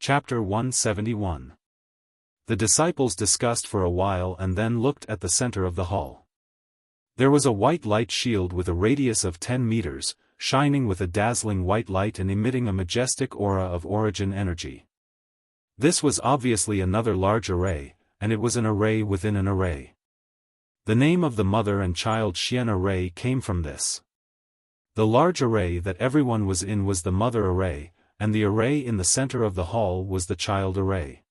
Chapter 171. The disciples discussed for a while and then looked at the center of the hall. There was a white light shield with a radius of 10 meters, shining with a dazzling white light and emitting a majestic aura of origin energy. This was obviously another large array, and it was an array within an array. The name of the mother and child Xian array came from this. The large array that everyone was in was the mother array, and the array in the center of the hall was the child array.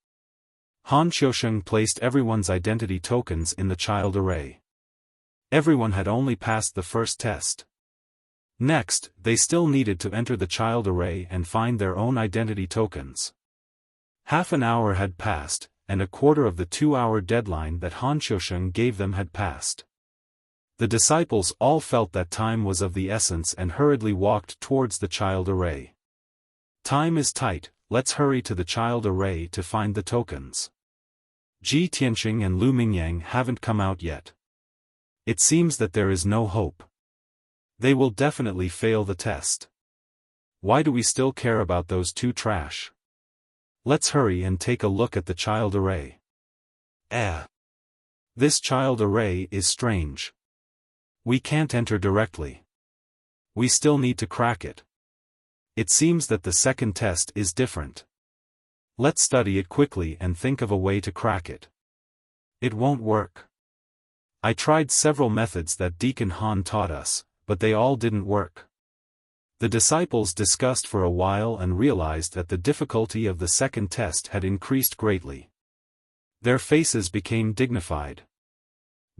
Han Xiaofan placed everyone's identity tokens in the child array. Everyone had only passed the first test. Next, they still needed to enter the child array and find their own identity tokens. Half an hour had passed, and a quarter of the 2-hour deadline that Han Xiaofan gave them had passed. The disciples all felt that time was of the essence and hurriedly walked towards the child array. Time is tight, let's hurry to the child array to find the tokens. Ji Tianqing and Lu Mingyang haven't come out yet. It seems that there is no hope. They will definitely fail the test. Why do we still care about those two trash? Let's hurry and take a look at the child array. This child array is strange. We can't enter directly. We still need to crack it. It seems that the second test is different. Let's study it quickly and think of a way to crack it. It won't work. I tried several methods that Deacon Han taught us, but they all didn't work. The disciples discussed for a while and realized that the difficulty of the second test had increased greatly. Their faces became dignified.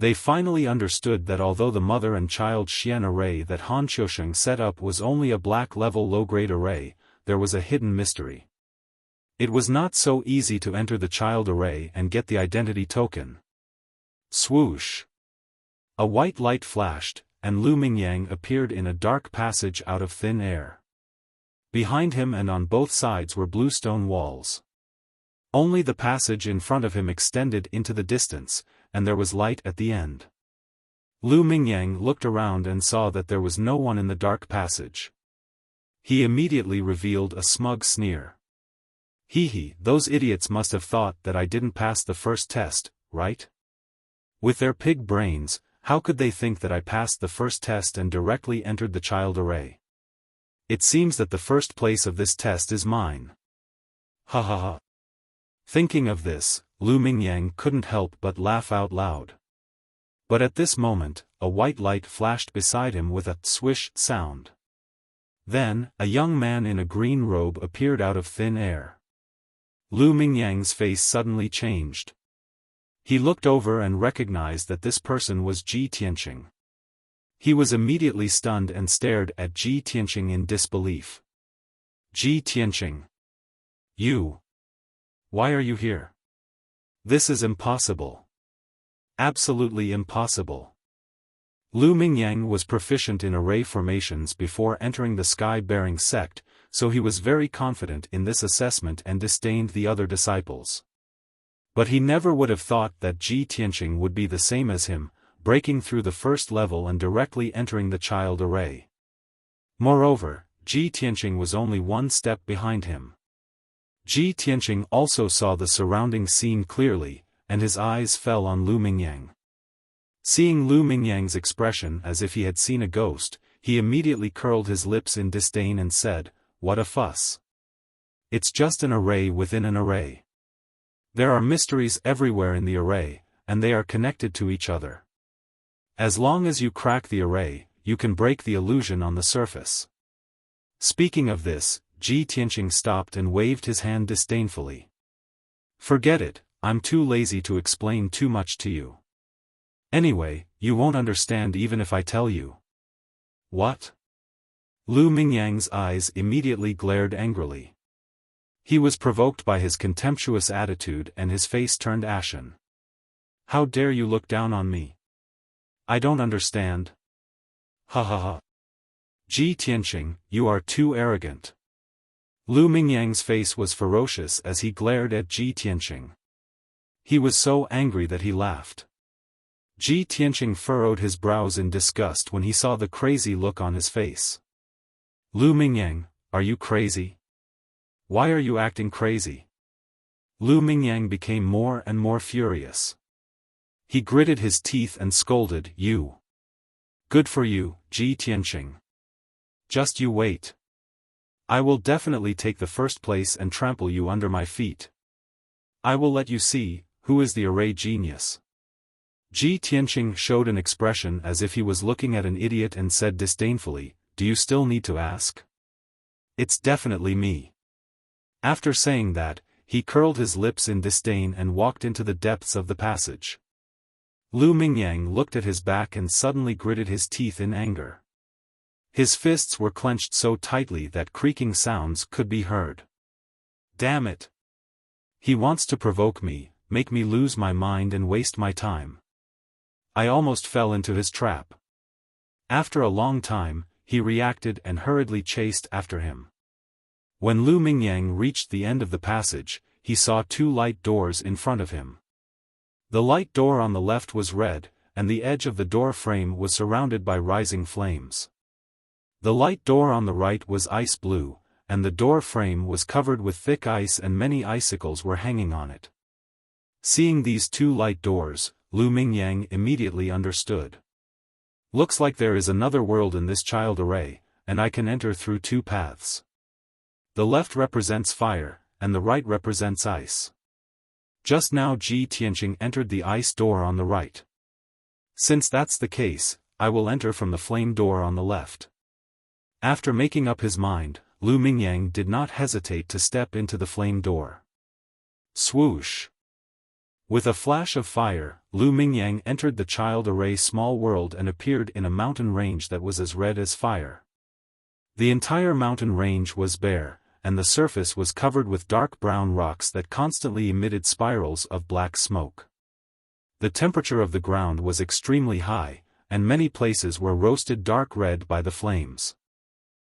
They finally understood that although the mother and child Xian array that Han Xiaofan set up was only a black-level low-grade array, there was a hidden mystery. It was not so easy to enter the child array and get the identity token. Swoosh! A white light flashed, and Lu Mingyang appeared in a dark passage out of thin air. Behind him and on both sides were blue stone walls. Only the passage in front of him extended into the distance, and there was light at the end. Lu Mingyang looked around and saw that there was no one in the dark passage. He immediately revealed a smug sneer. Hee, those idiots must have thought that I didn't pass the first test, right? With their pig brains, how could they think that I passed the first test and directly entered the child array? It seems that the first place of this test is mine. Ha ha ha. Thinking of this, Lu Mingyang couldn't help but laugh out loud. But at this moment, a white light flashed beside him with a swish sound. Then, a young man in a green robe appeared out of thin air. Lu Mingyang's face suddenly changed. He looked over and recognized that this person was Ji Tianqing. He was immediately stunned and stared at Ji Tianqing in disbelief. Ji Tianqing. You. Why are you here? This is impossible. Absolutely impossible. Lu Mingyang was proficient in array formations before entering the sky-bearing sect, so he was very confident in this assessment and disdained the other disciples. But he never would have thought that Ji Tianqing would be the same as him, breaking through the first level and directly entering the child array. Moreover, Ji Tianqing was only one step behind him. Ji Tianqing also saw the surrounding scene clearly, and his eyes fell on Lu Mingyang. Seeing Lu Mingyang's expression as if he had seen a ghost, he immediately curled his lips in disdain and said, "What a fuss. It's just an array within an array. There are mysteries everywhere in the array, and they are connected to each other. As long as you crack the array, you can break the illusion on the surface." Speaking of this, Ji Tianqing stopped and waved his hand disdainfully. "Forget it, I'm too lazy to explain too much to you. Anyway, you won't understand even if I tell you." "What?" Lu Mingyang's eyes immediately glared angrily. He was provoked by his contemptuous attitude and his face turned ashen. "How dare you look down on me? I don't understand." "Ha ha ha. Ji Tianqing, you are too arrogant." Lu Mingyang's face was ferocious as he glared at Ji Tianqing. He was so angry that he laughed. Ji Tianqing furrowed his brows in disgust when he saw the crazy look on his face. "Lu Mingyang, are you crazy? Why are you acting crazy?" Lu Mingyang became more and more furious. He gritted his teeth and scolded, "You! Good for you, Ji Tianqing. Just you wait. I will definitely take the first place and trample you under my feet. I will let you see who is the array genius." Ji Tianqing showed an expression as if he was looking at an idiot and said disdainfully, "Do you still need to ask? It's definitely me." After saying that, he curled his lips in disdain and walked into the depths of the passage. Lu Mingyang looked at his back and suddenly gritted his teeth in anger. His fists were clenched so tightly that creaking sounds could be heard. Damn it! He wants to provoke me, make me lose my mind and waste my time. I almost fell into his trap. After a long time, he reacted and hurriedly chased after him. When Lu Mingyang reached the end of the passage, he saw two light doors in front of him. The light door on the left was red, and the edge of the door frame was surrounded by rising flames. The light door on the right was ice blue, and the door frame was covered with thick ice and many icicles were hanging on it. Seeing these two light doors, Lu Mingyang immediately understood. Looks like there is another world in this child array, and I can enter through two paths. The left represents fire, and the right represents ice. Just now Ji Tianqing entered the ice door on the right. Since that's the case, I will enter from the flame door on the left. After making up his mind, Lu Mingyang did not hesitate to step into the flame door. Swoosh! With a flash of fire, Lu Mingyang entered the child array small world and appeared in a mountain range that was as red as fire. The entire mountain range was bare, and the surface was covered with dark brown rocks that constantly emitted spirals of black smoke. The temperature of the ground was extremely high, and many places were roasted dark red by the flames.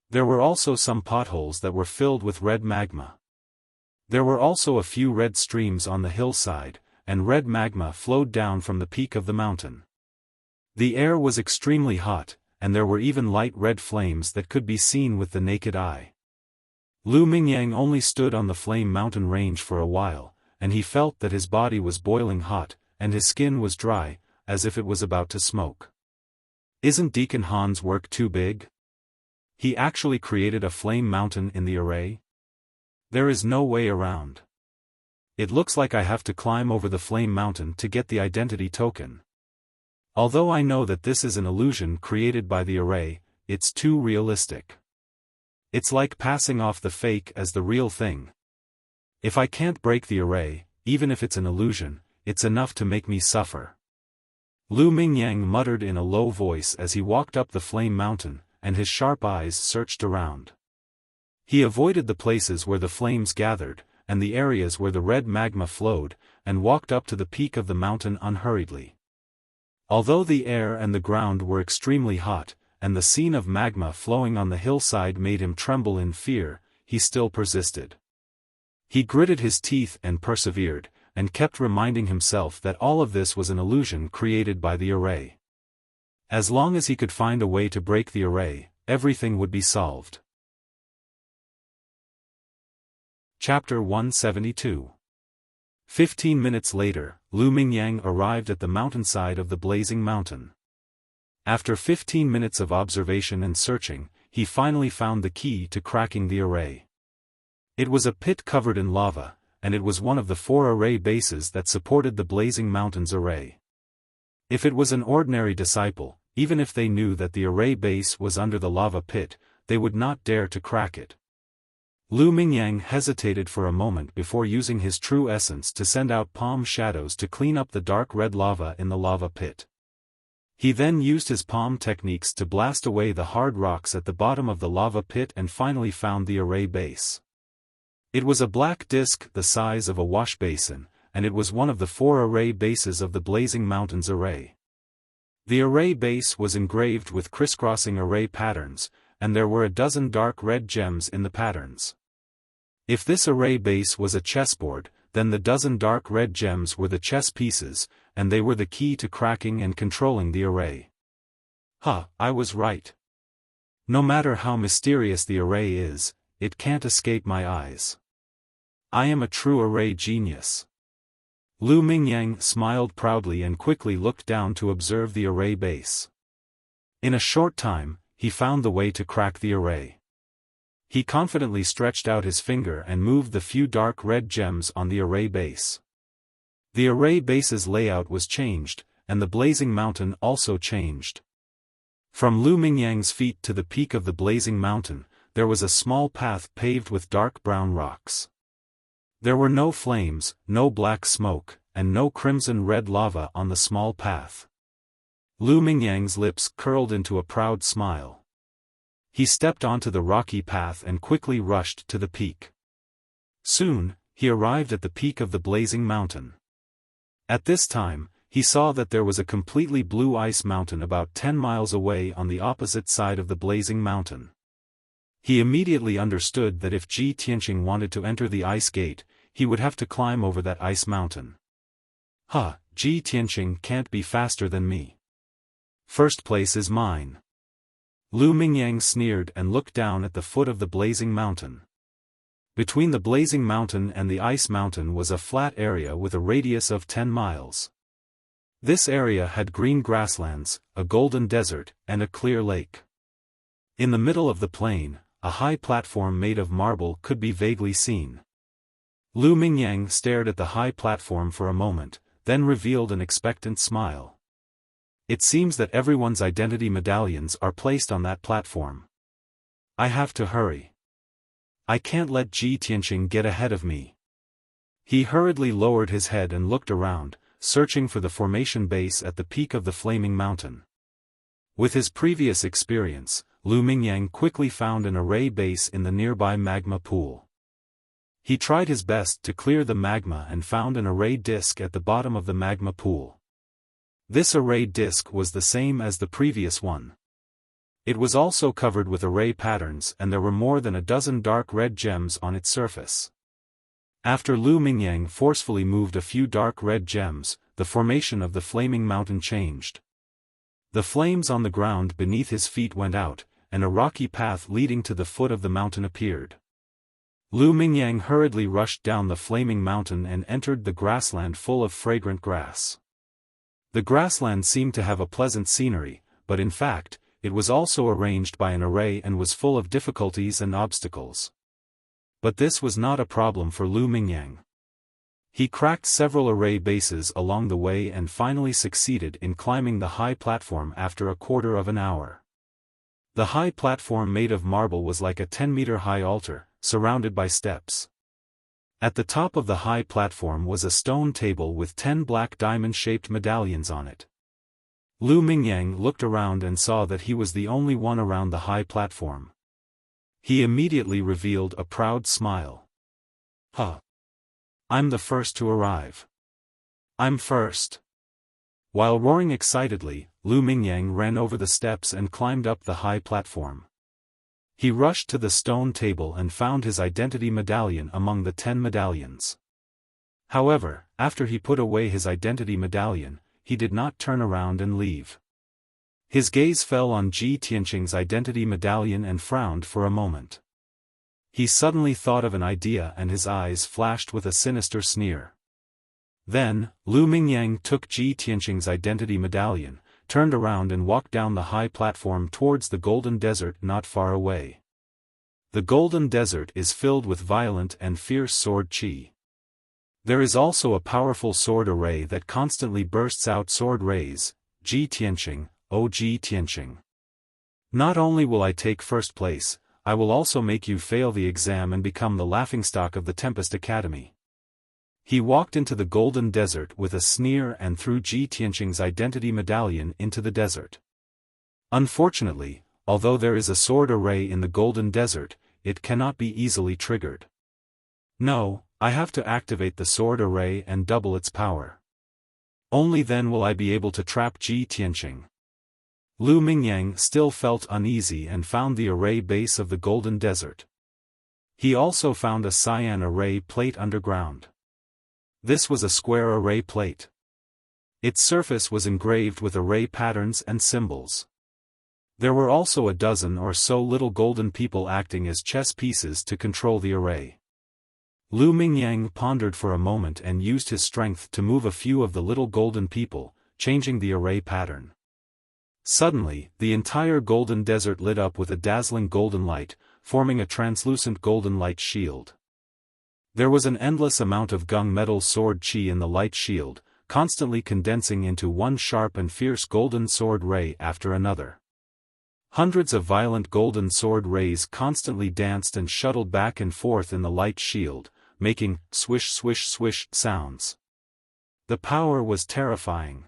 There were also some potholes that were filled with red magma. There were also a few red streams on the hillside, and red magma flowed down from the peak of the mountain. The air was extremely hot, and there were even light red flames that could be seen with the naked eye. Lu Mingyang only stood on the flame mountain range for a while, and he felt that his body was boiling hot, and his skin was dry, as if it was about to smoke. Isn't Deacon Han's work too big? He actually created a flame mountain in the array? There is no way around. It looks like I have to climb over the flame mountain to get the identity token. Although I know that this is an illusion created by the array, it's too realistic. It's like passing off the fake as the real thing. If I can't break the array, even if it's an illusion, it's enough to make me suffer. Lu Mingyang muttered in a low voice as he walked up the flame mountain, and his sharp eyes searched around. He avoided the places where the flames gathered, and the areas where the red magma flowed, and walked up to the peak of the mountain unhurriedly. Although the air and the ground were extremely hot, and the scene of magma flowing on the hillside made him tremble in fear, he still persisted. He gritted his teeth and persevered, and kept reminding himself that all of this was an illusion created by the array. As long as he could find a way to break the array, everything would be solved. Chapter 172. 15 minutes later, Lu Mingyang arrived at the mountainside of the blazing mountain. After 15 minutes of observation and searching, he finally found the key to cracking the array. It was a pit covered in lava, and it was one of the 4 array bases that supported the blazing mountain's array. If it was an ordinary disciple, even if they knew that the array base was under the lava pit, they would not dare to crack it. Lu Mingyang hesitated for a moment before using his true essence to send out palm shadows to clean up the dark red lava in the lava pit. He then used his palm techniques to blast away the hard rocks at the bottom of the lava pit and finally found the array base. It was a black disk the size of a wash basin, and it was one of the 4 array bases of the blazing mountain's array. The array base was engraved with crisscrossing array patterns, and there were a dozen dark red gems in the patterns. If this array base was a chessboard, then the dozen dark red gems were the chess pieces, and they were the key to cracking and controlling the array. I was right. No matter how mysterious the array is, it can't escape my eyes. I am a true array genius. Lu Mingyang smiled proudly and quickly looked down to observe the array base. In a short time, he found the way to crack the array. He confidently stretched out his finger and moved the few dark red gems on the array base. The array base's layout was changed, and the blazing mountain also changed. From Lu Mingyang's feet to the peak of the blazing mountain, there was a small path paved with dark brown rocks. There were no flames, no black smoke, and no crimson-red lava on the small path. Lu Mingyang's lips curled into a proud smile. He stepped onto the rocky path and quickly rushed to the peak. Soon, he arrived at the peak of the blazing mountain. At this time, he saw that there was a completely blue ice mountain about 10 miles away on the opposite side of the blazing mountain. He immediately understood that if Ji Tianqing wanted to enter the ice gate, he would have to climb over that ice mountain. Ji Tianqing can't be faster than me. First place is mine. Lu Mingyang sneered and looked down at the foot of the blazing mountain. Between the blazing mountain and the ice mountain was a flat area with a radius of 10 miles. This area had green grasslands, a golden desert, and a clear lake. In the middle of the plain, a high platform made of marble could be vaguely seen. Lu Mingyang stared at the high platform for a moment, then revealed an expectant smile. It seems that everyone's identity medallions are placed on that platform. I have to hurry. I can't let Ji Tianqing get ahead of me. He hurriedly lowered his head and looked around, searching for the formation base at the peak of the flaming mountain. With his previous experience, Lu Mingyang quickly found an array base in the nearby magma pool. He tried his best to clear the magma and found an array disk at the bottom of the magma pool. This array disk was the same as the previous one. It was also covered with array patterns and there were more than a dozen dark red gems on its surface. After Lu Mingyang forcefully moved a few dark red gems, the formation of the flaming mountain changed. The flames on the ground beneath his feet went out, and a rocky path leading to the foot of the mountain appeared. Lu Mingyang hurriedly rushed down the flaming mountain and entered the grassland full of fragrant grass. The grassland seemed to have a pleasant scenery, but in fact, it was also arranged by an array and was full of difficulties and obstacles. But this was not a problem for Lu Mingyang. He cracked several array bases along the way and finally succeeded in climbing the high platform after a quarter of an hour. The high platform made of marble was like a 10-meter-high altar, surrounded by steps. At the top of the high platform was a stone table with 10 black diamond-shaped medallions on it. Lu Mingyang looked around and saw that he was the only one around the high platform. He immediately revealed a proud smile. I'm the first to arrive. I'm first. While roaring excitedly, Lu Mingyang ran over the steps and climbed up the high platform. He rushed to the stone table and found his identity medallion among the 10 medallions. However, after he put away his identity medallion, he did not turn around and leave. His gaze fell on Ji Tianqing's identity medallion and frowned for a moment. He suddenly thought of an idea and his eyes flashed with a sinister sneer. Then, Lu Mingyang took Ji Tianqing's identity medallion, turned around and walked down the high platform towards the golden desert not far away. The golden desert is filled with violent and fierce sword qi. There is also a powerful sword array that constantly bursts out sword rays. Ji Tianqing, O Ji Tianqing. Not only will I take first place, I will also make you fail the exam and become the laughingstock of the Tempest Academy. He walked into the golden desert with a sneer and threw Ji Tianqing's identity medallion into the desert. Unfortunately, although there is a sword array in the golden desert, it cannot be easily triggered. No, I have to activate the sword array and double its power. Only then will I be able to trap Ji Tianqing. Lu Mingyang still felt uneasy and found the array base of the golden desert. He also found a cyan array plate underground. This was a square array plate. Its surface was engraved with array patterns and symbols. There were also a dozen or so little golden people acting as chess pieces to control the array. Lu Mingyang pondered for a moment and used his strength to move a few of the little golden people, changing the array pattern. Suddenly, the entire golden desert lit up with a dazzling golden light, forming a translucent golden light shield. There was an endless amount of gung metal sword chi in the light shield, constantly condensing into one sharp and fierce golden sword ray after another. Hundreds of violent golden sword rays constantly danced and shuttled back and forth in the light shield, making swish swish swish sounds. The power was terrifying.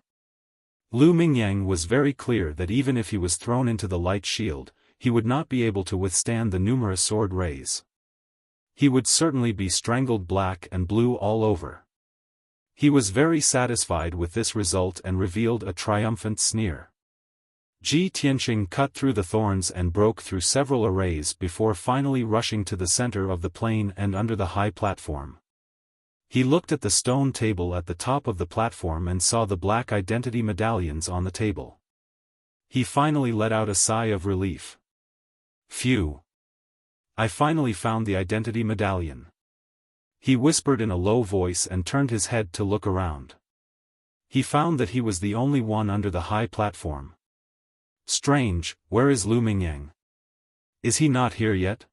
Lu Mingyang was very clear that even if he was thrown into the light shield, he would not be able to withstand the numerous sword rays. He would certainly be strangled black and blue all over. He was very satisfied with this result and revealed a triumphant sneer. Ji Tianqing cut through the thorns and broke through several arrays before finally rushing to the center of the plain and under the high platform. He looked at the stone table at the top of the platform and saw the black identity medallions on the table. He finally let out a sigh of relief. Phew! I finally found the identity medallion. He whispered in a low voice and turned his head to look around. He found that he was the only one under the high platform. Strange, where is Lu Mingyang? Is he not here yet?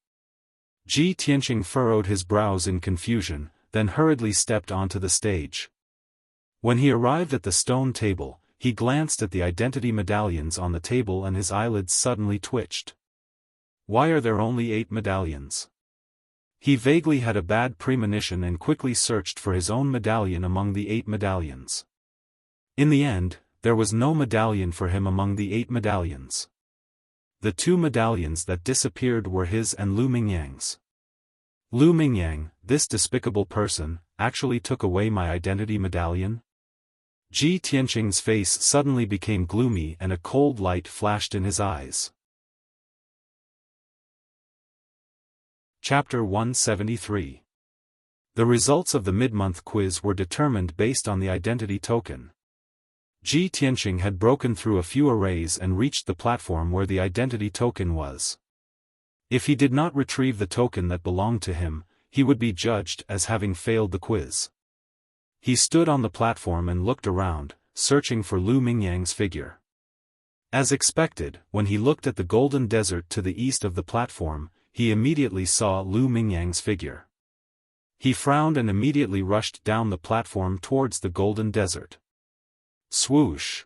Ji Tianqing furrowed his brows in confusion, then hurriedly stepped onto the stage. When he arrived at the stone table, he glanced at the identity medallions on the table and his eyelids suddenly twitched. Why are there only 8 medallions? He vaguely had a bad premonition and quickly searched for his own medallion among the 8 medallions. In the end, there was no medallion for him among the 8 medallions. The 2 medallions that disappeared were his and Lu Mingyang's. Lu Mingyang, this despicable person, actually took away my identity medallion? Ji Tianqing's face suddenly became gloomy and a cold light flashed in his eyes. Chapter 173. The results of the mid-month quiz were determined based on the identity token. Ji Tianqing had broken through a few arrays and reached the platform where the identity token was. If he did not retrieve the token that belonged to him, he would be judged as having failed the quiz. He stood on the platform and looked around, searching for Lu Mingyang's figure. As expected, when he looked at the golden desert to the east of the platform, he immediately saw Lu Mingyang's figure. He frowned and immediately rushed down the platform towards the golden desert. Swoosh!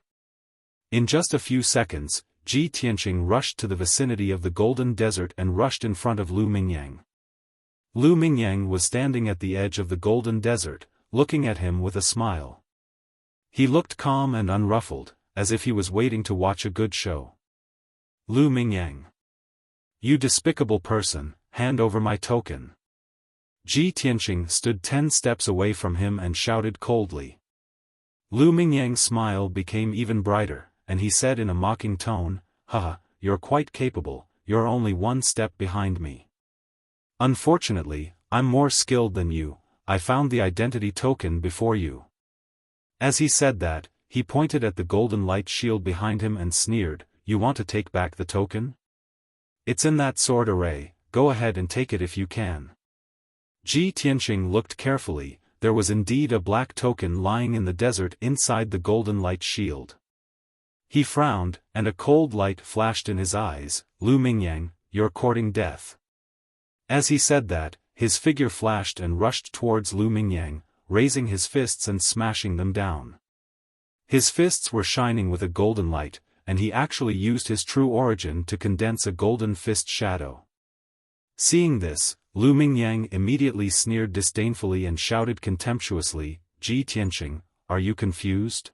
In just a few seconds, Ji Tianqing rushed to the vicinity of the golden desert and rushed in front of Lu Mingyang. Lu Mingyang was standing at the edge of the golden desert, looking at him with a smile. He looked calm and unruffled, as if he was waiting to watch a good show. Lu Mingyang. You despicable person, hand over my token. Ji Tianqing stood 10 steps away from him and shouted coldly. Lu Mingyang's smile became even brighter, and he said in a mocking tone, "Haha, you're quite capable, you're only 1 step behind me. Unfortunately, I'm more skilled than you, I found the identity token before you." As he said that, he pointed at the golden light shield behind him and sneered, "You want to take back the token? It's in that sword array, go ahead and take it if you can." Ji Tianqing looked carefully. There was indeed a black token lying in the desert inside the golden light shield. He frowned, and a cold light flashed in his eyes. Lu Mingyang, you're courting death. As he said that, his figure flashed and rushed towards Lu Mingyang, raising his fists and smashing them down. His fists were shining with a golden light, and he actually used his true origin to condense a golden fist shadow. Seeing this, Lu Mingyang immediately sneered disdainfully and shouted contemptuously, "Ji Tianqing, are you confused?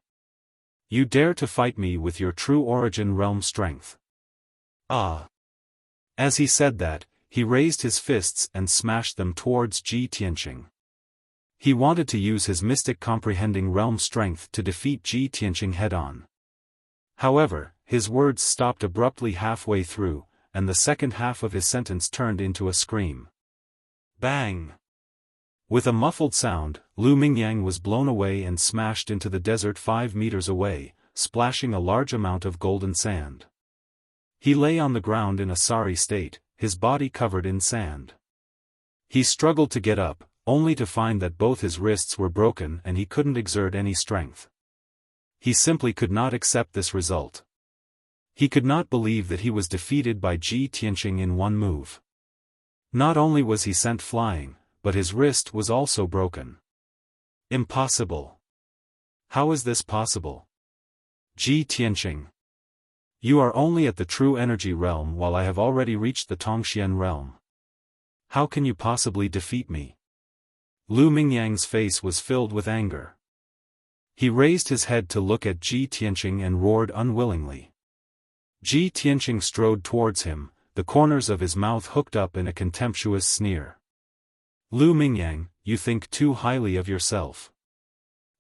You dare to fight me with your true origin realm strength? Ah!" As he said that, he raised his fists and smashed them towards Ji Tianqing. He wanted to use his mystic comprehending realm strength to defeat Ji Tianqing head-on. However, his words stopped abruptly halfway through, and the second half of his sentence turned into a scream. Bang! With a muffled sound, Lu Mingyang was blown away and smashed into the desert 5 meters away, splashing a large amount of golden sand. He lay on the ground in a sorry state, his body covered in sand. He struggled to get up, only to find that both his wrists were broken and he couldn't exert any strength. He simply could not accept this result. He could not believe that he was defeated by Ji Tianqing in one move. Not only was he sent flying, but his wrist was also broken. Impossible. How is this possible? Ji Tianqing. You are only at the true energy realm while I have already reached the Tongxian realm. How can you possibly defeat me? Lu Mingyang's face was filled with anger. He raised his head to look at Ji Tianqing and roared unwillingly. Ji Tianqing strode towards him, the corners of his mouth hooked up in a contemptuous sneer. Lu Mingyang, you think too highly of yourself.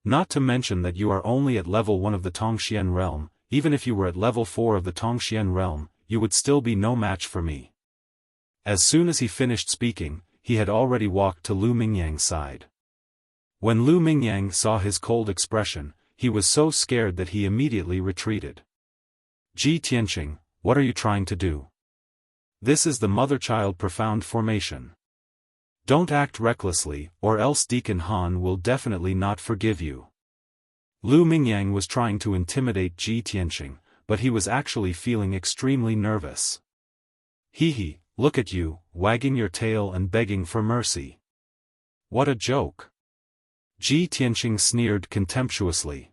Not to mention that you are only at level 1 of the Tongxian realm. Even if you were at level 4 of the Tongxian realm, you would still be no match for me. As soon as he finished speaking, he had already walked to Lu Mingyang's side. When Lu Mingyang saw his cold expression, he was so scared that he immediately retreated. Ji Tianqing, what are you trying to do? This is the mother-child profound formation. Don't act recklessly, or else Deacon Han will definitely not forgive you. Lu Mingyang was trying to intimidate Ji Tianqing, but he was actually feeling extremely nervous. Hee, look at you, wagging your tail and begging for mercy. What a joke. Ji Tianqing sneered contemptuously.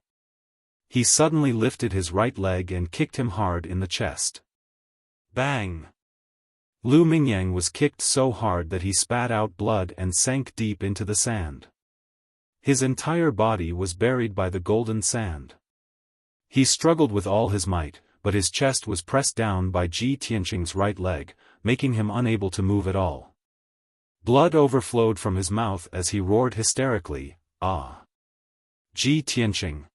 He suddenly lifted his right leg and kicked him hard in the chest. Bang! Lu Mingyang was kicked so hard that he spat out blood and sank deep into the sand. His entire body was buried by the golden sand. He struggled with all his might, but his chest was pressed down by Ji Tianqing's right leg, making him unable to move at all. Blood overflowed from his mouth as he roared hysterically, "Ah! Ji Tianqing!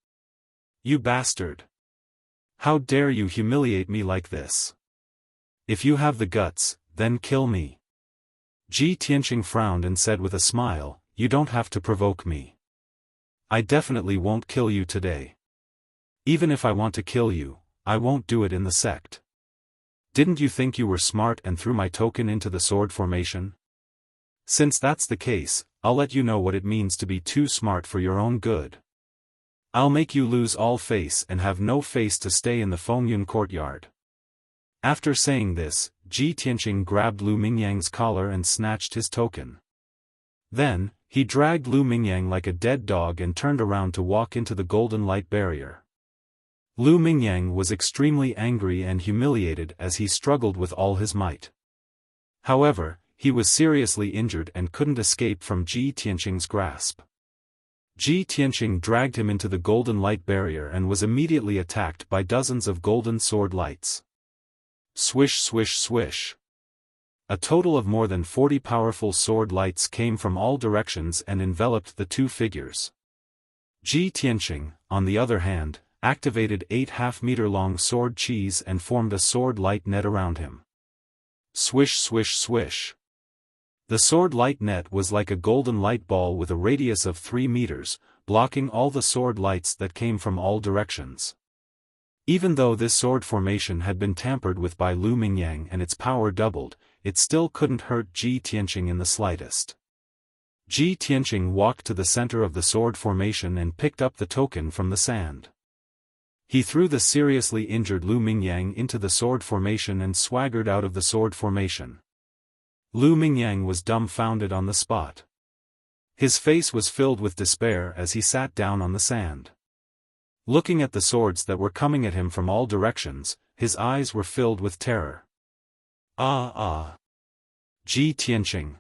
You bastard! How dare you humiliate me like this? If you have the guts, then kill me." Ji Tianqing frowned and said with a smile, "You don't have to provoke me. I definitely won't kill you today. Even if I want to kill you, I won't do it in the sect. Didn't you think you were smart and threw my token into the sword formation? Since that's the case, I'll let you know what it means to be too smart for your own good. I'll make you lose all face and have no face to stay in the Fengyun courtyard." After saying this, Ji Tianqing grabbed Lu Mingyang's collar and snatched his token. Then, he dragged Lu Mingyang like a dead dog and turned around to walk into the golden light barrier. Lu Mingyang was extremely angry and humiliated as he struggled with all his might. However, he was seriously injured and couldn't escape from Ji Tianqing's grasp. Ji Tianqing dragged him into the golden light barrier and was immediately attacked by dozens of golden sword lights. Swish swish swish. A total of more than 40 powerful sword lights came from all directions and enveloped the two figures. Ji Tianqing, on the other hand, activated 8 half-meter-long sword chis and formed a sword light net around him. Swish swish swish. The sword light net was like a golden light ball with a radius of 3 meters, blocking all the sword lights that came from all directions. Even though this sword formation had been tampered with by Lu Mingyang and its power doubled, it still couldn't hurt Ji Tianqing in the slightest. Ji Tianqing walked to the center of the sword formation and picked up the token from the sand. He threw the seriously injured Lu Mingyang into the sword formation and swaggered out of the sword formation. Lu Mingyang was dumbfounded on the spot. His face was filled with despair as he sat down on the sand. Looking at the swords that were coming at him from all directions, his eyes were filled with terror. Ah! Ji Tianqing!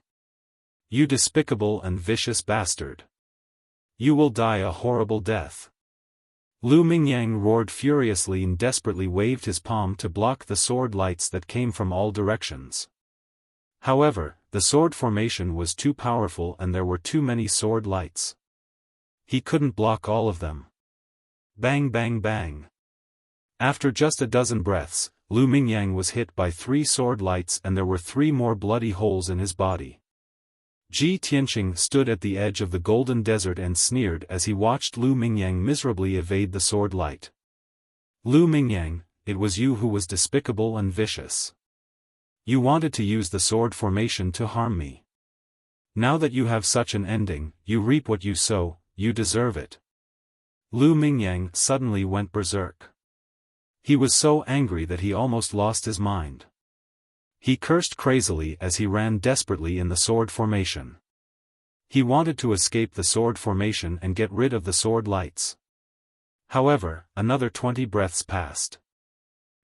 You despicable and vicious bastard! You will die a horrible death! Lu Mingyang roared furiously and desperately waved his palm to block the sword lights that came from all directions. However, the sword formation was too powerful and there were too many sword lights. He couldn't block all of them. Bang bang bang. After just a dozen breaths, Lu Mingyang was hit by 3 sword lights and there were 3 more bloody holes in his body. Ji Tianqing stood at the edge of the golden desert and sneered as he watched Lu Mingyang miserably evade the sword light. Lu Mingyang, it was you who was despicable and vicious. You wanted to use the sword formation to harm me. Now that you have such an ending, you reap what you sow, you deserve it. Lu Mingyang suddenly went berserk. He was so angry that he almost lost his mind. He cursed crazily as he ran desperately in the sword formation. He wanted to escape the sword formation and get rid of the sword lights. However, another 20 breaths passed.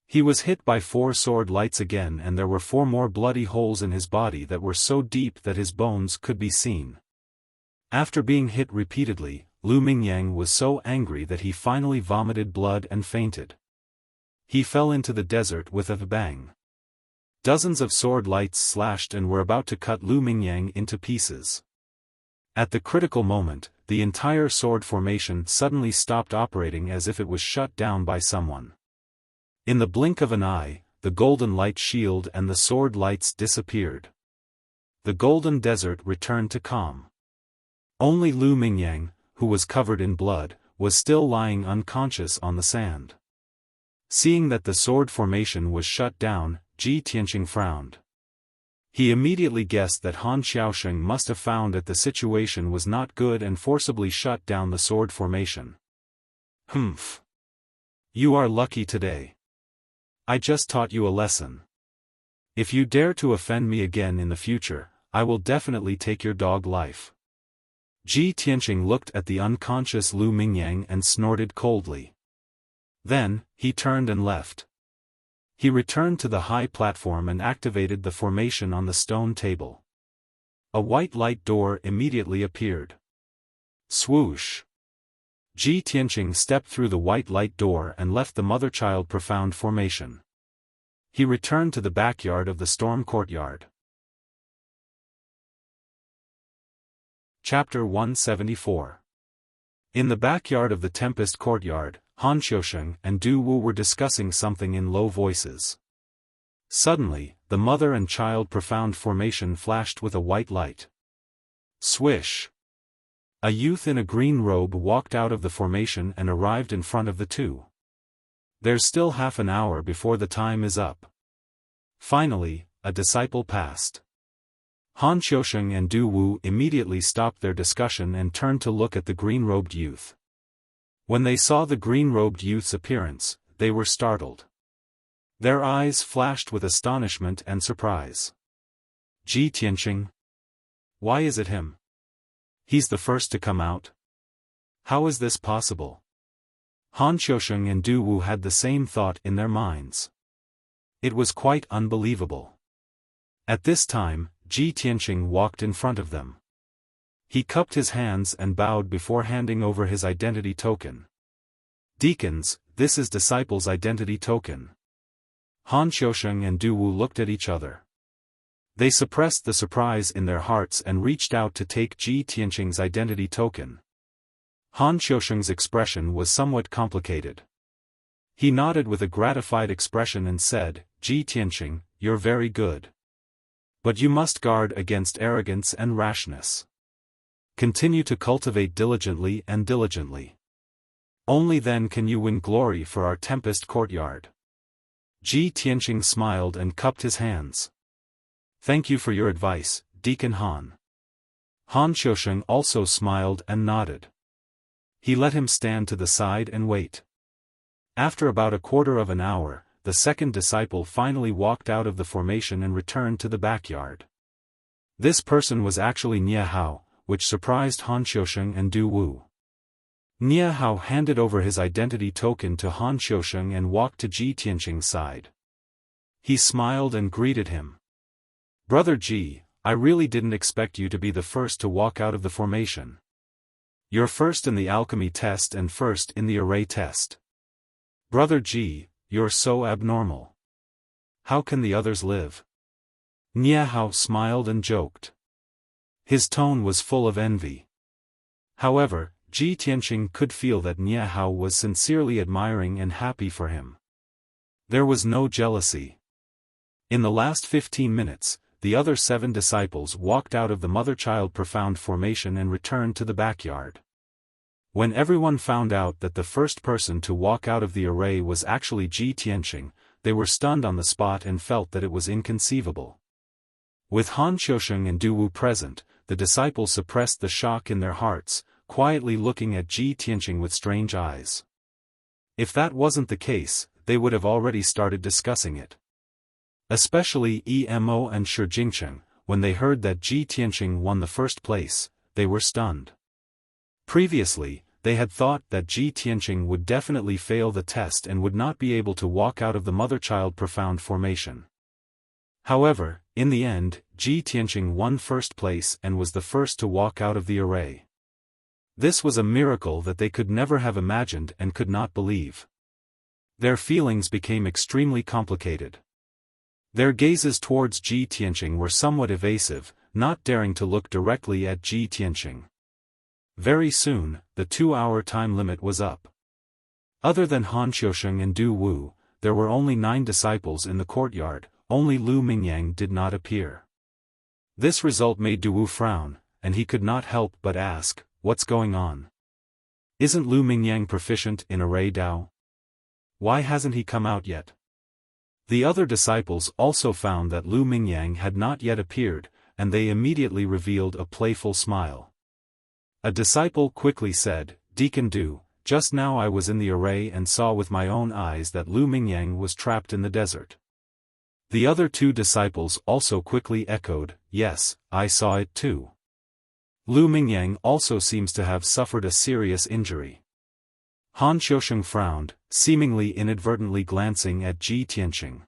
He was hit by 4 sword lights again, and there were 4 more bloody holes in his body that were so deep that his bones could be seen. After being hit repeatedly, Lu Mingyang was so angry that he finally vomited blood and fainted. He fell into the desert with a bang. Dozens of sword lights slashed and were about to cut Lu Mingyang into pieces. At the critical moment, the entire sword formation suddenly stopped operating as if it was shut down by someone. In the blink of an eye, the golden light shield and the sword lights disappeared. The golden desert returned to calm. Only Lu Mingyang, who was covered in blood, was still lying unconscious on the sand. Seeing that the sword formation was shut down, Ji Tianqing frowned. He immediately guessed that Han Xiaosheng must have found that the situation was not good and forcibly shut down the sword formation. Humph. You are lucky today. I just taught you a lesson. If you dare to offend me again in the future, I will definitely take your dog life. Ji Tianqing looked at the unconscious Lu Mingyang and snorted coldly. Then, he turned and left. He returned to the high platform and activated the formation on the stone table. A white light door immediately appeared. Swoosh! Ji Tianqing stepped through the white light door and left the mother-child profound formation. He returned to the backyard of the storm courtyard. Chapter 174. In the backyard of the Tempest courtyard, Han Xiaosheng and Du Wu were discussing something in low voices. Suddenly, the mother and child profound formation flashed with a white light. Swish! A youth in a green robe walked out of the formation and arrived in front of the two. There's still half an hour before the time is up. Finally, a disciple passed. Han Xiaosheng and Du Wu immediately stopped their discussion and turned to look at the green-robed youth. When they saw the green-robed youth's appearance, they were startled. Their eyes flashed with astonishment and surprise. Ji Tianqing? Why is it him? He's the first to come out. How is this possible? Han Xiaosheng and Du Wu had the same thought in their minds. It was quite unbelievable. At this time, Ji Tianqing walked in front of them. He cupped his hands and bowed before handing over his identity token. Deacons, this is disciple's identity token. Han Xiaosheng and Du Wu looked at each other. They suppressed the surprise in their hearts and reached out to take Ji Tianqing's identity token. Han Xiaosheng's expression was somewhat complicated. He nodded with a gratified expression and said, Ji Tianqing, you're very good. But you must guard against arrogance and rashness. Continue to cultivate diligently and diligently. Only then can you win glory for our Tempest courtyard. Ji Tianqing smiled and cupped his hands. Thank you for your advice, Deacon Han. Han Xiaosheng also smiled and nodded. He let him stand to the side and wait. After about a quarter of an hour, the second disciple finally walked out of the formation and returned to the backyard. This person was actually Nie Hao, which surprised Han Xiaosheng and Du Wu. Nie Hao handed over his identity token to Han Xiaosheng and walked to Ji Tianqing's side. He smiled and greeted him. Brother Ji, I really didn't expect you to be the first to walk out of the formation. You're first in the alchemy test and first in the array test. Brother Ji, you're so abnormal. How can the others live? Nie Hao smiled and joked. His tone was full of envy. However, Ji Tianqing could feel that Nie Hao was sincerely admiring and happy for him. There was no jealousy. In the last 15 minutes, the other 7 disciples walked out of the mother-child profound formation and returned to the backyard. When everyone found out that the first person to walk out of the array was actually Ji Tianqing, they were stunned on the spot and felt that it was inconceivable. With Han Xiaosheng and Du Wu present, the disciples suppressed the shock in their hearts, quietly looking at Ji Tianqing with strange eyes. If that wasn't the case, they would have already started discussing it. Especially Emo and Shi Jingcheng, when they heard that Ji Tianqing won the first place, they were stunned. Previously, they had thought that Ji Tianqing would definitely fail the test and would not be able to walk out of the mother-child profound formation. However, in the end, Ji Tianqing won first place and was the first to walk out of the array. This was a miracle that they could never have imagined and could not believe. Their feelings became extremely complicated. Their gazes towards Ji Tianqing were somewhat evasive, not daring to look directly at Ji Tianqing. Very soon, the 2-hour time limit was up. Other than Han Xiaosheng and Du Wu, there were only 9 disciples in the courtyard. Only Lu Mingyang did not appear. This result made Du Wu frown, and he could not help but ask, "What's going on? Isn't Lu Mingyang proficient in array Dao? Why hasn't he come out yet?" The other disciples also found that Lu Mingyang had not yet appeared, and they immediately revealed a playful smile. A disciple quickly said, "Deacon Du, just now I was in the array and saw with my own eyes that Lu Mingyang was trapped in the desert." The other 2 disciples also quickly echoed, "Yes, I saw it too." Lu Mingyang also seems to have suffered a serious injury. Han Xiaosheng frowned, seemingly inadvertently glancing at Ji Tianqing.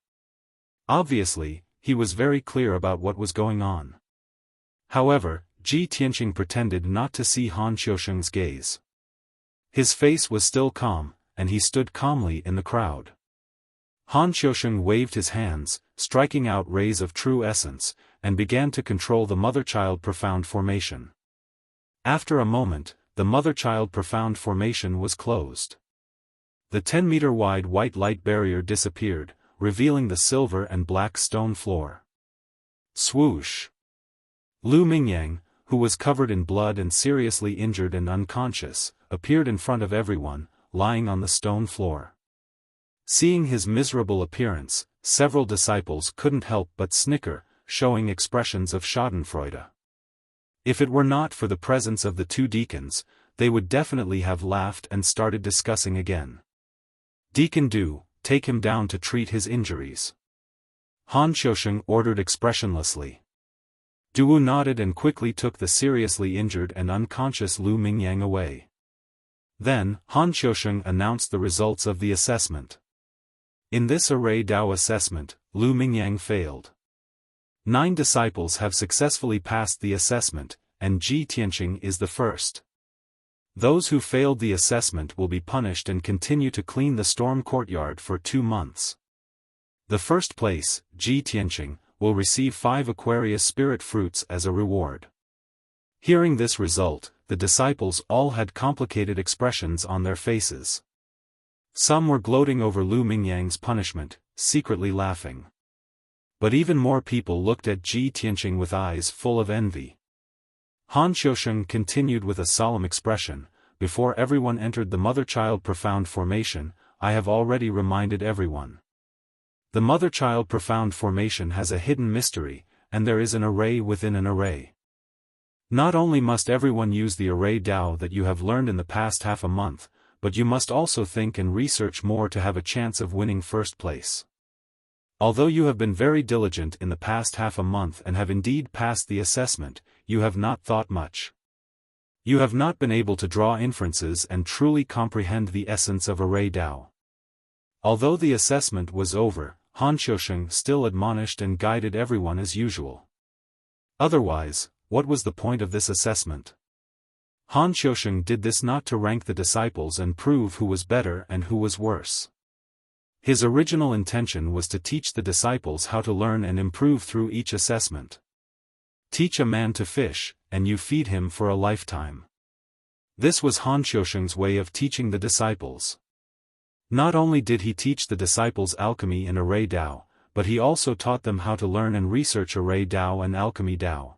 Obviously, he was very clear about what was going on. However, Ji Tianqing pretended not to see Han Xiaosheng's gaze. His face was still calm, and he stood calmly in the crowd. Han Xiaosheng waved his hands, striking out rays of true essence, and began to control the mother-child profound formation. After a moment, the mother-child profound formation was closed. The 10-meter-wide white light barrier disappeared, revealing the silver and black stone floor. Swoosh! Lu Mingyang, who was covered in blood and seriously injured and unconscious, appeared in front of everyone, lying on the stone floor. Seeing his miserable appearance, several disciples couldn't help but snicker, showing expressions of schadenfreude. If it were not for the presence of the 2 deacons, they would definitely have laughed and started discussing again. "Deacon Du, take him down to treat his injuries," Han Xiaosheng ordered expressionlessly. Du Wu nodded and quickly took the seriously injured and unconscious Lu Mingyang away. Then, Han Xiaosheng announced the results of the assessment. In this array Dao assessment, Lu Mingyang failed. 9 disciples have successfully passed the assessment, and Ji Tianqing is the first. Those who failed the assessment will be punished and continue to clean the storm courtyard for 2 months. The first place, Ji Tianqing, will receive 5 Aquarius spirit fruits as a reward. Hearing this result, the disciples all had complicated expressions on their faces. Some were gloating over Lu Mingyang's punishment, secretly laughing. But even more people looked at Ji Tianqing with eyes full of envy. Han Xiaosheng continued with a solemn expression, "Before everyone entered the mother-child profound formation, I have already reminded everyone. The mother-child profound formation has a hidden mystery, and there is an array within an array. Not only must everyone use the array Dao that you have learned in the past half a month, but you must also think and research more to have a chance of winning first place. Although you have been very diligent in the past half a month and have indeed passed the assessment, you have not thought much. You have not been able to draw inferences and truly comprehend the essence of array Dao." Although the assessment was over, Han Xiaosheng still admonished and guided everyone as usual. Otherwise, what was the point of this assessment? Han Xiaosheng did this not to rank the disciples and prove who was better and who was worse. His original intention was to teach the disciples how to learn and improve through each assessment. Teach a man to fish, and you feed him for a lifetime. This was Han Xiaosheng's way of teaching the disciples. Not only did he teach the disciples alchemy and array Dao, but he also taught them how to learn and research array Dao and alchemy Dao.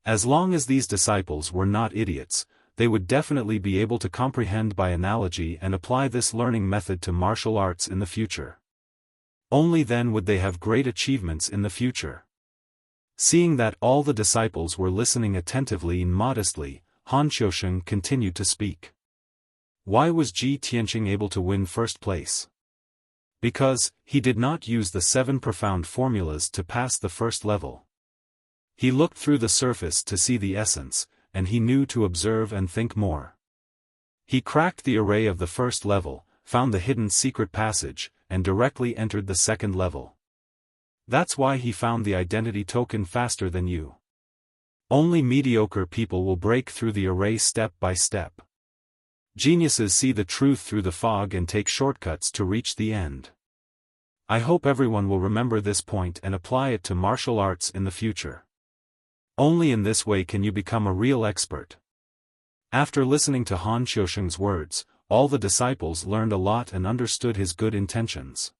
As long as these disciples were not idiots, they would definitely be able to comprehend by analogy and apply this learning method to martial arts in the future. Only then would they have great achievements in the future. Seeing that all the disciples were listening attentively and modestly, Han Xiaosheng continued to speak. Why was Ji Tianqing able to win first place? Because he did not use the 7 profound formulas to pass the first level. He looked through the surface to see the essence, and he knew to observe and think more. He cracked the array of the first level, found the hidden secret passage, and directly entered the second level. That's why he found the identity token faster than you. Only mediocre people will break through the array step by step. Geniuses see the truth through the fog and take shortcuts to reach the end. I hope everyone will remember this point and apply it to martial arts in the future. Only in this way can you become a real expert. After listening to Han Xiaosheng's words, all the disciples learned a lot and understood his good intentions.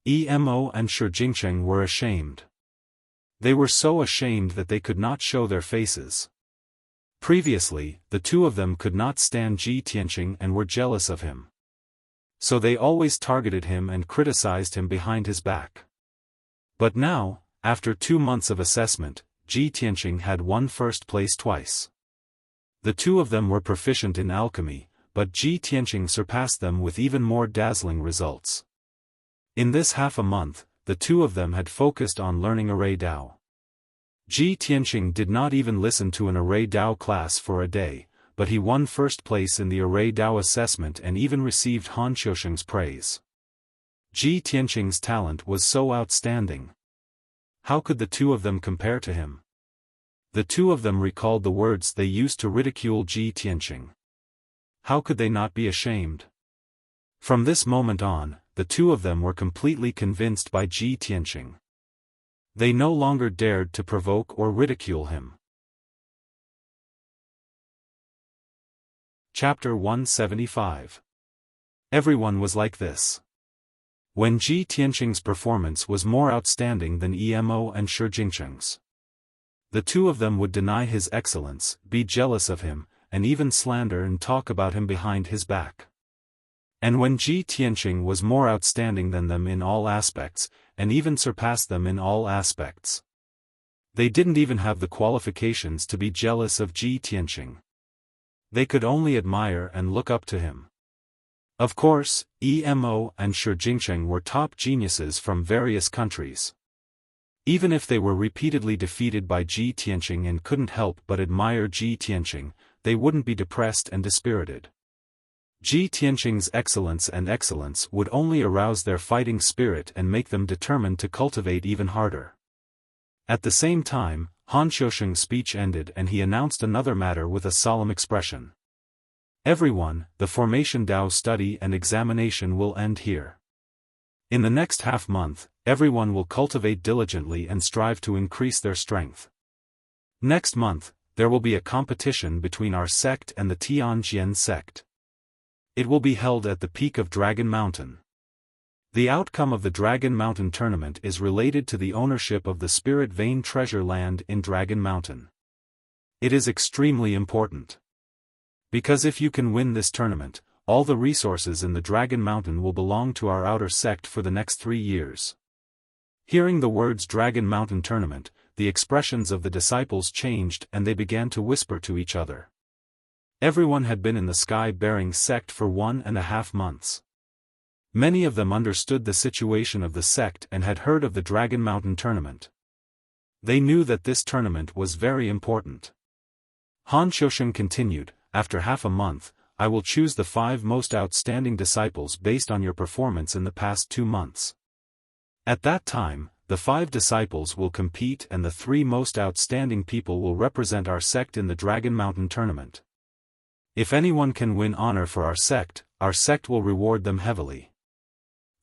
Emo and Shi Jingsheng were ashamed. They were so ashamed that they could not show their faces. Previously, the two of them could not stand Ji Tianqing and were jealous of him. So they always targeted him and criticized him behind his back. But now, after 2 months of assessment, Ji Tianqing had won first place twice. The two of them were proficient in alchemy, but Ji Tianqing surpassed them with even more dazzling results. In this half a month, the two of them had focused on learning Array Dao. Ji Tianqing did not even listen to an Array Dao class for a day, but he won first place in the Array Dao assessment and even received Han Xiaosheng's praise. Ji Tianqing's talent was so outstanding. How could the two of them compare to him? The two of them recalled the words they used to ridicule Ji Tianqing. How could they not be ashamed? From this moment on, the two of them were completely convinced by Ji Tianqing. They no longer dared to provoke or ridicule him. Chapter 175. Everyone was like this. When Ji Tianqing's performance was more outstanding than Emo and Shi Jingsheng's, the two of them would deny his excellence, be jealous of him, and even slander and talk about him behind his back. And when Ji Tianqing was more outstanding than them in all aspects, and even surpassed them in all aspects, they didn't even have the qualifications to be jealous of Ji Tianqing. They could only admire and look up to him. Of course, Emo and Shi Jingsheng were top geniuses from various countries. Even if they were repeatedly defeated by Ji Tianqing and couldn't help but admire Ji Tianqing, they wouldn't be depressed and dispirited. Ji Tianqing's excellence would only arouse their fighting spirit and make them determined to cultivate even harder. At the same time, Han Xiaosheng's speech ended and he announced another matter with a solemn expression. Everyone, the Formation Dao study and examination will end here. In the next half-month, everyone will cultivate diligently and strive to increase their strength. Next month, there will be a competition between our sect and the Tianjian sect. It will be held at the peak of Dragon Mountain. The outcome of the Dragon Mountain tournament is related to the ownership of the Spirit Vein treasure land in Dragon Mountain. It is extremely important. Because if you can win this tournament, all the resources in the Dragon Mountain will belong to our outer sect for the next 3 years. Hearing the words Dragon Mountain tournament, the expressions of the disciples changed and they began to whisper to each other. Everyone had been in the sky-bearing sect for 1.5 months. Many of them understood the situation of the sect and had heard of the Dragon Mountain tournament. They knew that this tournament was very important. Han Xiaosheng continued, after half a month, I will choose the 5 most outstanding disciples based on your performance in the past 2 months. At that time, the 5 disciples will compete and the 3 most outstanding people will represent our sect in the Dragon Mountain tournament. If anyone can win honor for our sect will reward them heavily.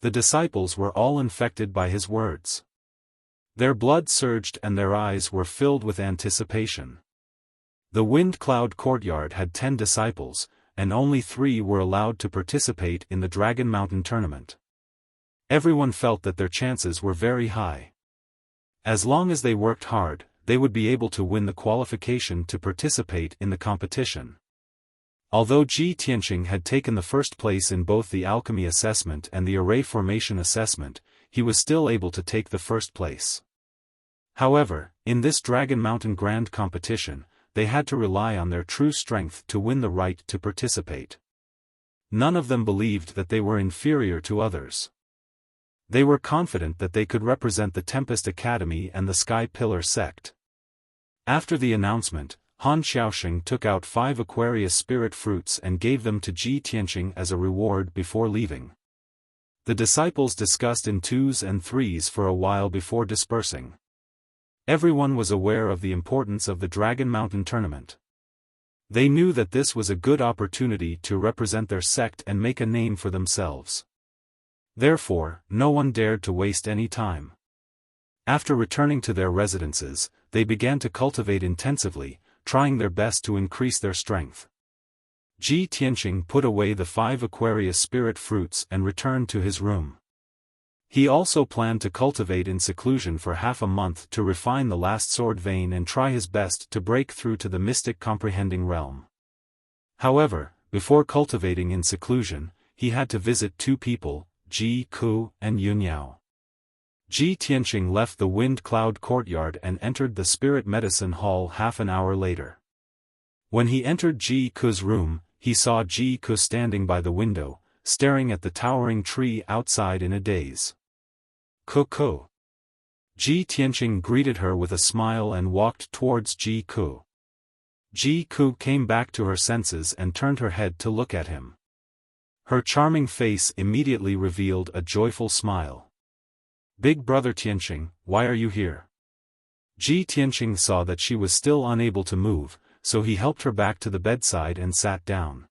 The disciples were all infected by his words. Their blood surged and their eyes were filled with anticipation. The Wind Cloud Courtyard had 10 disciples, and only 3 were allowed to participate in the Dragon Mountain tournament. Everyone felt that their chances were very high. As long as they worked hard, they would be able to win the qualification to participate in the competition. Although Ji Tianqing had taken the first place in both the alchemy assessment and the array formation assessment, he was still able to take the first place. However, in this Dragon Mountain Grand competition, they had to rely on their true strength to win the right to participate. None of them believed that they were inferior to others. They were confident that they could represent the Tempest Academy and the Sky Pillar sect. After the announcement, Han Xiaoxing took out 5 Aquarius spirit fruits and gave them to Ji Tianqing as a reward before leaving. The disciples discussed in 2s and 3s for a while before dispersing. Everyone was aware of the importance of the Dragon Mountain tournament. They knew that this was a good opportunity to represent their sect and make a name for themselves. Therefore, no one dared to waste any time. After returning to their residences, they began to cultivate intensively, trying their best to increase their strength. Ji Tianqing put away the 5 Aquarius spirit fruits and returned to his room. He also planned to cultivate in seclusion for half a month to refine the last sword vein and try his best to break through to the mystic comprehending realm. However, before cultivating in seclusion, he had to visit 2 people, Ji Ku and Yun Yao. Ji Tianqing left the Wind Cloud Courtyard and entered the Spirit Medicine Hall half an hour later. When he entered Ji Ku's room, he saw Ji Ku standing by the window, staring at the towering tree outside in a daze. Ku. Ji Tianqing greeted her with a smile and walked towards Ji Ku. Ji Ku came back to her senses and turned her head to look at him. Her charming face immediately revealed a joyful smile. "Big brother Tianqing, why are you here?" Ji Tianqing saw that she was still unable to move, so he helped her back to the bedside and sat down.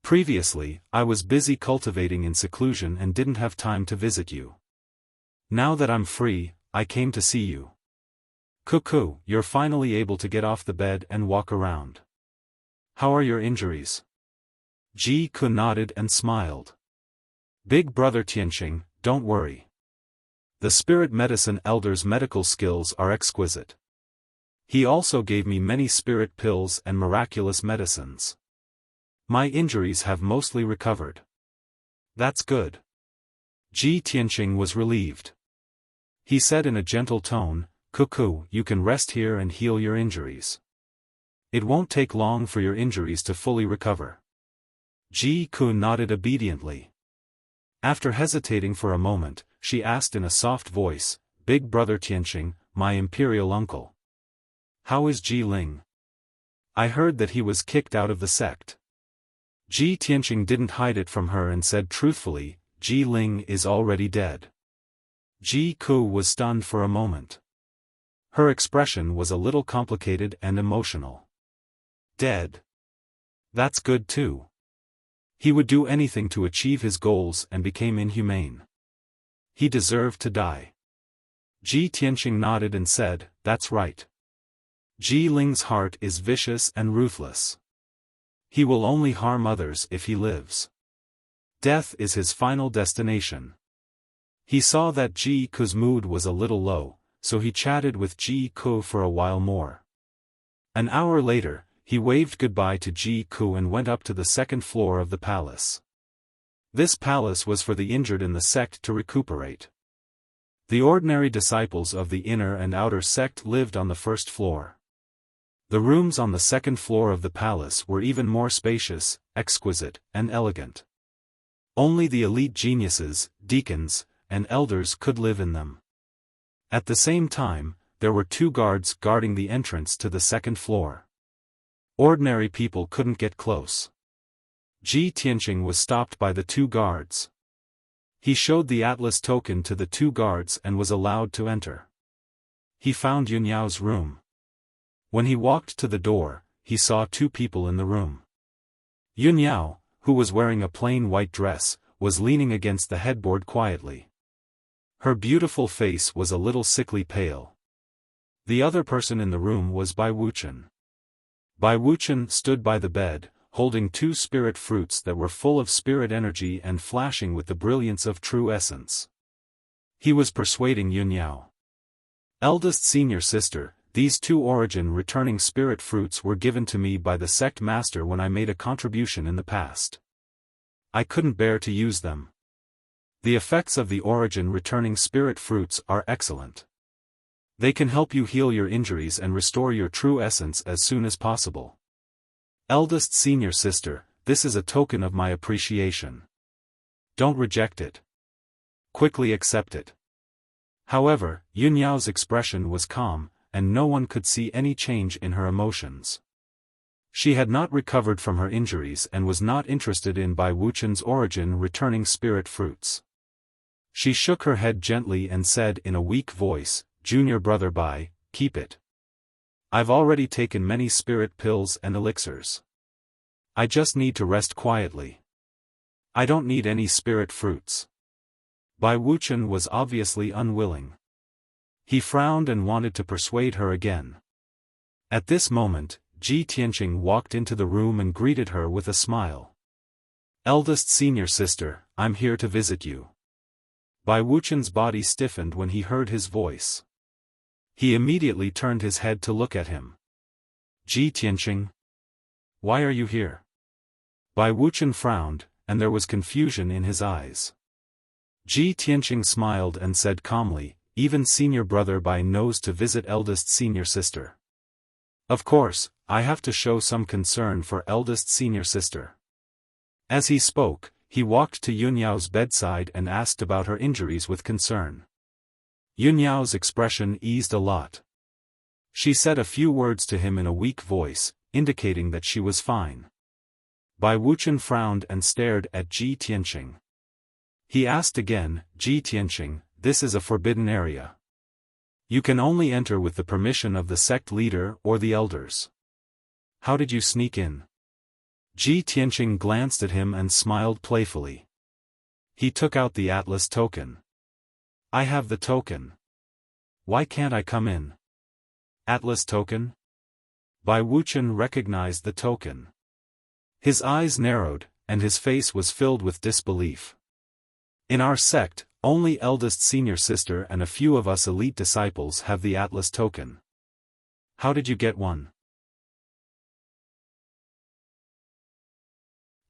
"Previously, I was busy cultivating in seclusion and didn't have time to visit you. Now that I'm free, I came to see you. Ku, you're finally able to get off the bed and walk around. How are your injuries?" Ji Ku nodded and smiled. "Big brother Tianqing, don't worry. The Spirit Medicine Elder's medical skills are exquisite. He also gave me many spirit pills and miraculous medicines. My injuries have mostly recovered." "That's good." Ji Tianqing was relieved. He said in a gentle tone, "Ku, you can rest here and heal your injuries. It won't take long for your injuries to fully recover." Ji Ku nodded obediently. After hesitating for a moment, she asked in a soft voice, "Big brother Tianqing, my imperial uncle. How is Ji Ling? I heard that he was kicked out of the sect." Ji Tianqing didn't hide it from her and said truthfully, "Ji Ling is already dead." Ji Ku was stunned for a moment. Her expression was a little complicated and emotional. "Dead? That's good too. He would do anything to achieve his goals and became inhumane. He deserved to die." Ji Tianqing nodded and said, "That's right. Ji Ling's heart is vicious and ruthless. He will only harm others if he lives. Death is his final destination." He saw that Ji Ku's mood was a little low, so he chatted with Ji Ku for a while more. An hour later, he waved goodbye to Ji Ku and went up to the 2nd floor of the palace. This palace was for the injured in the sect to recuperate. The ordinary disciples of the inner and outer sect lived on the 1st floor. The rooms on the 2nd floor of the palace were even more spacious, exquisite, and elegant. Only the elite geniuses, deacons, and elders could live in them. At the same time, there were 2 guards guarding the entrance to the 2nd floor. Ordinary people couldn't get close. Ji Tianqing was stopped by the 2 guards. He showed the Atlas token to the 2 guards and was allowed to enter. He found Yun Yao's room. When he walked to the door, he saw 2 people in the room. Yun Yao, who was wearing a plain white dress, was leaning against the headboard quietly. Her beautiful face was a little sickly pale. The other person in the room was Bai Wuchen. Bai Wuchen stood by the bed, holding 2 spirit fruits that were full of spirit energy and flashing with the brilliance of true essence. He was persuading Yun Yao. "Eldest senior sister, these 2 origin returning spirit fruits were given to me by the sect master when I made a contribution in the past. I couldn't bear to use them. The effects of the origin returning spirit fruits are excellent. They can help you heal your injuries and restore your true essence as soon as possible. Eldest senior sister, this is a token of my appreciation. Don't reject it. Quickly accept it. However, Yunyao's expression was calm, and no one could see any change in her emotions. She had not recovered from her injuries and was not interested in Bai Wuchen's origin returning spirit fruits. She shook her head gently and said in a weak voice, "Junior brother Bai, keep it. I've already taken many spirit pills and elixirs. I just need to rest quietly. I don't need any spirit fruits." Bai Wuchen was obviously unwilling. He frowned and wanted to persuade her again. At this moment, Ji Tianqing walked into the room and greeted her with a smile. "Eldest senior sister, I'm here to visit you." Bai Wuchen's body stiffened when he heard his voice. He immediately turned his head to look at him. "Ji Tianqing? Why are you here?" Bai Wuchen frowned, and there was confusion in his eyes. Ji Tianqing smiled and said calmly, "Even senior brother Bai knows to visit eldest senior sister. Of course, I have to show some concern for eldest senior sister." As he spoke, he walked to Yunyao's bedside and asked about her injuries with concern. Yunyao's expression eased a lot. She said a few words to him in a weak voice, indicating that she was fine. Bai Wuchen frowned and stared at Ji Tianqing. He asked again, "Ji Tianqing, this is a forbidden area. You can only enter with the permission of the sect leader or the elders. How did you sneak in?" Ji Tianqing glanced at him and smiled playfully. He took out the Atlas token. "I have the token. Why can't I come in?" "Atlas token?" Bai Wuchen recognized the token. His eyes narrowed, and his face was filled with disbelief. "In our sect, only eldest senior sister and a few of us elite disciples have the Atlas token. How did you get one?"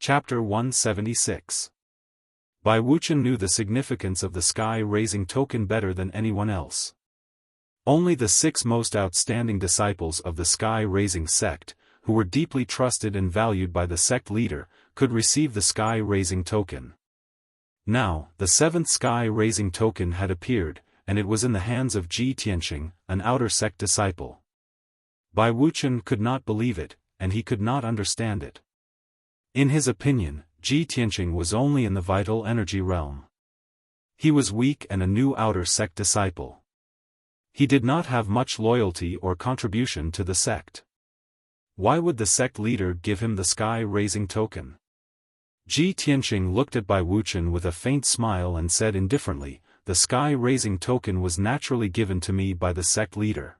Chapter 176. Bai Wuchen knew the significance of the sky-raising token better than anyone else. Only the 6 most outstanding disciples of the sky-raising sect, who were deeply trusted and valued by the sect leader, could receive the sky-raising token. Now, the 7th sky-raising token had appeared, and it was in the hands of Ji Tianqing, an outer sect disciple. Bai Wuchen could not believe it, and he could not understand it. In his opinion, Ji Tianqing was only in the vital energy realm. He was weak and a new outer sect disciple. He did not have much loyalty or contribution to the sect. Why would the sect leader give him the sky-raising token? Ji Tianqing looked at Bai Wuchen with a faint smile and said indifferently, "The sky-raising token was naturally given to me by the sect leader.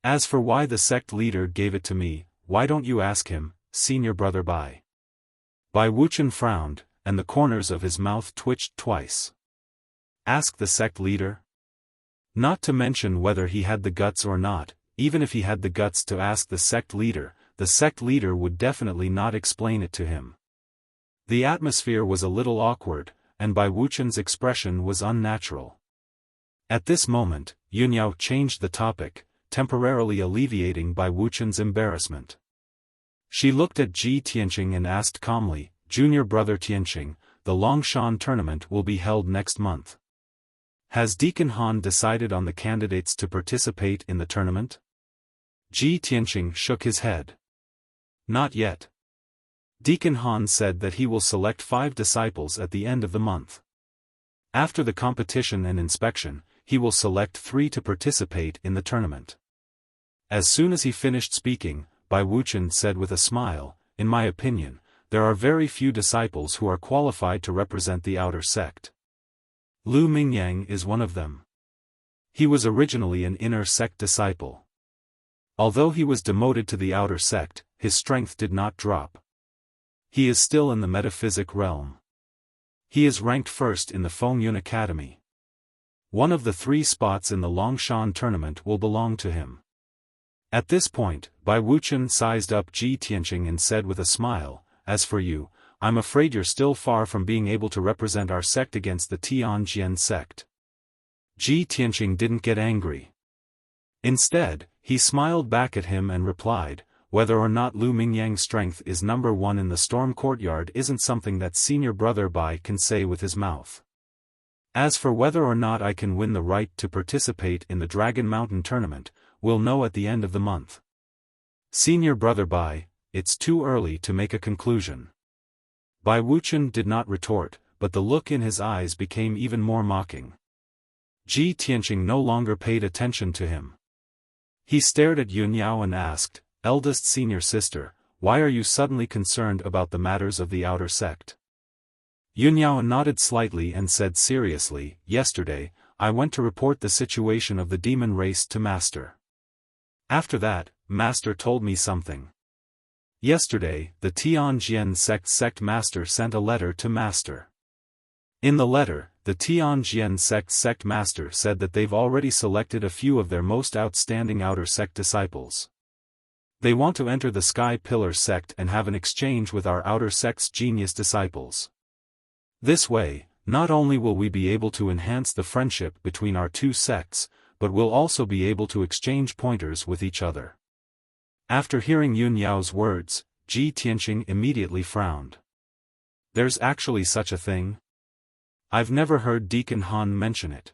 As for why the sect leader gave it to me, why don't you ask him, senior brother Bai?" Bai Wuchen frowned, and the corners of his mouth twitched twice. Ask the sect leader? Not to mention whether he had the guts or not, even if he had the guts to ask the sect leader would definitely not explain it to him. The atmosphere was a little awkward, and Bai Wuchen's expression was unnatural. At this moment, Yunyao changed the topic, temporarily alleviating Bai Wuchen's embarrassment. She looked at Ji Tianqing and asked calmly, "Junior brother Tianqing, the Longshan tournament will be held next month. Has Deacon Han decided on the candidates to participate in the tournament?" Ji Tianqing shook his head. "Not yet. Deacon Han said that he will select 5 disciples at the end of the month. After the competition and inspection, he will select 3 to participate in the tournament." As soon as he finished speaking, Bai Wuchen said with a smile, "In my opinion, there are very few disciples who are qualified to represent the outer sect. Lu Mingyang is one of them. He was originally an inner sect disciple. Although he was demoted to the outer sect, his strength did not drop. He is still in the metaphysic realm. He is ranked first in the Fengyun Academy. One of the 3 spots in the Longshan tournament will belong to him." At this point, Bai Wuchen sized up Ji Tianqing and said with a smile, "As for you, I'm afraid you're still far from being able to represent our sect against the Tianjian sect." Ji Tianqing didn't get angry. Instead, he smiled back at him and replied, whether or not Lu Mingyang's strength is number one in the storm courtyard isn't something that senior brother Bai can say with his mouth. As for whether or not I can win the right to participate in the Dragon Mountain tournament, we'll know at the end of the month. Senior brother Bai, it's too early to make a conclusion. Bai Wuchen did not retort, but the look in his eyes became even more mocking. Ji Tianqing no longer paid attention to him. He stared at Yun Yao and asked, "Eldest senior sister, why are you suddenly concerned about the matters of the outer sect?" Yun Yao nodded slightly and said seriously, "Yesterday, I went to report the situation of the demon race to Master. After that, Master told me something. Yesterday, the Tianjian sect Master sent a letter to Master. In the letter, the Tianjian sect Master said that they've already selected a few of their most outstanding outer sect disciples. They want to enter the Sky Pillar sect and have an exchange with our outer sect's genius disciples. This way, not only will we be able to enhance the friendship between our two sects, but we'll also be able to exchange pointers with each other." After hearing Yun Yao's words, Ji Tianqing immediately frowned. "There's actually such a thing? I've never heard Deacon Han mention it."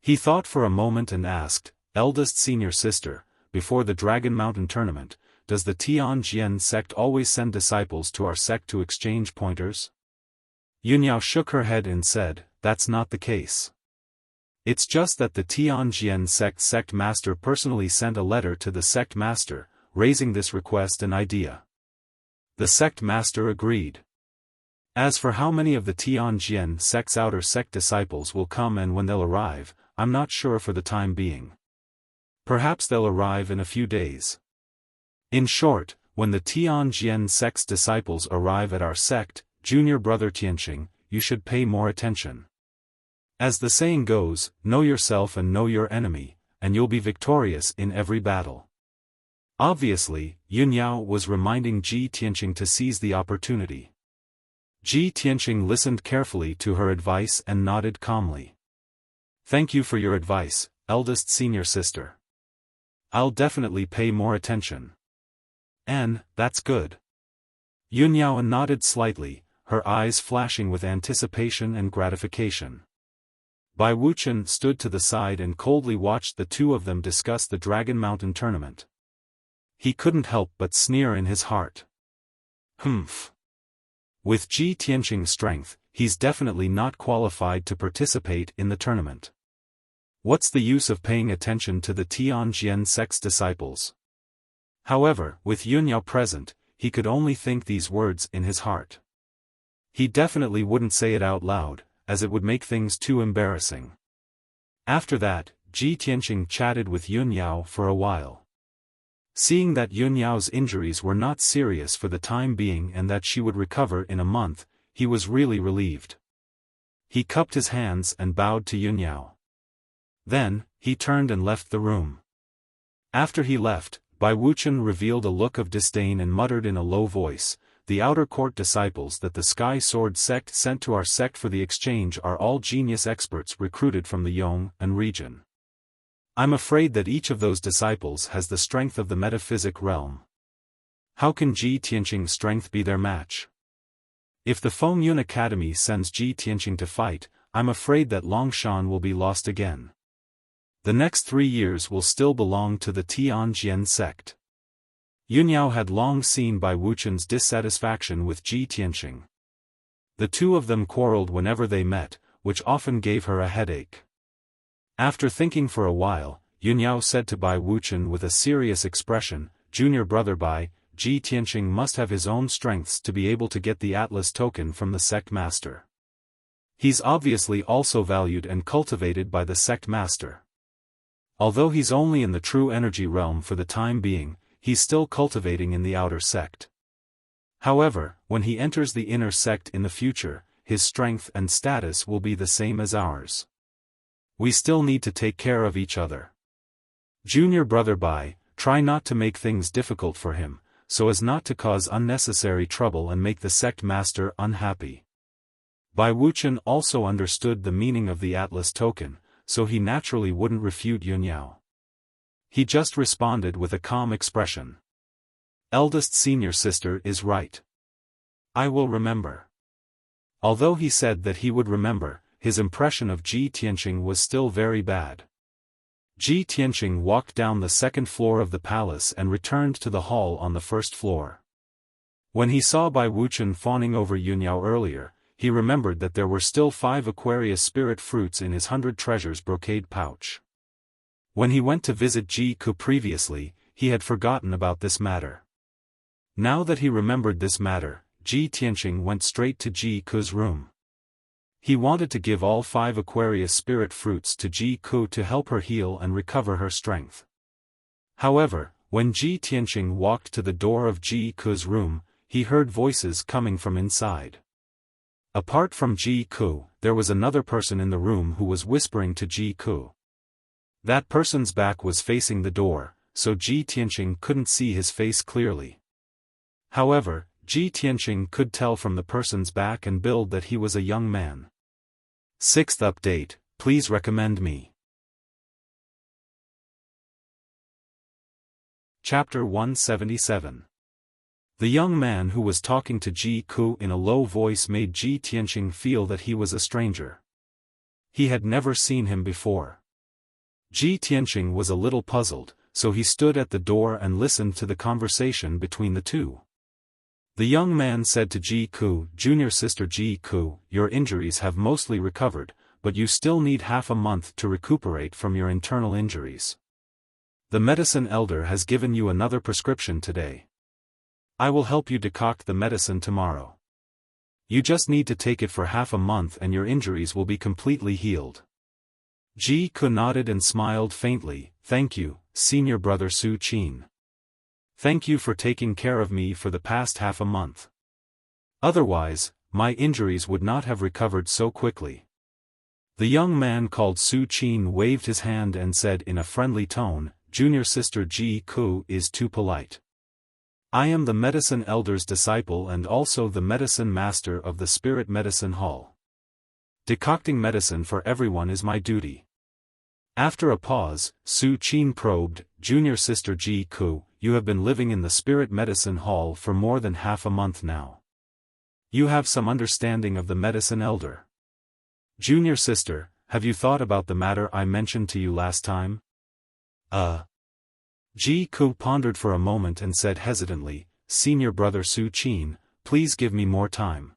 He thought for a moment and asked, "Eldest senior sister, before the Dragon Mountain tournament, does the Tianjian sect always send disciples to our sect to exchange pointers?" Yun Yao shook her head and said, "That's not the case. It's just that the Tianjian sect master personally sent a letter to the sect master, raising this request and idea. The sect master agreed. As for how many of the Tianjian sect's outer sect disciples will come and when they'll arrive, I'm not sure for the time being. Perhaps they'll arrive in a few days. In short, when the Tianjian sect's disciples arrive at our sect, junior brother Tianqing, you should pay more attention. As the saying goes, know yourself and know your enemy, and you'll be victorious in every battle." Obviously, Yun Yao was reminding Ji Tianqing to seize the opportunity. Ji Tianqing listened carefully to her advice and nodded calmly. "Thank you for your advice, eldest senior sister. I'll definitely pay more attention." "And, that's good." Yun Yao nodded slightly, her eyes flashing with anticipation and gratification. Bai Wuchen stood to the side and coldly watched the two of them discuss the Dragon Mountain tournament. He couldn't help but sneer in his heart. Humph. With Ji Tianqing's strength, he's definitely not qualified to participate in the tournament. What's the use of paying attention to the Tianjian sect's disciples? However, with Yun Yao present, he could only think these words in his heart. He definitely wouldn't say it out loud, as it would make things too embarrassing. After that, Ji Tianqing chatted with Yun Yao for a while. Seeing that Yun Yao's injuries were not serious for the time being and that she would recover in a month, he was really relieved. He cupped his hands and bowed to Yun Yao. Then, he turned and left the room. After he left, Bai Wuchen revealed a look of disdain and muttered in a low voice, "The outer court disciples that the Sky Sword sect sent to our sect for the exchange are all genius experts recruited from the Yong'an region. I'm afraid that each of those disciples has the strength of the metaphysic realm. How can Ji Tianqing's strength be their match? If the Fengyun Academy sends Ji Tianqing to fight, I'm afraid that Longshan will be lost again. The next 3 years will still belong to the Tianjian sect." Yun Yao had long seen Bai Wuchen's dissatisfaction with Ji Tianqing. The two of them quarreled whenever they met, which often gave her a headache. After thinking for a while, Yun Yao said to Bai Wuchen with a serious expression, "Junior brother Bai, Ji Tianqing must have his own strengths to be able to get the Atlas token from the sect master. He's obviously also valued and cultivated by the sect master. Although he's only in the true energy realm for the time being, he's still cultivating in the outer sect. However, when he enters the inner sect in the future, his strength and status will be the same as ours. We still need to take care of each other. Junior brother Bai, try not to make things difficult for him, so as not to cause unnecessary trouble and make the sect master unhappy." Bai Wuchen also understood the meaning of the Atlas token, so he naturally wouldn't refute Yun Yao. He just responded with a calm expression. Eldest senior sister is right. I will remember. Although he said that he would remember, his impression of Ji Tianqing was still very bad. Ji Tianqing walked down the second floor of the palace and returned to the hall on the first floor. When he saw Bai Wuchen fawning over Yunyao earlier, he remembered that there were still 5 Aquarius spirit fruits in his 100 treasures brocade pouch. When he went to visit Ji Ku previously, he had forgotten about this matter. Now that he remembered this matter, Ji Tianqing went straight to Ji Ku's room. He wanted to give all 5 Aquarius spirit fruits to Ji Ku to help her heal and recover her strength. However, when Ji Tianqing walked to the door of Ji Ku's room, he heard voices coming from inside. Apart from Ji Ku, there was another person in the room who was whispering to Ji Ku. That person's back was facing the door, so Ji Tianqing couldn't see his face clearly. However, Ji Tianqing could tell from the person's back and build that he was a young man. 6th update, please recommend me. Chapter 177. The young man who was talking to Ji Ku in a low voice made Ji Tianqing feel that he was a stranger. He had never seen him before. Ji Tianqing was a little puzzled, so he stood at the door and listened to the conversation between the two. The young man said to Ji Ku, "Junior sister Ji Ku, your injuries have mostly recovered, but you still need half a month to recuperate from your internal injuries. The medicine elder has given you another prescription today. I will help you decoct the medicine tomorrow. You just need to take it for half a month and your injuries will be completely healed." Ji Ku nodded and smiled faintly. "Thank you, senior brother Su Qin. Thank you for taking care of me for the past half a month. Otherwise, my injuries would not have recovered so quickly." The young man called Su Qin waved his hand and said in a friendly tone, "Junior sister Ji Ku is too polite. I am the medicine elder's disciple and also the medicine master of the spirit medicine hall. Decocting medicine for everyone is my duty." After a pause, Su Qin probed, "Junior sister Ji Ku, you have been living in the spirit medicine hall for more than half a month now. You have some understanding of the medicine elder. Junior sister, have you thought about the matter I mentioned to you last time?" Ji Ku pondered for a moment and said hesitantly, "Senior brother Su Qin, please give me more time.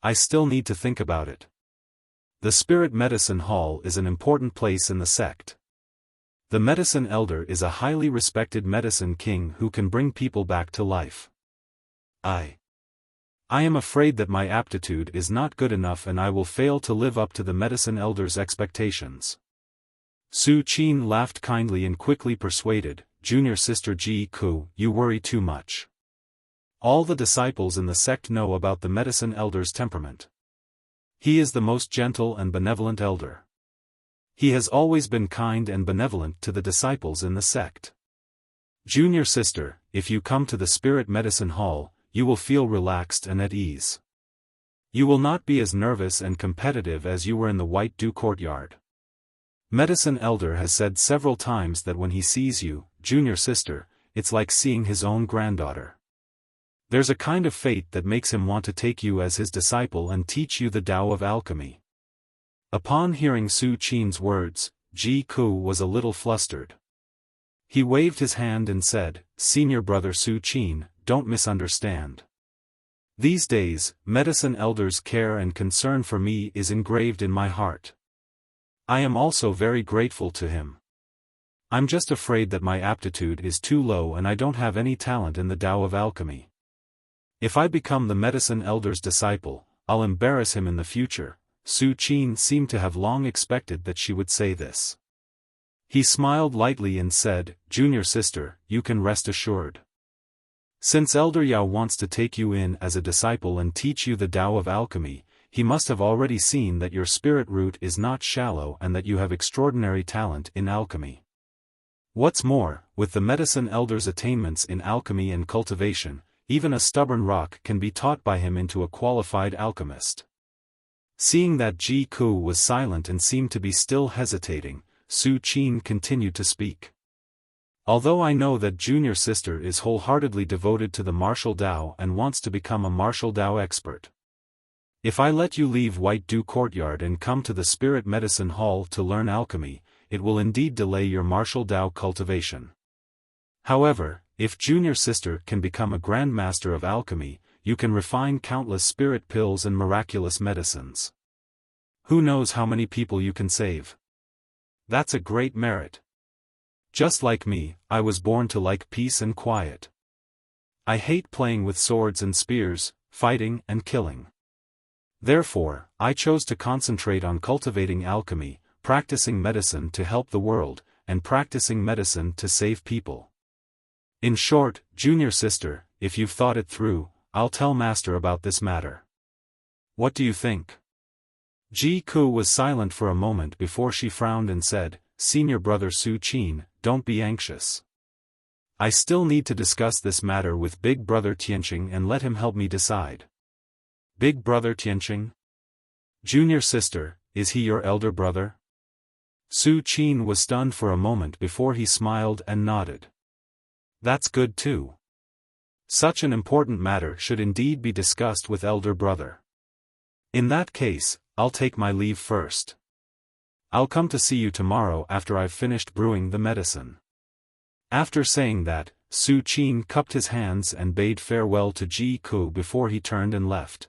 I still need to think about it. The Spirit Medicine Hall is an important place in the sect. The medicine elder is a highly respected medicine king who can bring people back to life. I am afraid that my aptitude is not good enough and I will fail to live up to the medicine elder's expectations." Su Qin laughed kindly and quickly persuaded, "Junior sister Ji Ku, you worry too much. All the disciples in the sect know about the medicine elder's temperament. He is the most gentle and benevolent elder. He has always been kind and benevolent to the disciples in the sect. Junior sister, if you come to the Spirit Medicine Hall, you will feel relaxed and at ease. You will not be as nervous and competitive as you were in the White Dew Courtyard. Medicine Elder has said several times that when he sees you, junior sister, it's like seeing his own granddaughter. There's a kind of fate that makes him want to take you as his disciple and teach you the Tao of alchemy." Upon hearing Su Qin's words, Ji Ku was a little flustered. He waved his hand and said, "Senior brother Su Qin, don't misunderstand. These days, Medicine Elder's care and concern for me is engraved in my heart. I am also very grateful to him. I'm just afraid that my aptitude is too low and I don't have any talent in the Tao of alchemy. If I become the Medicine Elder's disciple, I'll embarrass him in the future." Su Qin seemed to have long expected that she would say this. He smiled lightly and said, "Junior sister, you can rest assured. Since Elder Yao wants to take you in as a disciple and teach you the Tao of alchemy, he must have already seen that your spirit root is not shallow and that you have extraordinary talent in alchemy. What's more, with the Medicine Elder's attainments in alchemy and cultivation, even a stubborn rock can be taught by him into a qualified alchemist." Seeing that Ji Ku was silent and seemed to be still hesitating, Su Qin continued to speak. Although I know that junior sister is wholeheartedly devoted to the martial Dao and wants to become a martial Dao expert. If I let you leave White Dew Courtyard and come to the Spirit Medicine Hall to learn alchemy, it will indeed delay your martial Dao cultivation. However, if junior sister can become a grandmaster of alchemy, you can refine countless spirit pills and miraculous medicines. Who knows how many people you can save? That's a great merit. Just like me, I was born to like peace and quiet. I hate playing with swords and spears, fighting and killing. Therefore, I chose to concentrate on cultivating alchemy, practicing medicine to help the world, and practicing medicine to save people. In short, junior sister, if you've thought it through, I'll tell master about this matter. What do you think? Ji Ku was silent for a moment before she frowned and said, Senior brother Su Qin, don't be anxious. I still need to discuss this matter with big brother Tianqing and let him help me decide. Big brother Tianqing? Junior sister, is he your elder brother? Su Qin was stunned for a moment before he smiled and nodded. That's good too. Such an important matter should indeed be discussed with elder brother. In that case, I'll take my leave first. I'll come to see you tomorrow after I've finished brewing the medicine. After saying that, Su Qin cupped his hands and bade farewell to Ji Ku before he turned and left.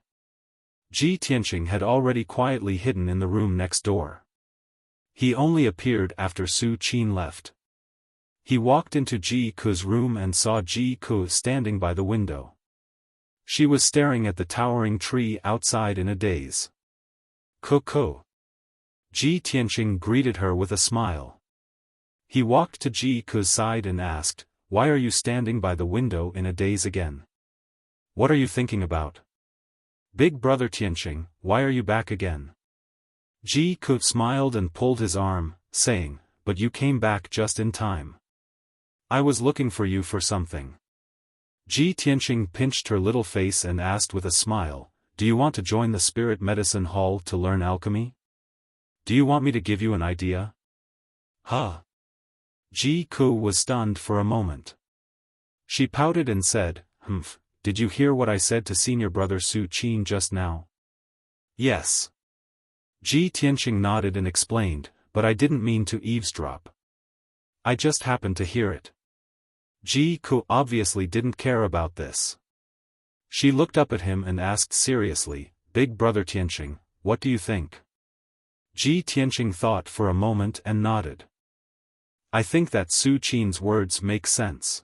Ji Tianqing had already quietly hidden in the room next door. He only appeared after Su Qin left. He walked into Ji Ku's room and saw Ji Ku standing by the window. She was staring at the towering tree outside in a daze. Ku. Ji Tianqing greeted her with a smile. He walked to Ji Ku's side and asked, Why are you standing by the window in a daze again? What are you thinking about? Big brother Tianqing, why are you back again? Ji Ku smiled and pulled his arm, saying, But you came back just in time. I was looking for you for something. Ji Tianqing pinched her little face and asked with a smile, Do you want to join the Spirit Medicine Hall to learn alchemy? Do you want me to give you an idea? Huh? Ji Ku was stunned for a moment. She pouted and said, Humph, did you hear what I said to senior brother Su Qin just now? Yes. Ji Tianqing nodded and explained, but I didn't mean to eavesdrop. I just happened to hear it. Ji Ku obviously didn't care about this. She looked up at him and asked seriously, Big brother Tianqing, what do you think? Ji Tianqing thought for a moment and nodded. I think that Su Qin's words make sense.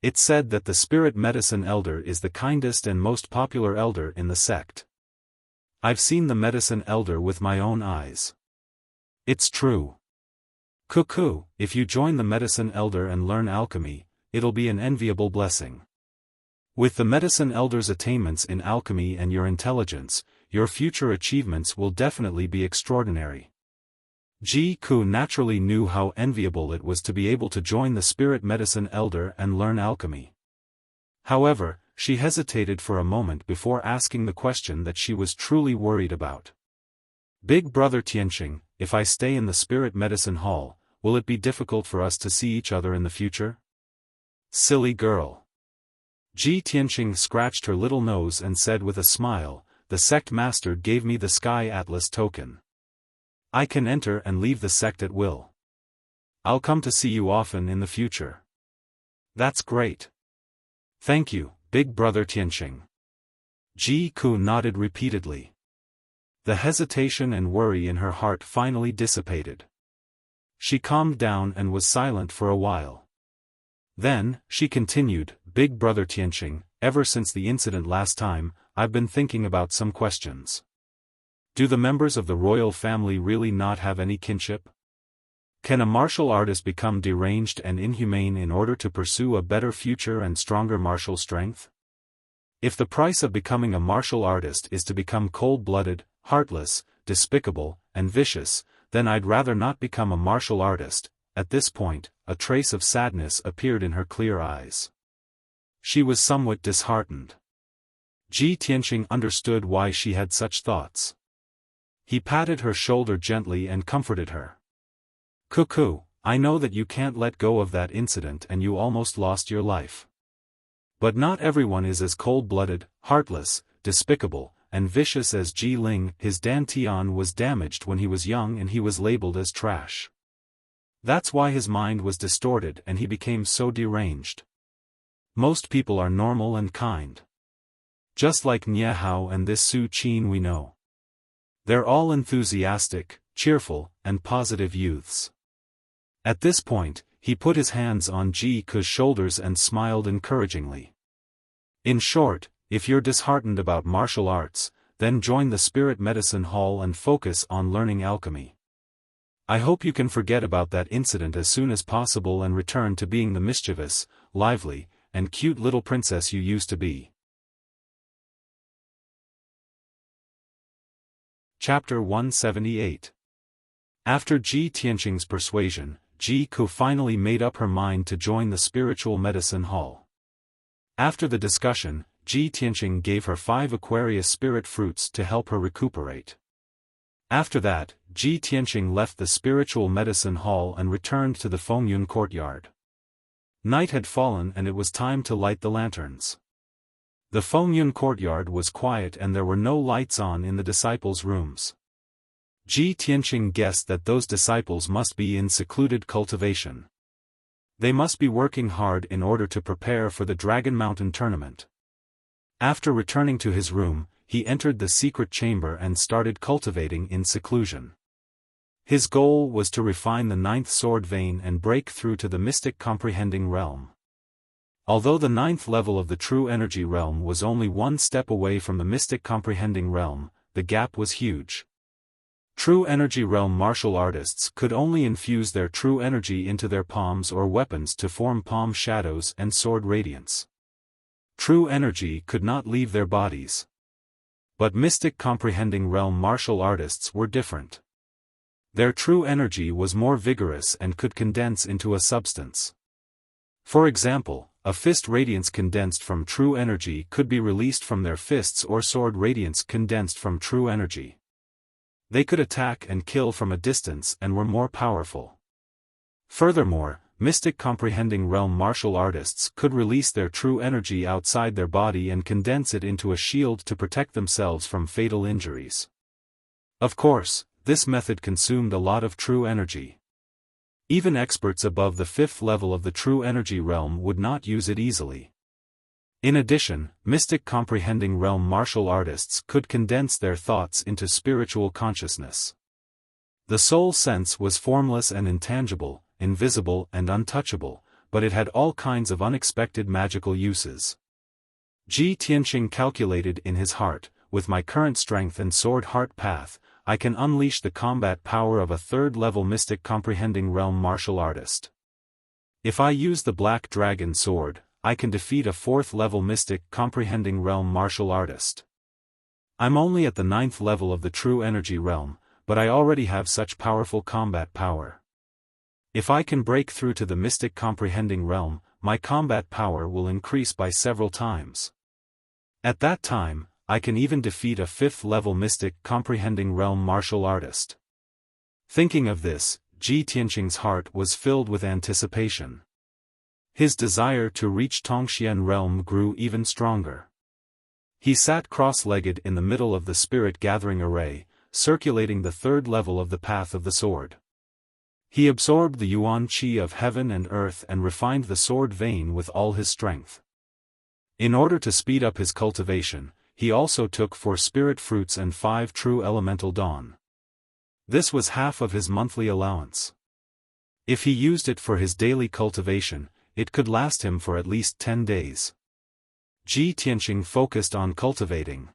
It's said that the Spirit Medicine Elder is the kindest and most popular elder in the sect. I've seen the Medicine Elder with my own eyes. It's true. Ku, if you join the Medicine Elder and learn alchemy, it'll be an enviable blessing. With the Medicine Elder's attainments in alchemy and your intelligence, your future achievements will definitely be extraordinary. Ji Ku naturally knew how enviable it was to be able to join the Spirit Medicine Elder and learn alchemy. However, she hesitated for a moment before asking the question that she was truly worried about. Big brother Tianqing, if I stay in the Spirit Medicine Hall, will it be difficult for us to see each other in the future? Silly girl. Ji Tianqing scratched her little nose and said with a smile, The sect master gave me the Sky Atlas token. I can enter and leave the sect at will. I'll come to see you often in the future. That's great. Thank you, big brother Tianqing. Ji Ku nodded repeatedly. The hesitation and worry in her heart finally dissipated. She calmed down and was silent for a while. Then, she continued, Big brother Tianqing, ever since the incident last time, I've been thinking about some questions. Do the members of the royal family really not have any kinship? Can a martial artist become deranged and inhumane in order to pursue a better future and stronger martial strength? If the price of becoming a martial artist is to become cold-blooded, heartless, despicable, and vicious, then I'd rather not become a martial artist. At this point, a trace of sadness appeared in her clear eyes. She was somewhat disheartened. Ji Tianqing understood why she had such thoughts. He patted her shoulder gently and comforted her. Ku, I know that you can't let go of that incident and you almost lost your life. But not everyone is as cold-blooded, heartless, despicable, and vicious as Ji Ling. His dantian was damaged when he was young and he was labeled as trash. That's why his mind was distorted and he became so deranged. Most people are normal and kind. Just like Nie Hao and this Su Qin we know. They're all enthusiastic, cheerful, and positive youths. At this point, he put his hands on Ji Ke's shoulders and smiled encouragingly. In short, if you're disheartened about martial arts, then join the Spirit Medicine Hall and focus on learning alchemy. I hope you can forget about that incident as soon as possible and return to being the mischievous, lively, and cute little princess you used to be. Chapter 178. After Ji Tianqing's persuasion, Ji Ke finally made up her mind to join the Spiritual Medicine Hall. After the discussion, Ji Tianqing gave her 5 Aquarius spirit fruits to help her recuperate. After that, Ji Tianqing left the Spiritual Medicine Hall and returned to the Fengyun courtyard. Night had fallen and it was time to light the lanterns. The Fengyun courtyard was quiet and there were no lights on in the disciples' rooms. Ji Tianqing guessed that those disciples must be in secluded cultivation. They must be working hard in order to prepare for the Dragon Mountain tournament. After returning to his room, he entered the secret chamber and started cultivating in seclusion. His goal was to refine the 9th sword vein and break through to the mystic comprehending realm. Although the 9th level of the true energy realm was only 1 step away from the mystic comprehending realm, the gap was huge. True energy realm martial artists could only infuse their true energy into their palms or weapons to form palm shadows and sword radiance. True energy could not leave their bodies. But mystic comprehending realm martial artists were different. Their true energy was more vigorous and could condense into a substance. For example, a fist radiance condensed from true energy could be released from their fists or sword radiance condensed from true energy. They could attack and kill from a distance and were more powerful. Furthermore, mystic comprehending realm martial artists could release their true energy outside their body and condense it into a shield to protect themselves from fatal injuries. Of course, this method consumed a lot of true energy. Even experts above the 5th level of the true energy realm would not use it easily. In addition, mystic comprehending realm martial artists could condense their thoughts into spiritual consciousness. The soul sense was formless and intangible, invisible and untouchable, but it had all kinds of unexpected magical uses. Ji Tianqing calculated in his heart, with my current strength and sword heart path, I can unleash the combat power of a 3rd level mystic comprehending realm martial artist. If I use the Black Dragon sword, I can defeat a 4th level mystic comprehending realm martial artist. I'm only at the 9th level of the true energy realm, but I already have such powerful combat power. If I can break through to the mystic comprehending realm, my combat power will increase by several times. At that time, I can even defeat a 5th level mystic comprehending realm martial artist. Thinking of this, Ji Tianqing's heart was filled with anticipation. His desire to reach Tongxian realm grew even stronger. He sat cross-legged in the middle of the spirit gathering array, circulating the 3rd level of the path of the sword. He absorbed the yuan qi of heaven and earth and refined the sword vein with all his strength. In order to speed up his cultivation, he also took 4 spirit fruits and 5 true elemental dawn. This was half of his monthly allowance. If he used it for his daily cultivation, it could last him for at least 10 days. Ji Tianqing focused on cultivating.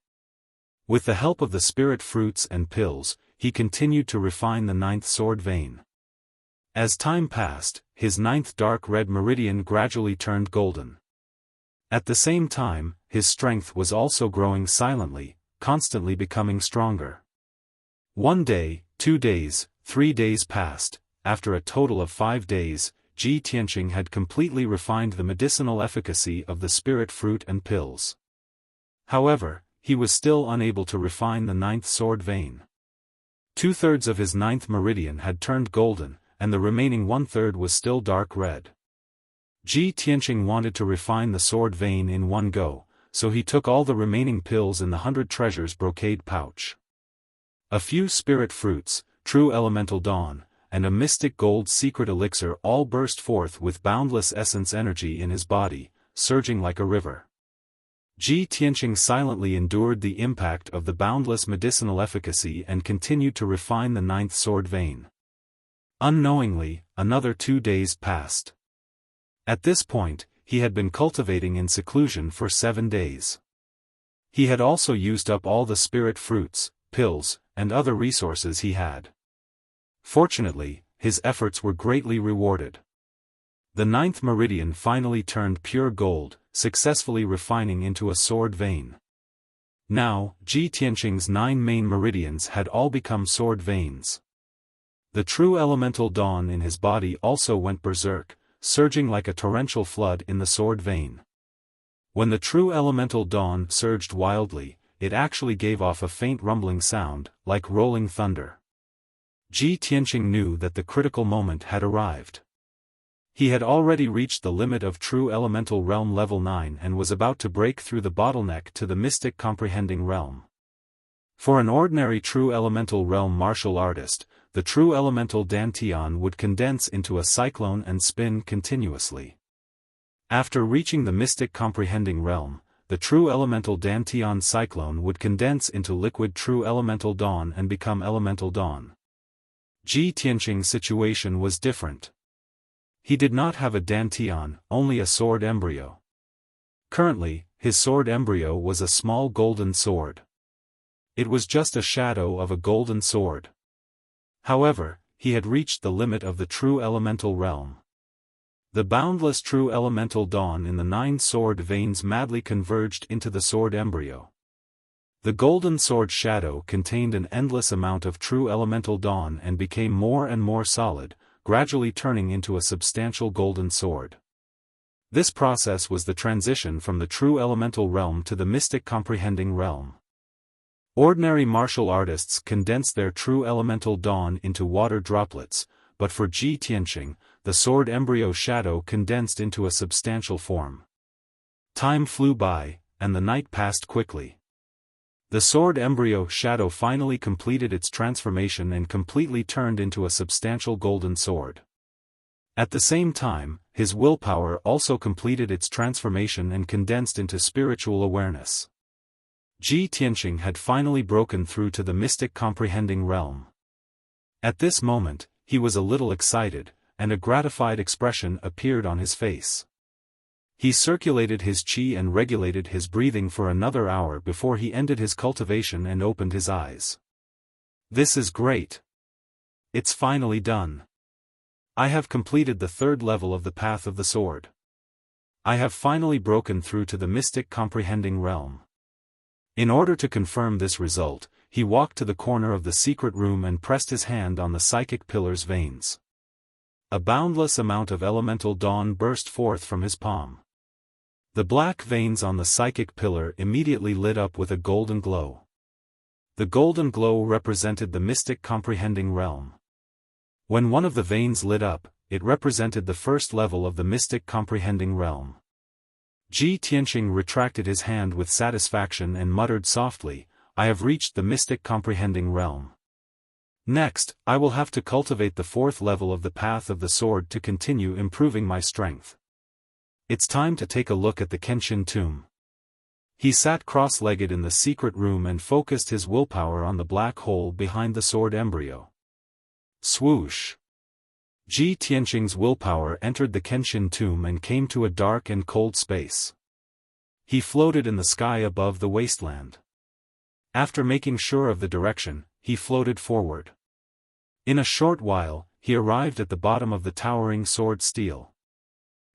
With the help of the spirit fruits and pills, he continued to refine the 9th sword vein. As time passed, his 9th dark red meridian gradually turned golden. At the same time, his strength was also growing silently, constantly becoming stronger. 1 day, 2 days, 3 days passed. After a total of 5 days, Ji Tianqing had completely refined the medicinal efficacy of the spirit fruit and pills. However, he was still unable to refine the 9th sword vein. 2/3 of his 9th meridian had turned golden, and the remaining 1/3 was still dark red. Ji Tianqing wanted to refine the sword vein in one go, so he took all the remaining pills in the 100 treasures brocade pouch. A few spirit fruits, true elemental dawn, and a mystic gold secret elixir all burst forth with boundless essence energy in his body, surging like a river. Ji Tianqing silently endured the impact of the boundless medicinal efficacy and continued to refine the 9th sword vein. Unknowingly, another 2 days passed. At this point, he had been cultivating in seclusion for 7 days. He had also used up all the spirit fruits, pills, and other resources he had. Fortunately, his efforts were greatly rewarded. The 9th meridian finally turned pure gold, successfully refining into a sword vein. Now, Ji Tianqing's 9 main meridians had all become sword veins. The true elemental dawn in his body also went berserk, surging like a torrential flood in the sword vein. When the true elemental dawn surged wildly, it actually gave off a faint rumbling sound, like rolling thunder. Ji Tianqing knew that the critical moment had arrived. He had already reached the limit of true elemental realm level 9 and was about to break through the bottleneck to the mystic comprehending realm. For an ordinary true elemental realm martial artist, the true elemental dantian would condense into a cyclone and spin continuously. After reaching the mystic comprehending realm, the true elemental dantian cyclone would condense into liquid true elemental dawn and become elemental dawn. Ji Tianqing's situation was different. He did not have a dantian, only a sword embryo. Currently, his sword embryo was a small golden sword. It was just a shadow of a golden sword. However, he had reached the limit of the true elemental realm. The boundless true elemental dawn in the 9 sword veins madly converged into the sword embryo. The golden sword shadow contained an endless amount of true elemental dawn and became more and more solid, gradually turning into a substantial golden sword. This process was the transition from the true elemental realm to the mystic comprehending realm. Ordinary martial artists condense their true elemental dawn into water droplets, but for Ji Tianqing, the sword embryo shadow condensed into a substantial form. Time flew by, and the night passed quickly. The sword embryo shadow finally completed its transformation and completely turned into a substantial golden sword. At the same time, his willpower also completed its transformation and condensed into spiritual awareness. Ji Tianqing had finally broken through to the mystic comprehending realm. At this moment, he was a little excited, and a gratified expression appeared on his face. He circulated his qi and regulated his breathing for another hour before he ended his cultivation and opened his eyes. This is great. It's finally done. I have completed the 3rd level of the path of the sword. I have finally broken through to the mystic comprehending realm. In order to confirm this result, he walked to the corner of the secret room and pressed his hand on the psychic pillar's veins. A boundless amount of elemental dawn burst forth from his palm. The black veins on the psychic pillar immediately lit up with a golden glow. The golden glow represented the mystic comprehending realm. When one of the veins lit up, it represented the 1st level of the mystic comprehending realm. Ji Tianqing retracted his hand with satisfaction and muttered softly, "I have reached the mystic comprehending realm. Next, I will have to cultivate the 4th level of the path of the sword to continue improving my strength. It's time to take a look at the Kenshin tomb." He sat cross-legged in the secret room and focused his willpower on the black hole behind the sword embryo. Swoosh! Ji Tianqing's willpower entered the Kenshin tomb and came to a dark and cold space. He floated in the sky above the wasteland. After making sure of the direction, he floated forward. In a short while, he arrived at the bottom of the towering sword steel.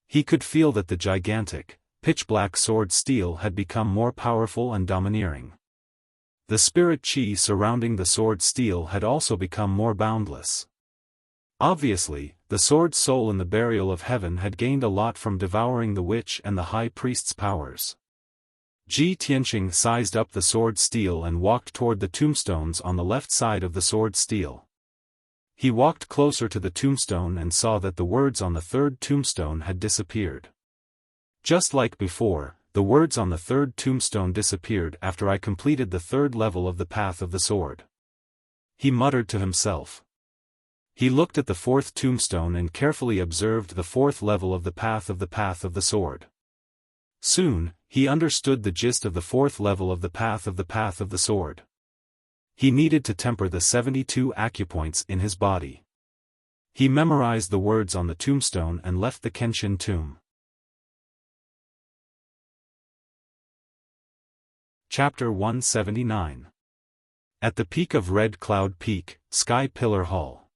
He could feel that the gigantic, pitch-black sword steel had become more powerful and domineering. The spirit qi surrounding the sword steel had also become more boundless. Obviously, the sword soul in the burial of heaven had gained a lot from devouring the witch and the high priest's powers. Ji Tianqing sized up the sword steel and walked toward the tombstones on the left side of the sword steel. He walked closer to the tombstone and saw that the words on the third tombstone had disappeared. Just like before, the words on the third tombstone disappeared after I completed the third level of the Path of the Sword. He muttered to himself. He looked at the fourth tombstone and carefully observed the fourth level of the Path of the Sword. Soon, he understood the gist of the fourth level of the Path of the Sword. He needed to temper the 72 acupoints in his body. He memorized the words on the tombstone and left the Kenshin tomb. Chapter 179. At the peak of Red Cloud Peak, Sky Pillar Hall.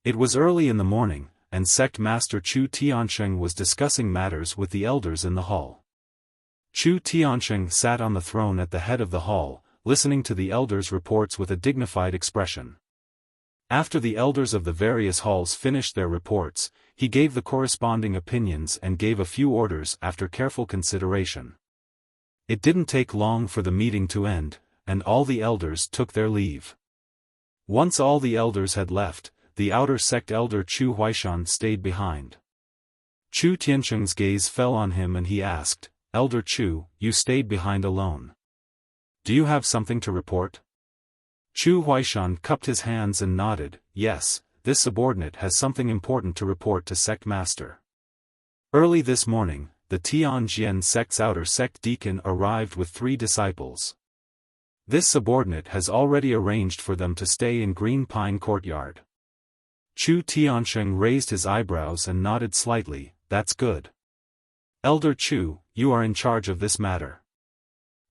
It was early in the morning, and Sect Master Chu Tiansheng was discussing matters with the elders in the hall. Chu Tiansheng sat on the throne at the head of the hall, listening to the elders' reports with a dignified expression. After the elders of the various halls finished their reports, he gave the corresponding opinions and gave a few orders after careful consideration. It didn't take long for the meeting to end, and all the elders took their leave. Once all the elders had left, the outer sect elder Chu Huaishan stayed behind. Chu Tiansheng's gaze fell on him and he asked, "Elder Chu, you stayed behind alone. Do you have something to report?" Chu Huaishan cupped his hands and nodded, "Yes, this subordinate has something important to report to Sect Master." Early this morning, the Tianjian sect's outer sect deacon arrived with 3 disciples. This subordinate has already arranged for them to stay in Green Pine Courtyard. Chu Tiansheng raised his eyebrows and nodded slightly, "That's good. Elder Chu, you are in charge of this matter.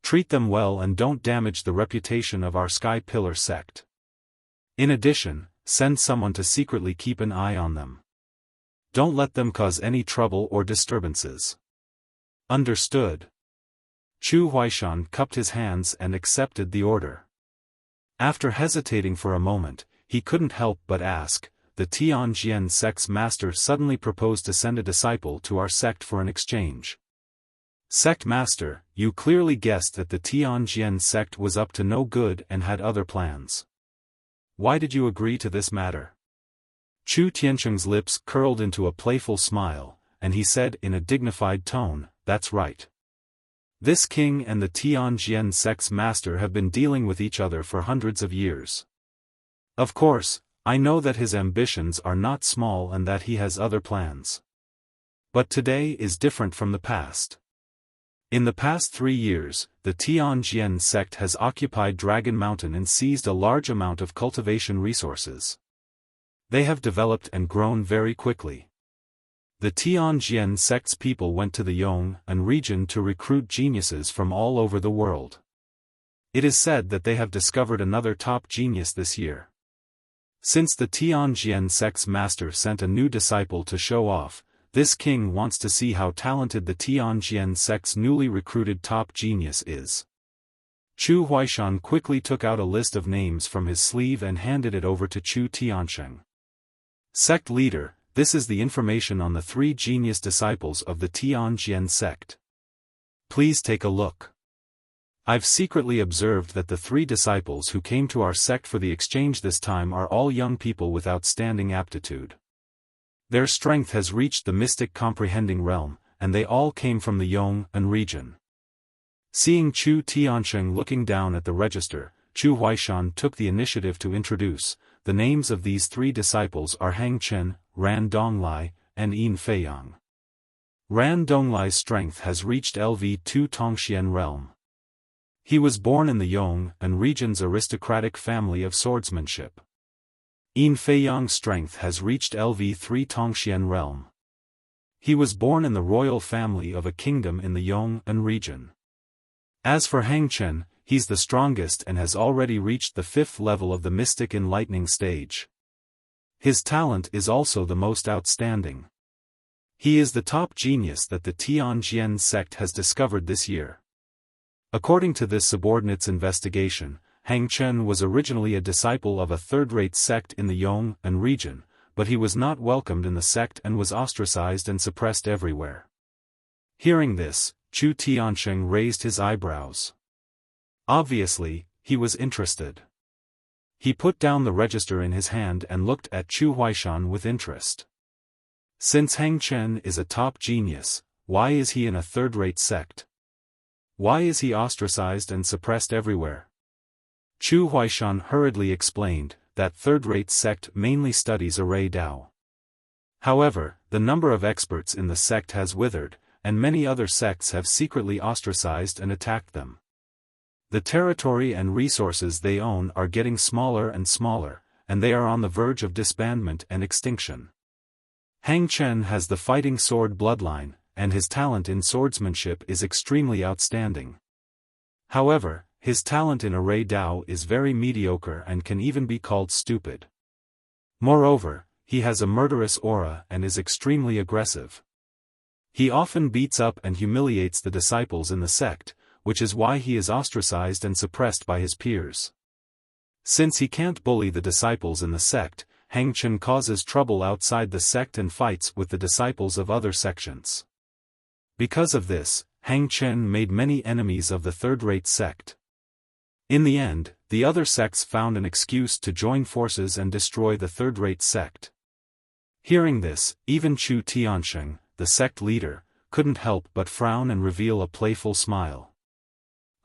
Treat them well and don't damage the reputation of our Sky Pillar sect. In addition, send someone to secretly keep an eye on them. Don't let them cause any trouble or disturbances." Understood. Chu Huaishan cupped his hands and accepted the order. After hesitating for a moment, he couldn't help but ask, "The Tianjian sect's master suddenly proposed to send a disciple to our sect for an exchange. Sect Master, you clearly guessed that the Tianjian sect was up to no good and had other plans. Why did you agree to this matter?" Chu Tiansheng's lips curled into a playful smile, and he said in a dignified tone, "That's right. This king and the Tianjian sect's master have been dealing with each other for hundreds of years. Of course, I know that his ambitions are not small and that he has other plans. But today is different from the past. In the past 3 years, the Tianjian sect has occupied Dragon Mountain and seized a large amount of cultivation resources. They have developed and grown very quickly. The Tianjian sect's people went to the Yong'an region to recruit geniuses from all over the world. It is said that they have discovered another top genius this year. Since the Tianjian sect's master sent a new disciple to show off, this king wants to see how talented the Tianjian sect's newly recruited top genius is." Chu Huaishan quickly took out a list of names from his sleeve and handed it over to Chu Tiansheng. "Sect leader, this is the information on the 3 genius disciples of the Tianjian sect. Please take a look. I've secretly observed that the 3 disciples who came to our sect for the exchange this time are all young people with outstanding aptitude. Their strength has reached the mystic comprehending realm, and they all came from the Yong'an region." Seeing Chu Tiansheng looking down at the register, Chu Huaishan took the initiative to introduce, "The names of these 3 disciples are Hang Chen, Ran Donglai, and Yin Feiyang. Ran Donglai's strength has reached LV2 Tongxian realm. He was born in the Yong'an region's aristocratic family of swordsmanship. Yin Feiyang's strength has reached LV3 Tongxian realm. He was born in the royal family of a kingdom in the Yong'an region. As for Hang Chen, he's the strongest and has already reached the 5th level of the mystic enlightening stage. His talent is also the most outstanding. He is the top genius that the Tianjian sect has discovered this year." According to this subordinate's investigation, Hang Chen was originally a disciple of a third-rate sect in the Yong'an region, but he was not welcomed in the sect and was ostracized and suppressed everywhere. Hearing this, Chu Tiansheng raised his eyebrows. Obviously, he was interested. He put down the register in his hand and looked at Chu Huaishan with interest. Since Hang Chen is a top genius, why is he in a third-rate sect? Why is he ostracized and suppressed everywhere? Chu Huaishan hurriedly explained that third-rate sect mainly studies array Dao. However, the number of experts in the sect has withered, and many other sects have secretly ostracized and attacked them. The territory and resources they own are getting smaller and smaller, and they are on the verge of disbandment and extinction. Hang Chen has the fighting sword bloodline, and his talent in swordsmanship is extremely outstanding. However, his talent in array Dao is very mediocre and can even be called stupid. Moreover, he has a murderous aura and is extremely aggressive. He often beats up and humiliates the disciples in the sect, which is why he is ostracized and suppressed by his peers. Since he can't bully the disciples in the sect, Hang Chen causes trouble outside the sect and fights with the disciples of other sections. Because of this, Hang Chen made many enemies of the third-rate sect. In the end, the other sects found an excuse to join forces and destroy the third-rate sect. Hearing this, even Chu Tiansheng, the sect leader, couldn't help but frown and reveal a playful smile.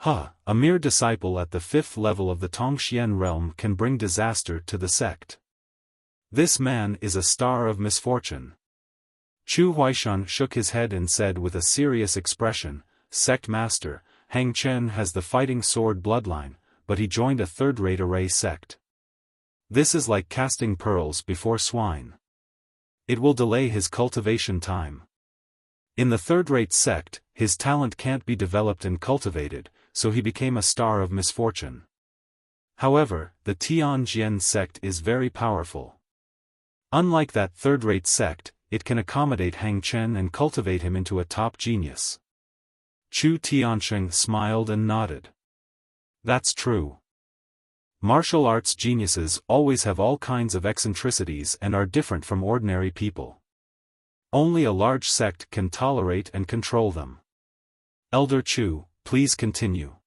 A mere disciple at the 5th level of the Tongxian realm can bring disaster to the sect. This man is a star of misfortune. Chu Huaishan shook his head and said with a serious expression, "Sect master, Hang Chen has the fighting sword bloodline, but he joined a third-rate array sect. This is like casting pearls before swine. It will delay his cultivation time. In the third-rate sect, his talent can't be developed and cultivated, so he became a star of misfortune. However, the Tianjian sect is very powerful. Unlike that third-rate sect, it can accommodate Hang Chen and cultivate him into a top genius." Chu Tiansheng smiled and nodded. That's true. Martial arts geniuses always have all kinds of eccentricities and are different from ordinary people. Only a large sect can tolerate and control them. Elder Chu, please continue.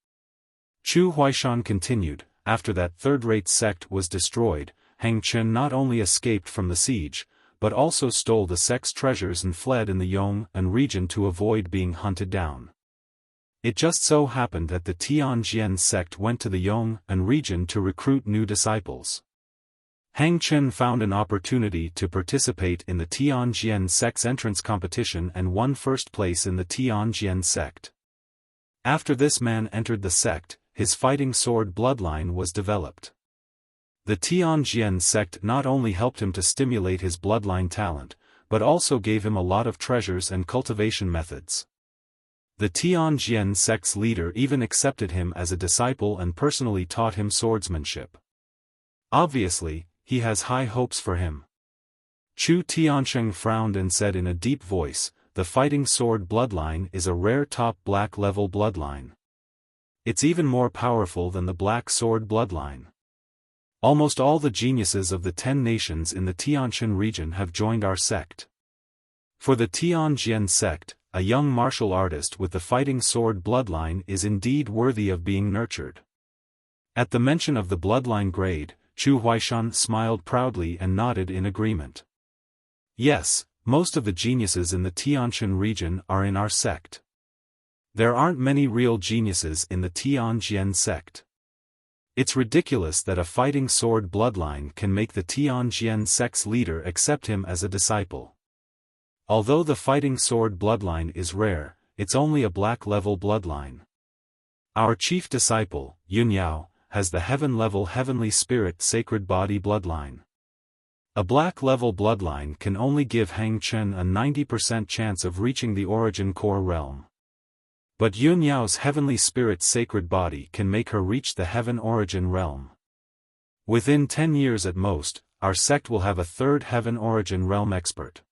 Chu Huaishan continued, after that third-rate sect was destroyed, Hang Chen not only escaped from the siege, but also stole the sect's treasures and fled in the Yong'an region to avoid being hunted down. It just so happened that the Tianjian sect went to the Yong'an region to recruit new disciples. Hang Chen found an opportunity to participate in the Tianjian sect's entrance competition and won first place in the Tianjian sect. After this man entered the sect, his fighting sword bloodline was developed. The Tianjian sect not only helped him to stimulate his bloodline talent, but also gave him a lot of treasures and cultivation methods. The Tianjian sect's leader even accepted him as a disciple and personally taught him swordsmanship. Obviously, he has high hopes for him. Chu Tiansheng frowned and said in a deep voice, "The fighting sword bloodline is a rare top black level bloodline. It's even more powerful than the black sword bloodline. Almost all the geniuses of the 10 nations in the Tianshan region have joined our sect. For the Tianjian sect, a young martial artist with the fighting sword bloodline is indeed worthy of being nurtured." At the mention of the bloodline grade, Chu Huaishan smiled proudly and nodded in agreement. "Yes, most of the geniuses in the Tianshan region are in our sect. There aren't many real geniuses in the Tianjian sect. It's ridiculous that a fighting sword bloodline can make the Tianjian sect's leader accept him as a disciple. Although the fighting sword bloodline is rare, it's only a black-level bloodline. Our chief disciple, Yunyao, has the heaven-level heavenly spirit sacred body bloodline. A black-level bloodline can only give Hang Chen a 90% chance of reaching the origin core realm. But Yunyao's heavenly spirit sacred body can make her reach the heaven origin realm. Within 10 years at most, our sect will have a third heaven origin realm expert.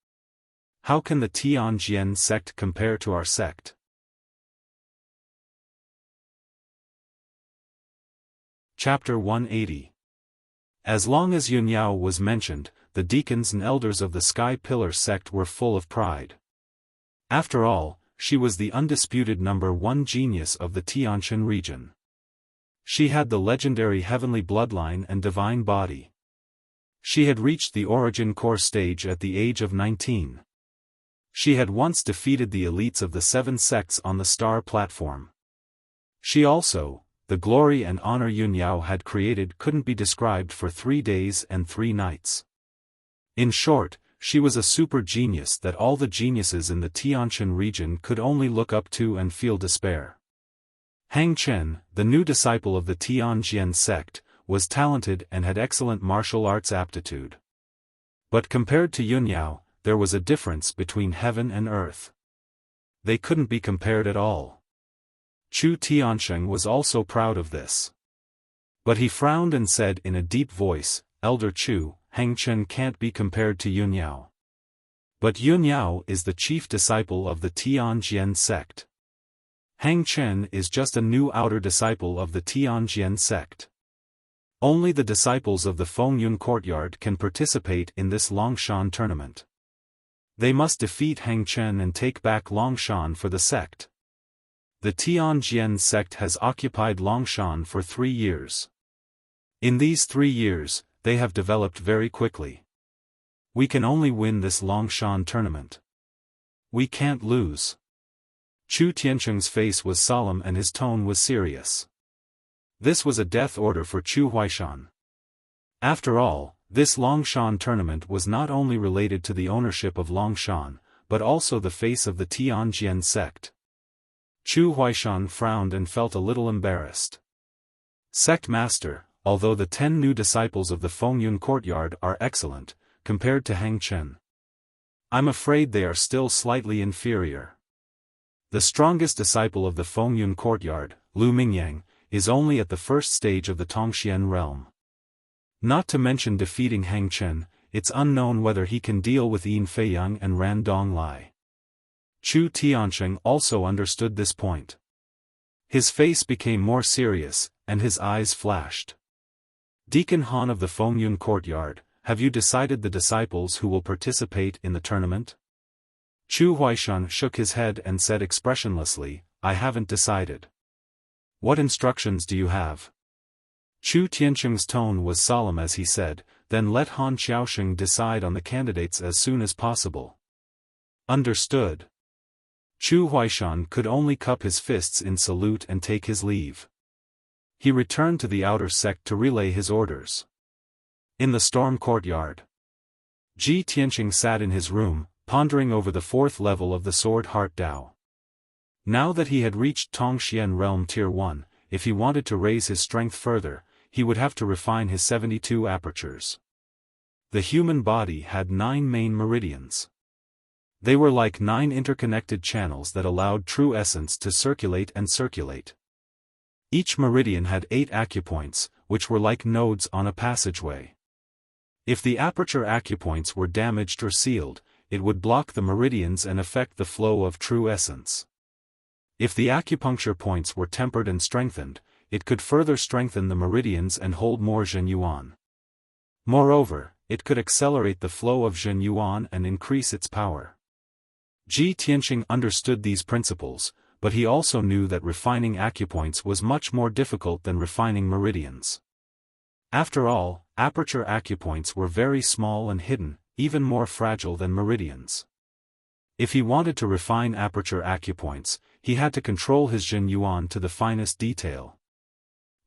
How can the Tianjian sect compare to our sect?" Chapter 180. As long as Yunyao was mentioned, the deacons and elders of the Sky Pillar sect were full of pride. After all, she was the undisputed #1 genius of the Tianshan region. She had the legendary heavenly bloodline and divine body. She had reached the origin core stage at the age of 19. She had once defeated the elites of the 7 sects on the star platform. She also, the glory and honor Yunyao had created couldn't be described for 3 days and 3 nights. In short, she was a super genius that all the geniuses in the Tianshan region could only look up to and feel despair. Hang Chen, the new disciple of the Tianjian sect, was talented and had excellent martial arts aptitude. But compared to Yunyao, there was a difference between heaven and earth. They couldn't be compared at all. Chu Tiansheng was also proud of this. But he frowned and said in a deep voice, "Elder Chu, Hang Chen can't be compared to Yunyao. But Yunyao is the chief disciple of the Tianjian sect. Hang Chen is just a new outer disciple of the Tianjian sect. Only the disciples of the Fengyun courtyard can participate in this Longshan tournament. They must defeat Hang Chen and take back Longshan for the sect. The Tianjian sect has occupied Longshan for 3 years. In these 3 years, they have developed very quickly. We can only win this Longshan tournament. We can't lose." Chu Tiancheng's face was solemn and his tone was serious. This was a death order for Chu Huaishan. After all, this Longshan tournament was not only related to the ownership of Longshan, but also the face of the Tianjian sect. Chu Huaishan frowned and felt a little embarrassed. "Sect Master, although the 10 new disciples of the Fengyun courtyard are excellent, compared to Hang Chen, I'm afraid they are still slightly inferior. The strongest disciple of the Fengyun courtyard, Lu Mingyang, is only at the first stage of the Tongxian realm. Not to mention defeating Hang Chen, it's unknown whether he can deal with Yin Feiyang and Ran Donglai." Chu Tiansheng also understood this point. His face became more serious, and his eyes flashed. "Deacon Han of the Fengyun courtyard, have you decided the disciples who will participate in the tournament?" Chu Huaishan shook his head and said expressionlessly, "I haven't decided." "What instructions do you have?" Chu Tiancheng's tone was solemn as he said, "Then let Han Xiaosheng decide on the candidates as soon as possible." "Understood." Chu Huaishan could only cup his fists in salute and take his leave. He returned to the outer sect to relay his orders. In the storm courtyard, Ji Tianqing sat in his room, pondering over the 4th level of the Sword Heart Dao. Now that he had reached Tongxian Realm Tier 1, if he wanted to raise his strength further, he would have to refine his 72 apertures. The human body had 9 main meridians. They were like 9 interconnected channels that allowed true essence to circulate and circulate. Each meridian had 8 acupoints, which were like nodes on a passageway. If the aperture acupoints were damaged or sealed, it would block the meridians and affect the flow of true essence. If the acupuncture points were tempered and strengthened, it could further strengthen the meridians and hold more Zhen Yuan. Moreover, it could accelerate the flow of Zhen Yuan and increase its power. Ji Tianqing understood these principles, but he also knew that refining acupoints was much more difficult than refining meridians. After all, aperture acupoints were very small and hidden, even more fragile than meridians. If he wanted to refine aperture acupoints, he had to control his Zhen Yuan to the finest detail.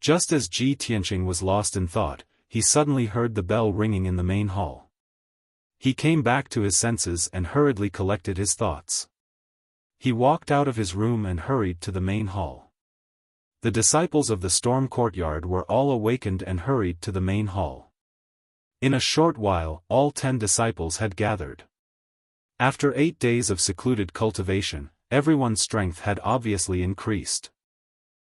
Just as Ji Tianqing was lost in thought, he suddenly heard the bell ringing in the main hall. He came back to his senses and hurriedly collected his thoughts. He walked out of his room and hurried to the main hall. The disciples of the storm courtyard were all awakened and hurried to the main hall. In a short while, all 10 disciples had gathered. After 8 days of secluded cultivation, everyone's strength had obviously increased.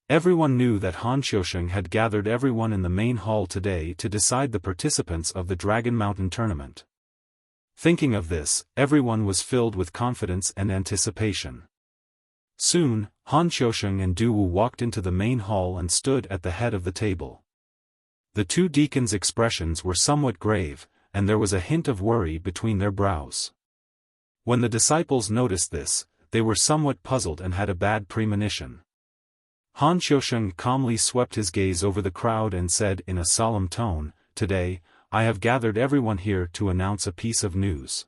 Everyone knew that Han Xiaosheng had gathered everyone in the main hall today to decide the participants of the Dragon Mountain tournament. Thinking of this, everyone was filled with confidence and anticipation. Soon, Han Xiaosheng and Du Wu walked into the main hall and stood at the head of the table. The 2 deacons' expressions were somewhat grave, and there was a hint of worry between their brows. When the disciples noticed this, they were somewhat puzzled and had a bad premonition. Han Xiaofan calmly swept his gaze over the crowd and said in a solemn tone, "Today, I have gathered everyone here to announce a piece of news.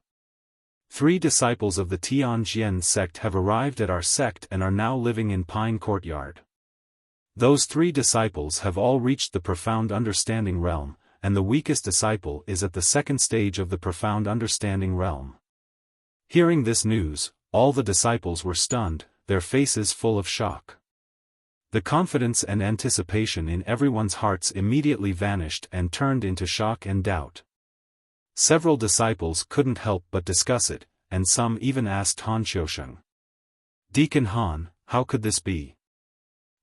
3 disciples of the Tianjian sect have arrived at our sect and are now living in Pine Courtyard. Those 3 disciples have all reached the profound understanding realm, and the weakest disciple is at the 2nd stage of the profound understanding realm." Hearing this news, all the disciples were stunned, their faces full of shock. The confidence and anticipation in everyone's hearts immediately vanished and turned into shock and doubt. Several disciples couldn't help but discuss it, and some even asked Han Xiaofan, "Deacon Han, how could this be?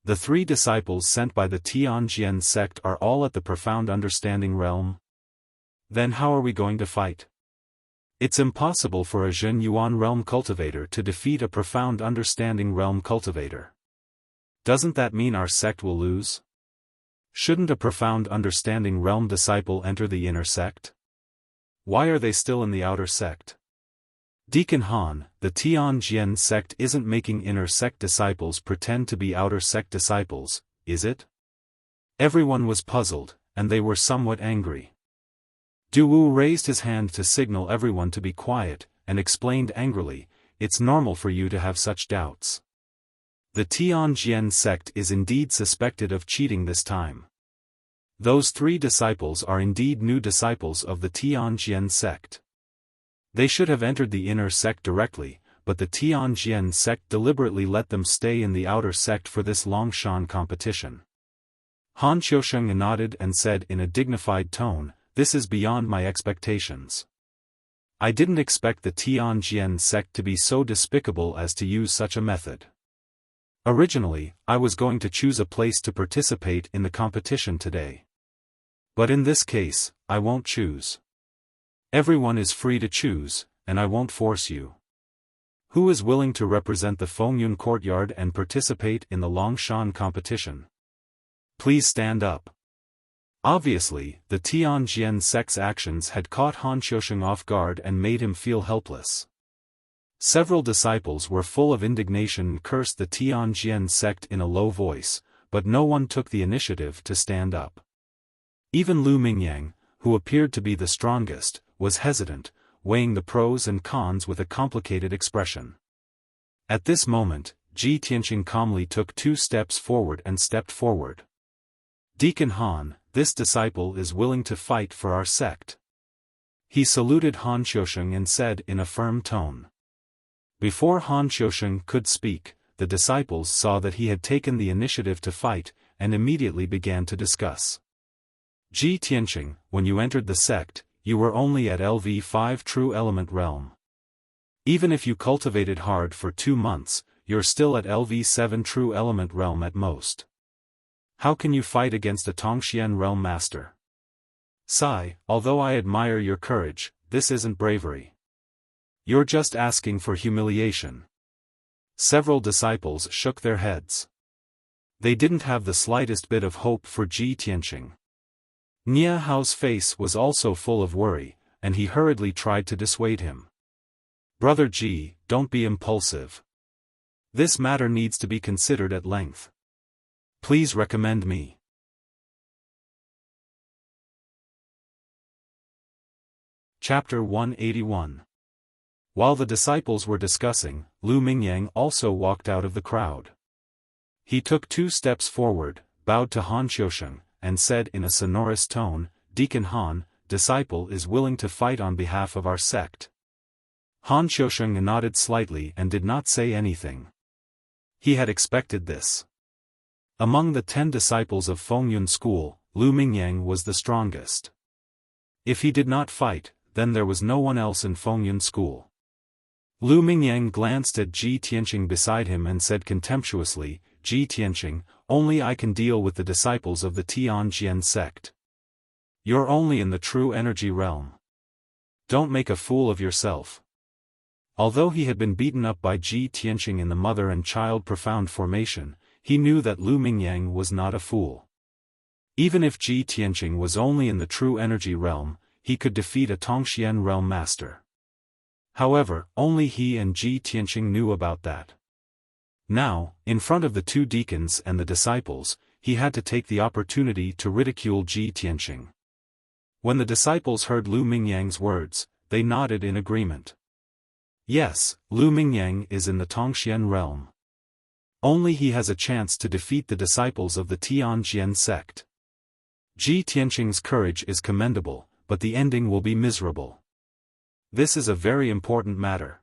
The 3 disciples sent by the Tianjian sect are all at the profound understanding realm. Then how are we going to fight? It's impossible for a Zhen Yuan realm cultivator to defeat a profound understanding realm cultivator. Doesn't that mean our sect will lose? Shouldn't a profound understanding realm disciple enter the inner sect? Why are they still in the outer sect? Deacon Han, the Tianjian sect isn't making inner sect disciples pretend to be outer sect disciples, is it?" Everyone was puzzled, and they were somewhat angry. Du Wu raised his hand to signal everyone to be quiet, and explained angrily, "It's normal for you to have such doubts. The Tianjian sect is indeed suspected of cheating this time. Those 3 disciples are indeed new disciples of the Tianjian sect. They should have entered the inner sect directly, but the Tianjian sect deliberately let them stay in the outer sect for this Longshan competition." Han Xiaofan nodded and said in a dignified tone, "This is beyond my expectations. I didn't expect the Tianjian sect to be so despicable as to use such a method. Originally, I was going to choose a place to participate in the competition today. But in this case, I won't choose. Everyone is free to choose, and I won't force you. Who is willing to represent the Fengyun Courtyard and participate in the Longshan competition? Please stand up." Obviously, the Tianjian sect's actions had caught Han Xiaofan off guard and made him feel helpless. Several disciples were full of indignation and cursed the Tianjian sect in a low voice, but no one took the initiative to stand up. Even Lu Mingyang, who appeared to be the strongest, was hesitant, weighing the pros and cons with a complicated expression. At this moment, Ji Tianqing calmly took 2 steps forward and stepped forward. "Deacon Han, this disciple is willing to fight for our sect." He saluted Han Xiaofan and said in a firm tone. Before Han Xiaofan could speak, the disciples saw that he had taken the initiative to fight, and immediately began to discuss. "Ji Tianqing, when you entered the sect, you were only at LV5 True Element Realm. Even if you cultivated hard for 2 months, you're still at LV7 True Element Realm at most. How can you fight against a Tongxian Realm Master? Sai, although I admire your courage, this isn't bravery. You're just asking for humiliation." Several disciples shook their heads. They didn't have the slightest bit of hope for Ji Tianqing. Nia Hao's face was also full of worry, and he hurriedly tried to dissuade him. "Brother Ji, don't be impulsive. This matter needs to be considered at length. Please recommend me." Chapter 181. While the disciples were discussing, Lu Mingyang also walked out of the crowd. He took 2 steps forward, bowed to Han Xiaofan, and said in a sonorous tone, "Deacon Han, disciple is willing to fight on behalf of our sect." Han Xiaofan nodded slightly and did not say anything. He had expected this. Among the 10 disciples of Fengyun school, Lu Mingyang was the strongest. If he did not fight, then there was no one else in Fengyun school. Lu Mingyang glanced at Ji Tianqing beside him and said contemptuously, "Ji Tianqing, only I can deal with the disciples of the Tianjian sect. You're only in the true energy realm. Don't make a fool of yourself." Although he had been beaten up by Ji Tianqing in the mother and child profound formation, he knew that Lu Mingyang was not a fool. Even if Ji Tianqing was only in the true energy realm, he could defeat a Tongxian realm master. However, only he and Ji Tianqing knew about that. Now, in front of the two deacons and the disciples, he had to take the opportunity to ridicule Ji Tianqing. When the disciples heard Lu Mingyang's words, they nodded in agreement. Yes, Lu Mingyang is in the Tongxian realm. Only he has a chance to defeat the disciples of the Tianjian sect. Ji Tianqing's courage is commendable, but the ending will be miserable. This is a very important matter.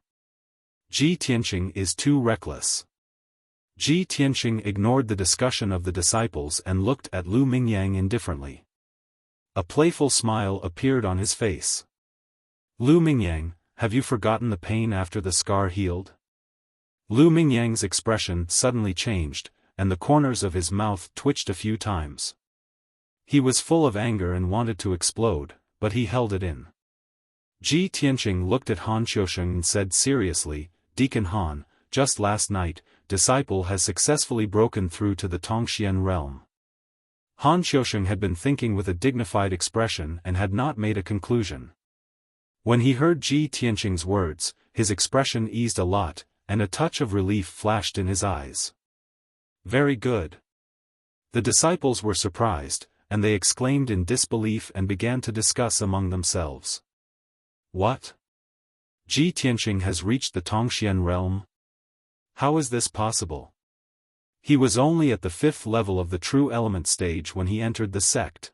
Ji Tianqing is too reckless. Ji Tianqing ignored the discussion of the disciples and looked at Lu Mingyang indifferently. A playful smile appeared on his face. Lu Mingyang, have you forgotten the pain after the scar healed? Lu Mingyang's expression suddenly changed, and the corners of his mouth twitched a few times. He was full of anger and wanted to explode, but he held it in. Ji Tianqing looked at Han Xiaofan and said seriously, Deacon Han, just last night, disciple has successfully broken through to the Tongxian realm. Han Xiaofan had been thinking with a dignified expression and had not made a conclusion. When he heard Ji Tianqing's words, his expression eased a lot, and a touch of relief flashed in his eyes. Very good. The disciples were surprised, and they exclaimed in disbelief and began to discuss among themselves. What? Ji Tianqing has reached the Tongxian realm? How is this possible? He was only at the 5th level of the true element stage when he entered the sect.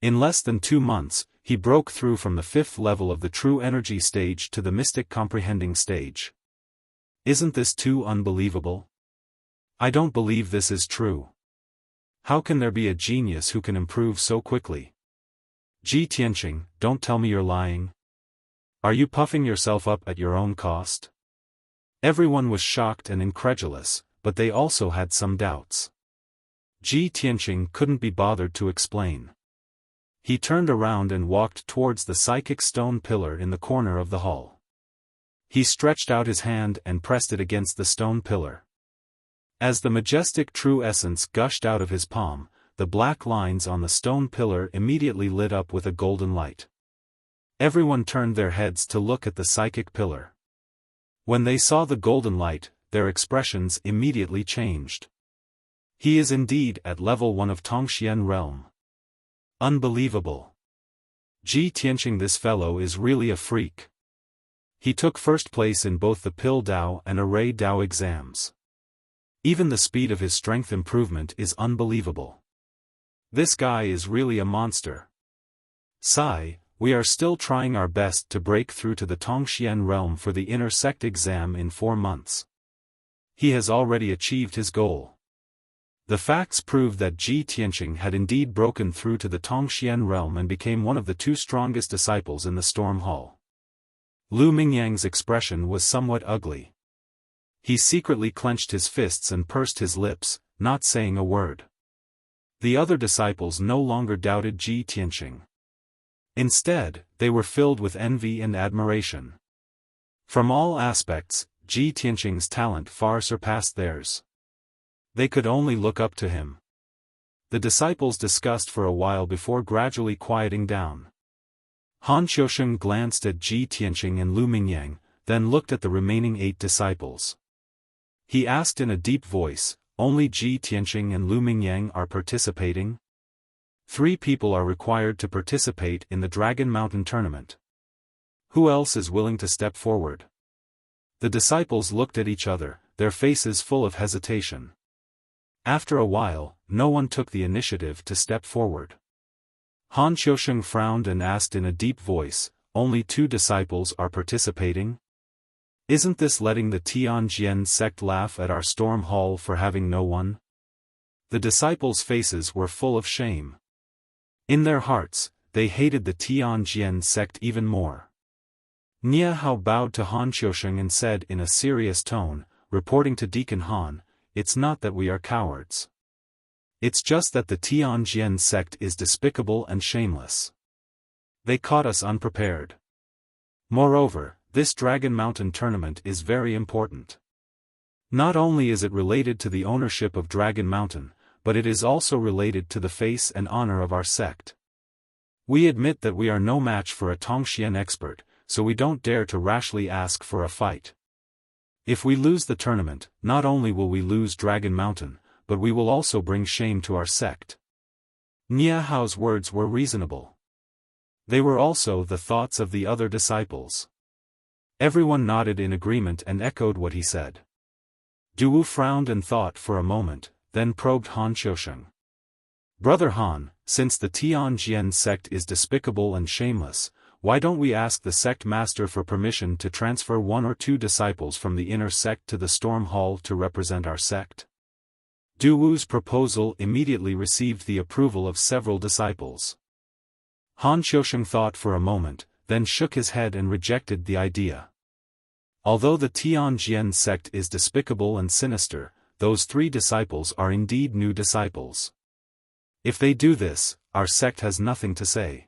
In less than 2 months, he broke through from the 5th level of the true energy stage to the mystic comprehending stage. Isn't this too unbelievable? I don't believe this is true. How can there be a genius who can improve so quickly? Ji Tianqing, don't tell me you're lying. Are you puffing yourself up at your own cost? Everyone was shocked and incredulous, but they also had some doubts. Ji Tianqing couldn't be bothered to explain. He turned around and walked towards the psychic stone pillar in the corner of the hall. He stretched out his hand and pressed it against the stone pillar. As the majestic true essence gushed out of his palm, the black lines on the stone pillar immediately lit up with a golden light. Everyone turned their heads to look at the psychic pillar. When they saw the golden light, their expressions immediately changed. He is indeed at level 1 of Tongxian realm. Unbelievable. Ji Tianqing, this fellow is really a freak. He took first place in both the Pill Dao and Array Dao exams. Even the speed of his strength improvement is unbelievable. This guy is really a monster. Sigh, we are still trying our best to break through to the Tongxian realm for the inner sect exam in 4 months. He has already achieved his goal. The facts prove that Ji Tianqing had indeed broken through to the Tongxian realm and became one of the 2 strongest disciples in the Storm Hall. Lu Mingyang's expression was somewhat ugly. He secretly clenched his fists and pursed his lips, not saying a word. The other disciples no longer doubted Ji Tianqing. Instead, they were filled with envy and admiration. From all aspects, Ji Tianqing's talent far surpassed theirs. They could only look up to him. The disciples discussed for a while before gradually quieting down. Han Xiaofan glanced at Ji Tianqing and Lu Mingyang, then looked at the remaining 8 disciples. He asked in a deep voice, only Ji Tianqing and Lu Mingyang are participating? 3 people are required to participate in the Dragon Mountain tournament. Who else is willing to step forward? The disciples looked at each other, their faces full of hesitation. After a while, no one took the initiative to step forward. Han Xiaofan frowned and asked in a deep voice, only 2 disciples are participating? Isn't this letting the Tianjian sect laugh at our storm hall for having no one? The disciples' faces were full of shame. In their hearts, they hated the Tianjian sect even more. Nia Hao bowed to Han Xiaofan and said in a serious tone, reporting to Deacon Han, it's not that we are cowards. It's just that the Tianjian sect is despicable and shameless. They caught us unprepared. Moreover, this Dragon Mountain tournament is very important. Not only is it related to the ownership of Dragon Mountain, but it is also related to the face and honor of our sect. We admit that we are no match for a Tongxian expert, so we don't dare to rashly ask for a fight. If we lose the tournament, not only will we lose Dragon Mountain, but we will also bring shame to our sect. Nie Hao's words were reasonable. They were also the thoughts of the other disciples. Everyone nodded in agreement and echoed what he said. Duwu frowned and thought for a moment, then probed Han Xiaosheng. Brother Han, since the Tianjian sect is despicable and shameless, why don't we ask the sect master for permission to transfer 1 or 2 disciples from the inner sect to the Storm Hall to represent our sect? Duwu's proposal immediately received the approval of several disciples. Han Xiaosheng thought for a moment, then shook his head and rejected the idea. Although the Tianjian sect is despicable and sinister, those 3 disciples are indeed new disciples. If they do this, our sect has nothing to say.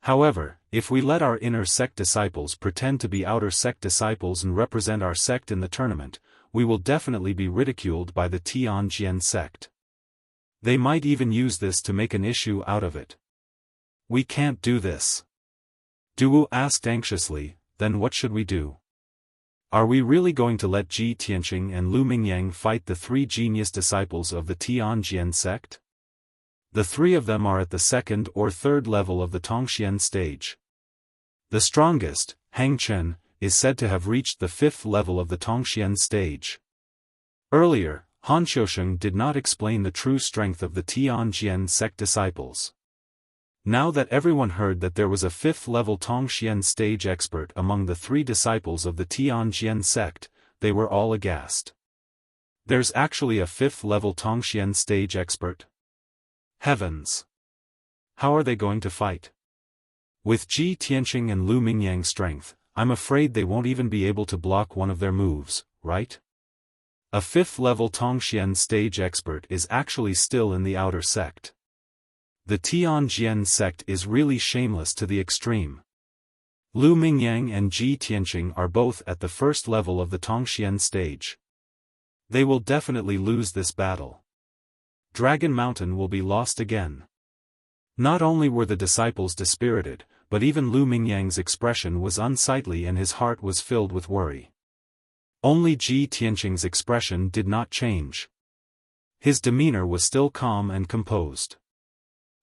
However, if we let our inner sect disciples pretend to be outer sect disciples and represent our sect in the tournament, we will definitely be ridiculed by the Tianjian sect. They might even use this to make an issue out of it. We can't do this. Duwu asked anxiously, then what should we do? Are we really going to let Ji Tianqing and Lu Mingyang fight the 3 genius disciples of the Tianjian sect? The 3 of them are at the 2nd or 3rd level of the Tongxian stage. The strongest, Hang Chen, is said to have reached the 5th level of the Tongxian stage. Earlier, Han Xiaosheng did not explain the true strength of the Tianjian sect disciples. Now that everyone heard that there was a 5th level Tongxian stage expert among the 3 disciples of the Tianjian sect, they were all aghast. There's actually a 5th level Tongxian stage expert? Heavens! How are they going to fight? With Ji Tianqing and Lu Mingyang's strength, I'm afraid they won't even be able to block one of their moves, right? A 5th level Tongxian stage expert is actually still in the outer sect. The Tianjian sect is really shameless to the extreme. Lu Mingyang and Ji Tianqing are both at the 1st level of the Tongxian stage. They will definitely lose this battle. Dragon Mountain will be lost again. Not only were the disciples dispirited, but even Lu Mingyang's expression was unsightly and his heart was filled with worry. Only Ji Tianqing's expression did not change. His demeanor was still calm and composed.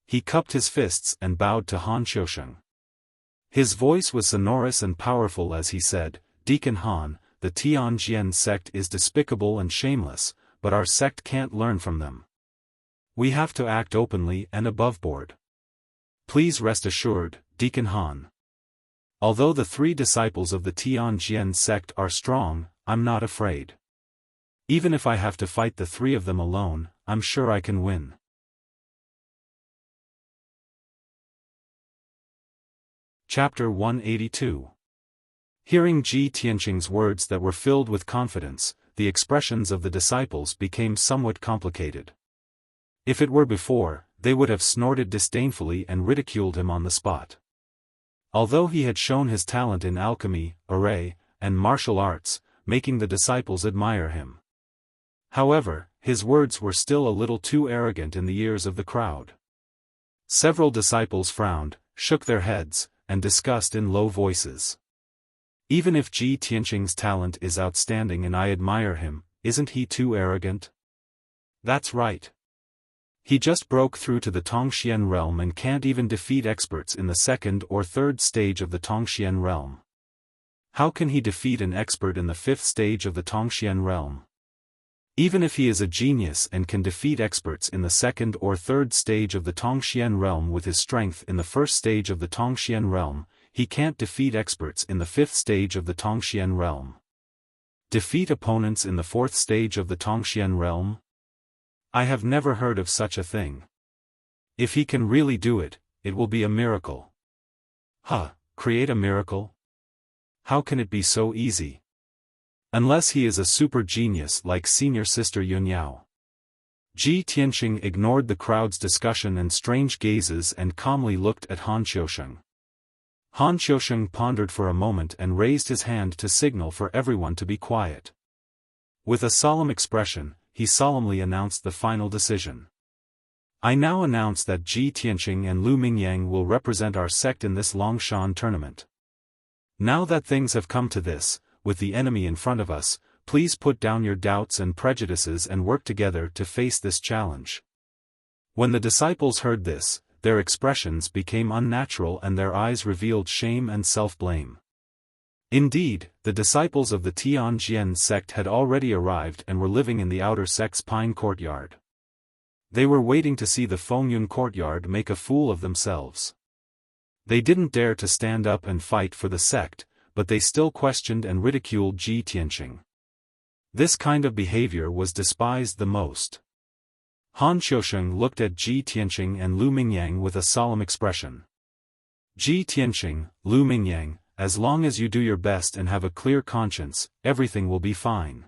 He cupped his fists and bowed to Han Xiaosheng. His voice was sonorous and powerful as he said, "Deacon Han, the Tianjian sect is despicable and shameless, but our sect can't learn from them. We have to act openly and aboveboard. Please rest assured, Deacon Han. Although the 3 disciples of the Tianjian sect are strong, I'm not afraid. Even if I have to fight the 3 of them alone, I'm sure I can win." Chapter 182. Hearing Ji Tianqing's words that were filled with confidence, the expressions of the disciples became somewhat complicated. If it were before, they would have snorted disdainfully and ridiculed him on the spot. Although he had shown his talent in alchemy, array, and martial arts, making the disciples admire him. However, his words were still a little too arrogant in the ears of the crowd. Several disciples frowned, shook their heads, and discussed in low voices. Even if Ji Tianqing's talent is outstanding and I admire him, isn't he too arrogant? That's right. He just broke through to the Tongxian realm and can't even defeat experts in the 2nd or 3rd stage of the Tongxian realm. How can he defeat an expert in the 5th stage of the Tongxian realm? Even if he is a genius and can defeat experts in the 2nd or 3rd stage of the Tongxian realm with his strength in the 1st stage of the Tongxian realm, he can't defeat experts in the 5th stage of the Tongxian realm. Defeat opponents in the 4th stage of the Tongxian realm? I have never heard of such a thing. If he can really do it, it will be a miracle. Create a miracle? How can it be so easy? Unless he is a super genius like senior sister Yunyao. Ji Tianqing ignored the crowd's discussion and strange gazes and calmly looked at Han Xiaosheng. Han Xiaosheng pondered for a moment and raised his hand to signal for everyone to be quiet. With a solemn expression, he solemnly announced the final decision. I now announce that Ji Tianqing and Lu Mingyang will represent our sect in this Longshan tournament. Now that things have come to this, with the enemy in front of us, please put down your doubts and prejudices and work together to face this challenge. When the disciples heard this, their expressions became unnatural and their eyes revealed shame and self-blame. Indeed, the disciples of the Tianjian sect had already arrived and were living in the outer sect's pine courtyard. They were waiting to see the Fengyun courtyard make a fool of themselves. They didn't dare to stand up and fight for the sect, but they still questioned and ridiculed Ji Tianqing. This kind of behavior was despised the most. Han Xiaofan looked at Ji Tianqing and Lu Mingyang with a solemn expression. Ji Tianqing, Lu Mingyang, as long as you do your best and have a clear conscience, everything will be fine.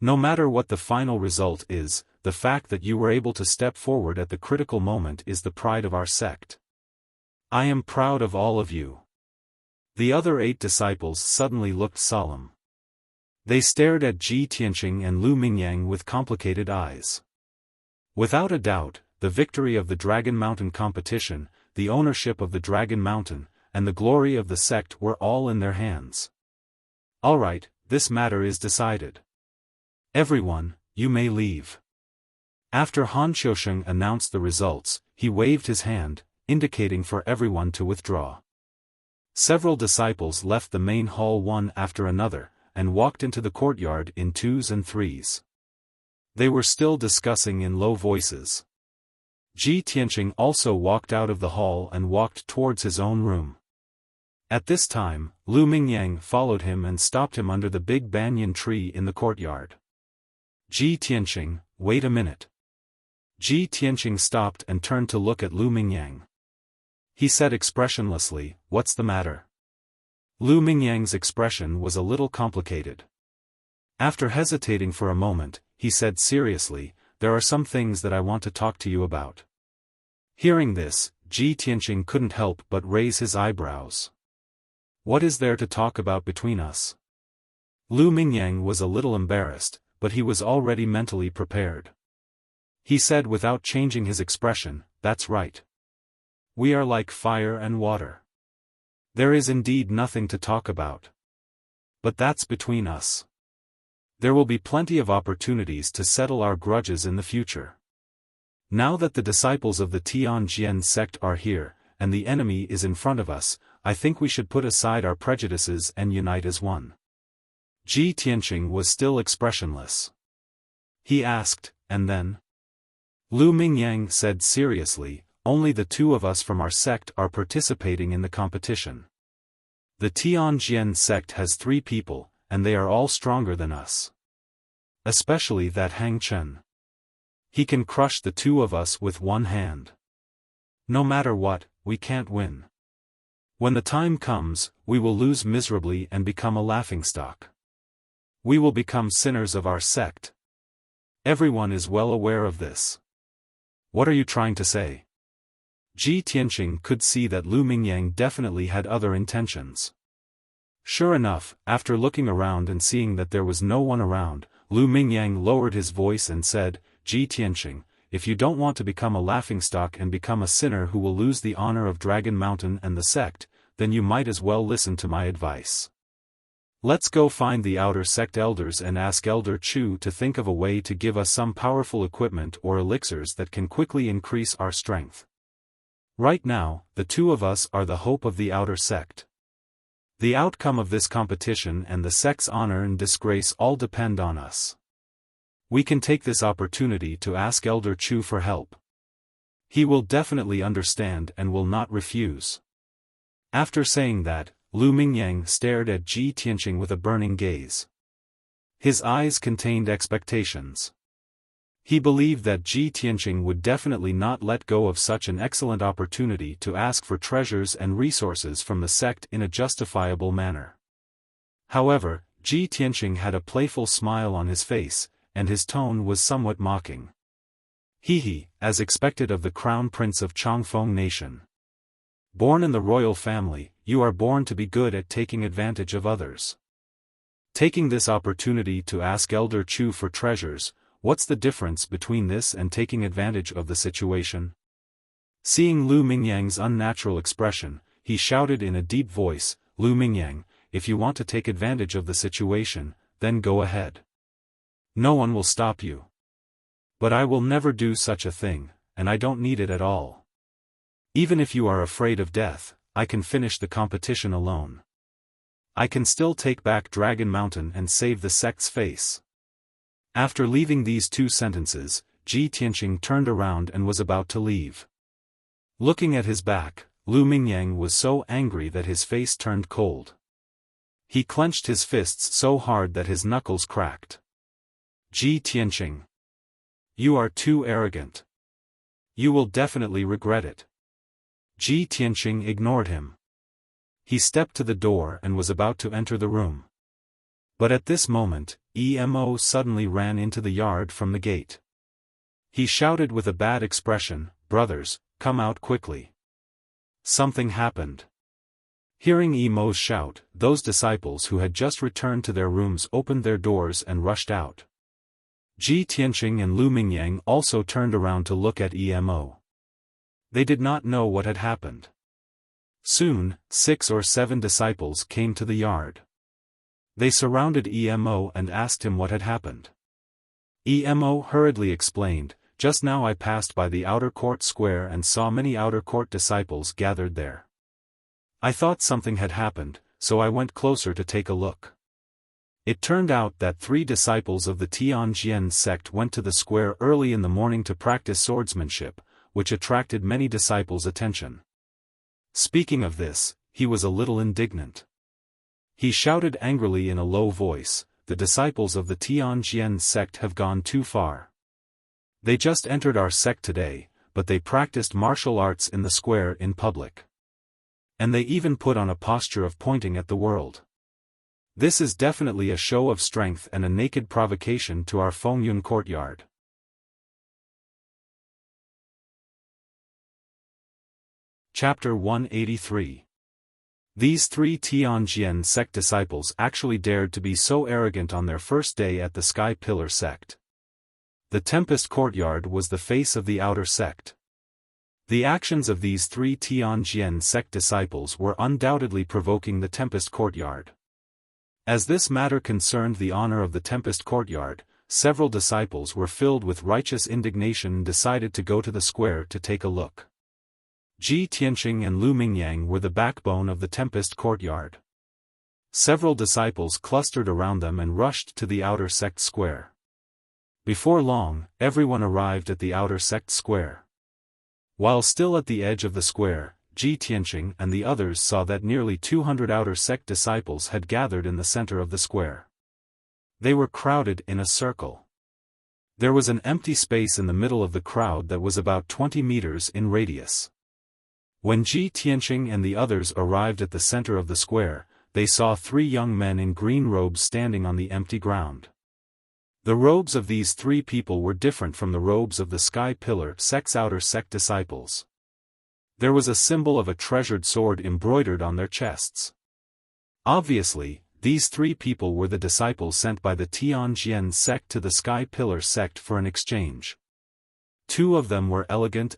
No matter what the final result is, the fact that you were able to step forward at the critical moment is the pride of our sect. I am proud of all of you. The other 8 disciples suddenly looked solemn. They stared at Ji Tianqing and Lu Mingyang with complicated eyes. Without a doubt, the victory of the Dragon Mountain competition, the ownership of the Dragon Mountain, and the glory of the sect were all in their hands. All right, this matter is decided. Everyone, you may leave. After Han Xiaofan announced the results, he waved his hand, indicating for everyone to withdraw. Several disciples left the main hall one after another, and walked into the courtyard in 2s and 3s. They were still discussing in low voices. Ji Tianqing also walked out of the hall and walked towards his own room. At this time, Lu Mingyang followed him and stopped him under the big banyan tree in the courtyard. Ji Tianqing, wait a minute. Ji Tianqing stopped and turned to look at Lu Mingyang. He said expressionlessly, "What's the matter?" Lu Mingyang's expression was a little complicated. After hesitating for a moment, he said seriously, "There are some things that I want to talk to you about." Hearing this, Ji Tianqing couldn't help but raise his eyebrows. What is there to talk about between us? Lu Mingyang was a little embarrassed, but he was already mentally prepared. He said without changing his expression, "That's right. We are like fire and water. There is indeed nothing to talk about. But that's between us. There will be plenty of opportunities to settle our grudges in the future. Now that the disciples of the Tianjian sect are here, and the enemy is in front of us, I think we should put aside our prejudices and unite as one." Ji Tianqing was still expressionless. He asked, "And then?" Lu Mingyang said seriously, "Only the 2 of us from our sect are participating in the competition. The Tianjian sect has 3 people, and they are all stronger than us. Especially that Hang Chen. He can crush the 2 of us with one hand. No matter what, we can't win. When the time comes, we will lose miserably and become a laughingstock. We will become sinners of our sect. Everyone is well aware of this. What are you trying to say?" Ji Tianqing could see that Lu Mingyang definitely had other intentions. Sure enough, after looking around and seeing that there was no one around, Lu Mingyang lowered his voice and said, "Ji Tianqing, if you don't want to become a laughingstock and become a sinner who will lose the honor of Dragon Mountain and the sect, then you might as well listen to my advice. Let's go find the outer sect elders and ask Elder Chu to think of a way to give us some powerful equipment or elixirs that can quickly increase our strength. Right now, the 2 of us are the hope of the outer sect. The outcome of this competition and the sect's honor and disgrace all depend on us. We can take this opportunity to ask Elder Chu for help. He will definitely understand and will not refuse." After saying that, Lu Mingyang stared at Ji Tianqing with a burning gaze. His eyes contained expectations. He believed that Ji Tianqing would definitely not let go of such an excellent opportunity to ask for treasures and resources from the sect in a justifiable manner. However, Ji Tianqing had a playful smile on his face, and his tone was somewhat mocking. "He, as expected of the Crown Prince of Changfeng Nation. Born in the royal family, you are born to be good at taking advantage of others. Taking this opportunity to ask Elder Chu for treasures, what's the difference between this and taking advantage of the situation?" Seeing Lu Mingyang's unnatural expression, he shouted in a deep voice, "Lu Mingyang, if you want to take advantage of the situation, then go ahead. No one will stop you. But I will never do such a thing, and I don't need it at all. Even if you are afraid of death, I can finish the competition alone. I can still take back Dragon Mountain and save the sect's face. After leaving these 2 sentences, Ji Tianqing turned around and was about to leave. Looking at his back, Lu Mingyang was so angry that his face turned cold. He clenched his fists so hard that his knuckles cracked. Ji Tianqing. You are too arrogant. You will definitely regret it. Ji Tianqing ignored him. He stepped to the door and was about to enter the room. But at this moment, Emo suddenly ran into the yard from the gate. He shouted with a bad expression, "Brothers, come out quickly. Something happened." Hearing Emo's shout, those disciples who had just returned to their rooms opened their doors and rushed out. Ji Tianqing and Lu Mingyang also turned around to look at Emo. They did not know what had happened. Soon, 6 or 7 disciples came to the yard. They surrounded Emo and asked him what had happened. Emo hurriedly explained, "Just now I passed by the outer court square and saw many outer court disciples gathered there. I thought something had happened, so I went closer to take a look. It turned out that 3 disciples of the Tianjian sect went to the square early in the morning to practice swordsmanship, which attracted many disciples' attention." Speaking of this, he was a little indignant. He shouted angrily in a low voice, "The disciples of the Tianjian sect have gone too far. They just entered our sect today, but they practiced martial arts in the square in public. And they even put on a posture of pointing at the world. This is definitely a show of strength and a naked provocation to our Fengyun courtyard." Chapter 183. These 3 Tianjian sect disciples actually dared to be so arrogant on their first day at the Sky Pillar sect. The Tempest Courtyard was the face of the outer sect. The actions of these 3 Tianjian sect disciples were undoubtedly provoking the Tempest Courtyard. As this matter concerned the honor of the Tempest Courtyard, several disciples were filled with righteous indignation and decided to go to the square to take a look. Ji Tianqing and Lu Mingyang were the backbone of the Tempest Courtyard. Several disciples clustered around them and rushed to the outer sect square. Before long, everyone arrived at the outer sect square. While still at the edge of the square, Ji Tianqing and the others saw that nearly 200 outer sect disciples had gathered in the center of the square. They were crowded in a circle. There was an empty space in the middle of the crowd that was about 20 meters in radius. When Ji Tianqing and the others arrived at the center of the square, they saw 3 young men in green robes standing on the empty ground. The robes of these 3 people were different from the robes of the Sky Pillar sect's outer sect disciples. There was a symbol of a treasured sword embroidered on their chests. Obviously, these 3 people were the disciples sent by the Tianjian sect to the Sky Pillar sect for an exchange. 2 of them were elegant.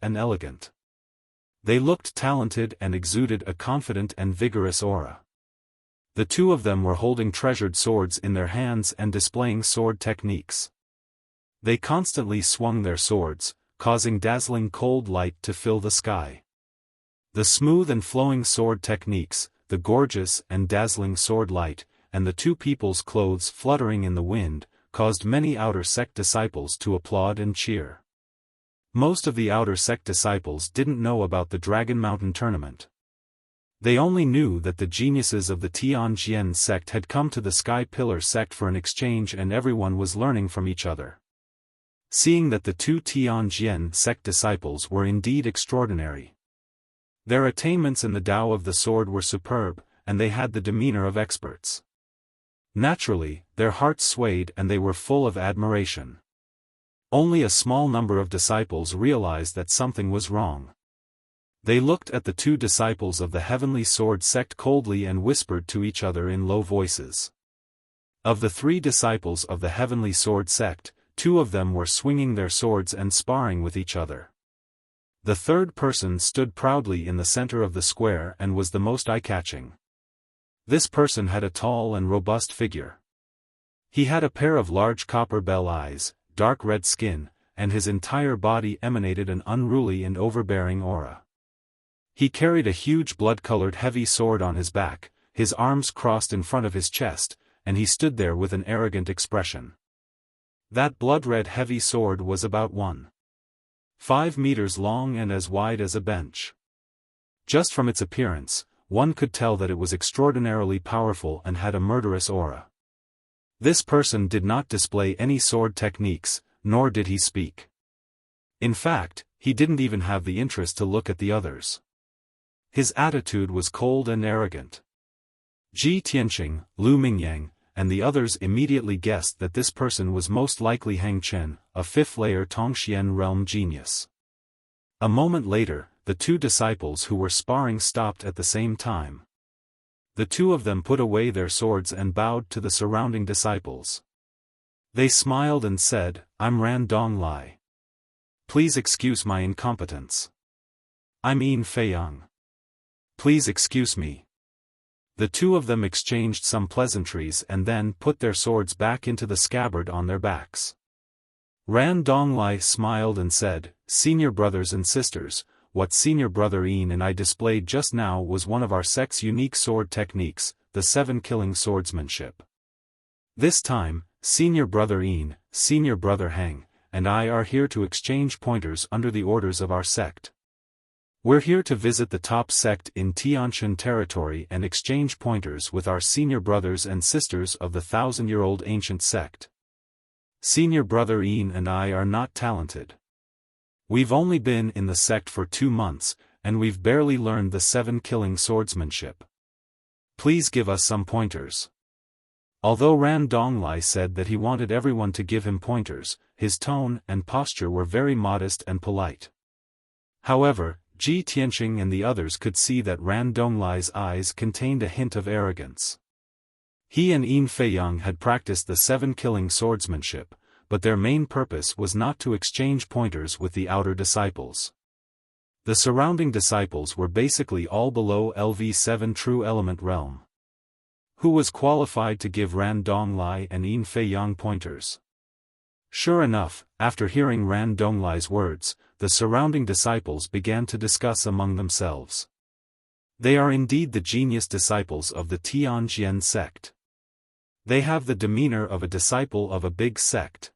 They looked talented and exuded a confident and vigorous aura. The 2 of them were holding treasured swords in their hands and displaying sword techniques. They constantly swung their swords, causing dazzling cold light to fill the sky. The smooth and flowing sword techniques, the gorgeous and dazzling sword light, and the 2 people's clothes fluttering in the wind, caused many outer sect disciples to applaud and cheer. Most of the outer sect disciples didn't know about the Dragon Mountain tournament. They only knew that the geniuses of the Tianjian sect had come to the Sky Pillar sect for an exchange and everyone was learning from each other. Seeing that the 2 Tianjian sect disciples were indeed extraordinary. Their attainments in the Tao of the sword were superb, and they had the demeanor of experts. Naturally, their hearts swayed and they were full of admiration. Only a small number of disciples realized that something was wrong. They looked at the 2 disciples of the Heavenly Sword sect coldly and whispered to each other in low voices. Of the 3 disciples of the Heavenly Sword sect, 2 of them were swinging their swords and sparring with each other. The 3rd person stood proudly in the center of the square and was the most eye-catching. This person had a tall and robust figure. He had a pair of large copper bell eyes, dark red skin, and his entire body emanated an unruly and overbearing aura. He carried a huge blood-colored heavy sword on his back, his arms crossed in front of his chest, and he stood there with an arrogant expression. That blood-red heavy sword was about 1.5 meters long and as wide as a bench. Just from its appearance, one could tell that it was extraordinarily powerful and had a murderous aura. This person did not display any sword techniques, nor did he speak. In fact, he didn't even have the interest to look at the others. His attitude was cold and arrogant. Ji Tianqing, Lu Mingyang, and the others immediately guessed that this person was most likely Hang Chen, a fifth-layer Tongxian realm genius. A moment later, the two disciples who were sparring stopped at the same time. The two of them put away their swords and bowed to the surrounding disciples. They smiled and said, "I'm Ran Donglai. Please excuse my incompetence. I'm Yin Feiyang. Please excuse me." The two of them exchanged some pleasantries and then put their swords back into the scabbard on their backs. Ran Donglai smiled and said, "Senior brothers and sisters, what Senior Brother Yin and I displayed just now was one of our sect's unique sword techniques, the 7 killing swordsmanship. This time, Senior Brother Yin, Senior Brother Hang, and I are here to exchange pointers under the orders of our sect. We're here to visit the top sect in Tianshan territory and exchange pointers with our senior brothers and sisters of the 1,000-year-old ancient sect. Senior Brother Yin and I are not talented. We've only been in the sect for 2 months, and we've barely learned the 7 killing swordsmanship. Please give us some pointers." Although Ran Donglai said that he wanted everyone to give him pointers, his tone and posture were very modest and polite. However, Ji Tianqing and the others could see that Ran Donglai's eyes contained a hint of arrogance. He and Yin Feiyang had practiced the 7 killing swordsmanship, but their main purpose was not to exchange pointers with the outer disciples. The surrounding disciples were basically all below LV7 true element realm. Who was qualified to give Ran Donglai and Yin Feiyang pointers? Sure enough, after hearing Ran Donglai's words, the surrounding disciples began to discuss among themselves. They are indeed the genius disciples of the Tianjian sect. They have the demeanor of a disciple of a big sect.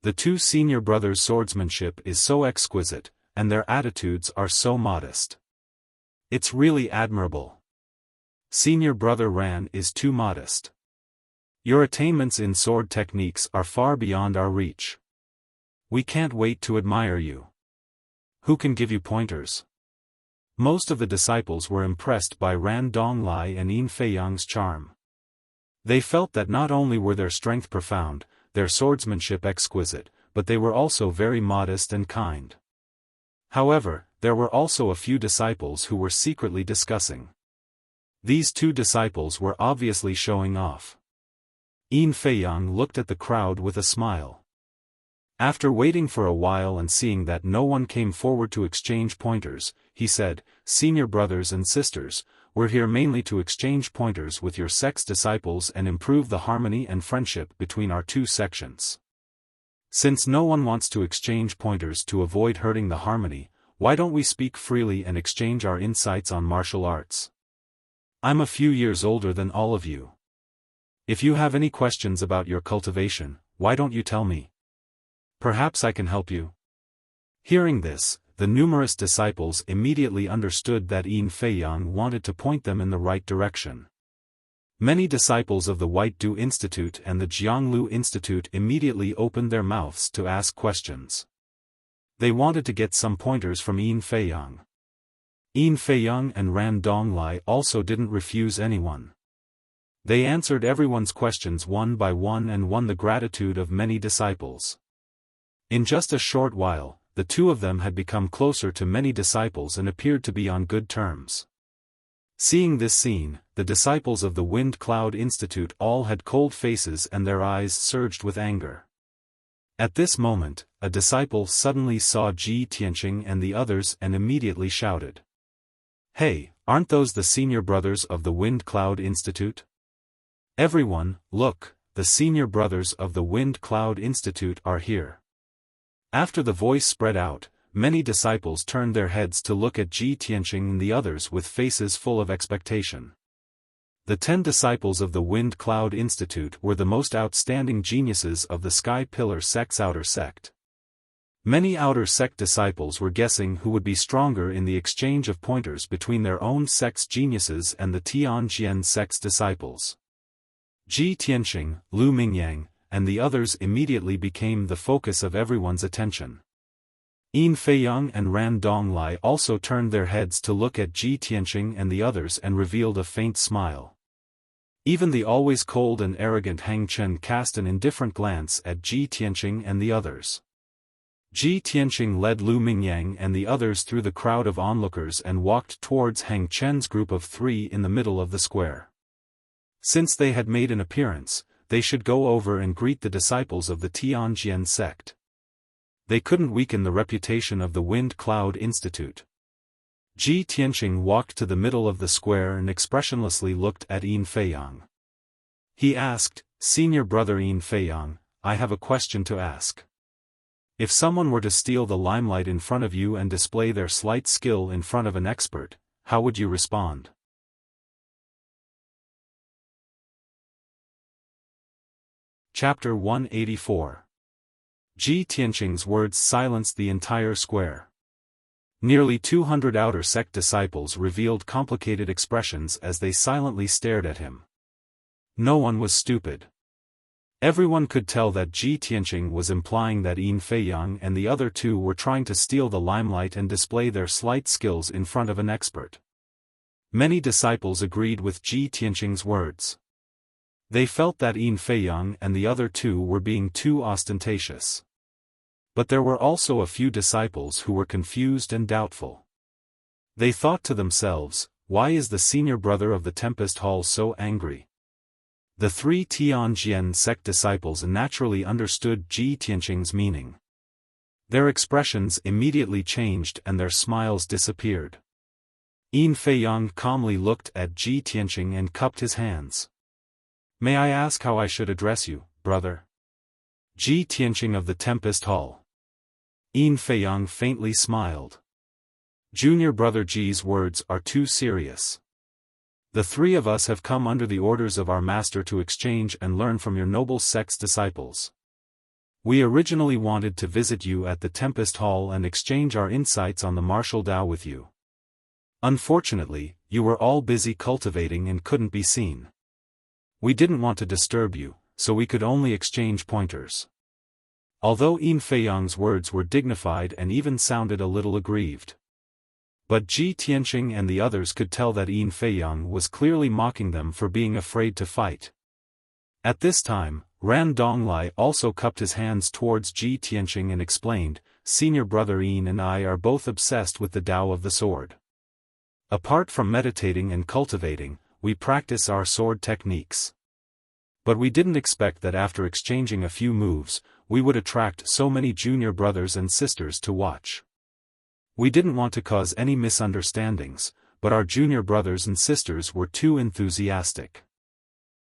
The two senior brothers' swordsmanship is so exquisite, and their attitudes are so modest. It's really admirable. Senior Brother Ran is too modest. Your attainments in sword techniques are far beyond our reach. We can't wait to admire you. Who can give you pointers? Most of the disciples were impressed by Ran Donglai and Yin Feiyang's charm. They felt that not only were their strength profound, their swordsmanship exquisite, but they were also very modest and kind. However, there were also a few disciples who were secretly discussing. These two disciples were obviously showing off. Yin Feiyang looked at the crowd with a smile. After waiting for a while and seeing that no one came forward to exchange pointers, he said, "Senior brothers and sisters, we're here mainly to exchange pointers with your sect's disciples and improve the harmony and friendship between our two sections. Since no one wants to exchange pointers to avoid hurting the harmony, why don't we speak freely and exchange our insights on martial arts? I'm a few years older than all of you. If you have any questions about your cultivation, why don't you tell me? Perhaps I can help you." Hearing this, the numerous disciples immediately understood that Yin Feiyang wanted to point them in the right direction. Many disciples of the White Du Institute and the Jianglu Institute immediately opened their mouths to ask questions. They wanted to get some pointers from Yin Feiyang. Yin Feiyang and Ran Donglai also didn't refuse anyone. They answered everyone's questions one by one and won the gratitude of many disciples. In just a short while, the two of them had become closer to many disciples and appeared to be on good terms. Seeing this scene, the disciples of the Wind Cloud Institute all had cold faces and their eyes surged with anger. At this moment, a disciple suddenly saw Ji Tianqing and the others and immediately shouted, "Hey, Aren't those the senior brothers of the Wind Cloud Institute? Everyone, look, the senior brothers of the Wind Cloud Institute are here. After the voice spread out, many disciples turned their heads to look at Ji Tianqing and the others with faces full of expectation. The 10 disciples of the Wind Cloud Institute were the most outstanding geniuses of the Sky Pillar sect's outer sect. Many outer sect disciples were guessing who would be stronger in the exchange of pointers between their own sect's geniuses and the Tianjian sect's disciples. Ji Tianqing, Lu Mingyang, and the others immediately became the focus of everyone's attention. Yin Feiyang and Ran Donglai also turned their heads to look at Ji Tianqing and the others and revealed a faint smile. Even the always cold and arrogant Hang Chen cast an indifferent glance at Ji Tianqing and the others. Ji Tianqing led Lu Mingyang and the others through the crowd of onlookers and walked towards Hang Chen's group of 3 in the middle of the square. Since they had made an appearance, they should go over and greet the disciples of the Tianjian sect. They couldn't weaken the reputation of the Wind Cloud Institute. Ji Tianqing walked to the middle of the square and expressionlessly looked at Yin Feiyang. He asked, "Senior brother Yin Feiyang, I have a question to ask. If someone were to steal the limelight in front of you and display their slight skill in front of an expert, how would you respond?" Chapter 184. Ji Tianqing's words silenced the entire square. Nearly 200 outer sect disciples revealed complicated expressions as they silently stared at him. No one was stupid. Everyone could tell that Ji Tianqing was implying that Yin Feiyang and the other 2 were trying to steal the limelight and display their slight skills in front of an expert. Many disciples agreed with Ji Tianqing's words. They felt that Yin Feiyang and the other 2 were being too ostentatious. But there were also a few disciples who were confused and doubtful. They thought to themselves, why is the senior brother of the Tempest Hall so angry? The 3 Tianjian sect disciples naturally understood Ji Tianqing's meaning. Their expressions immediately changed and their smiles disappeared. Yin Feiyang calmly looked at Ji Tianqing and cupped his hands. "May I ask how I should address you, brother?" Ji Tianqing of the Tempest Hall. Yin Feiyang faintly smiled. "Junior brother Ji's words are too serious. The 3 of us have come under the orders of our master to exchange and learn from your noble sect's disciples. We originally wanted to visit you at the Tempest Hall and exchange our insights on the martial Tao with you. Unfortunately, you were all busy cultivating and couldn't be seen. We didn't want to disturb you, so we could only exchange pointers." Although Yin Feiyang's words were dignified and even sounded a little aggrieved. But Ji Tianqing and the others could tell that Yin Feiyang was clearly mocking them for being afraid to fight. At this time, Ran Donglai also cupped his hands towards Ji Tianqing and explained, "Senior brother Yin and I are both obsessed with the Tao of the sword. Apart from meditating and cultivating, we practice our sword techniques. But we didn't expect that after exchanging a few moves, we would attract so many junior brothers and sisters to watch. We didn't want to cause any misunderstandings, but our junior brothers and sisters were too enthusiastic.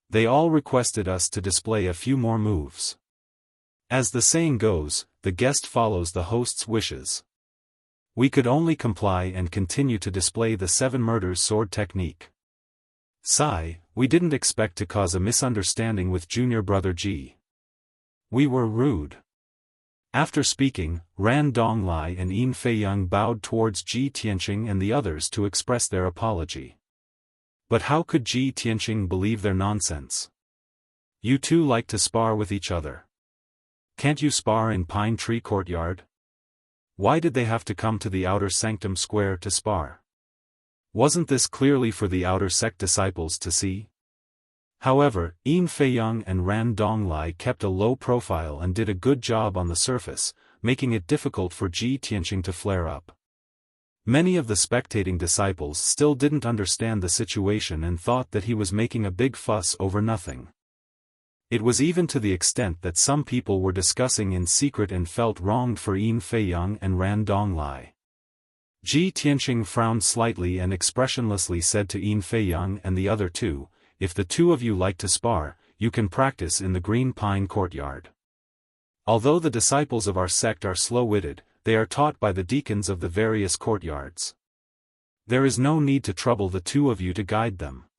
They all requested us to display a few more moves. As the saying goes, the guest follows the host's wishes. We could only comply and continue to display the 7 murders sword technique. Sigh, we didn't expect to cause a misunderstanding with junior brother Ji. We were rude." After speaking, Ran Donglai and Yin Feiyang bowed towards Ji Tianqing and the others to express their apology. But how could Ji Tianqing believe their nonsense? "You 2 like to spar with each other. Can't you spar in Pine Tree Courtyard? Why did they have to come to the outer sanctum square to spar? Wasn't this clearly for the outer sect disciples to see?" However, Yin Feiyang and Ran Donglai kept a low profile and did a good job on the surface, making it difficult for Ji Tianqing to flare up. Many of the spectating disciples still didn't understand the situation and thought that he was making a big fuss over nothing. It was even to the extent that some people were discussing in secret and felt wronged for Yin Feiyang and Ran Donglai. Ji Tianqing frowned slightly and expressionlessly said to Yin Feiyang and the other two, "If the two of you like to spar, you can practice in the Green Pine Courtyard. Although the disciples of our sect are slow-witted, they are taught by the deacons of the various courtyards. There is no need to trouble the two of you to guide them.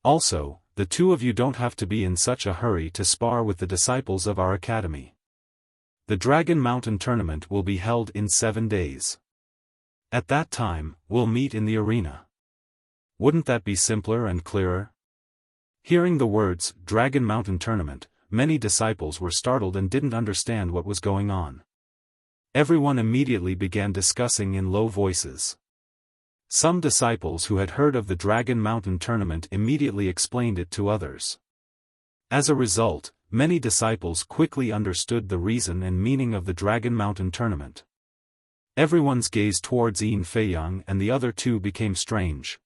Also, the two of you don't have to be in such a hurry to spar with the disciples of our academy. The Dragon Mountain tournament will be held in 7 days. At that time, we'll meet in the arena. Wouldn't that be simpler and clearer?" Hearing the words, Dragon Mountain tournament, many disciples were startled and didn't understand what was going on. Everyone immediately began discussing in low voices. Some disciples who had heard of the Dragon Mountain tournament immediately explained it to others. As a result, many disciples quickly understood the reason and meaning of the Dragon Mountain tournament. Everyone's gaze towards Yin Feiyang and the other two became strange.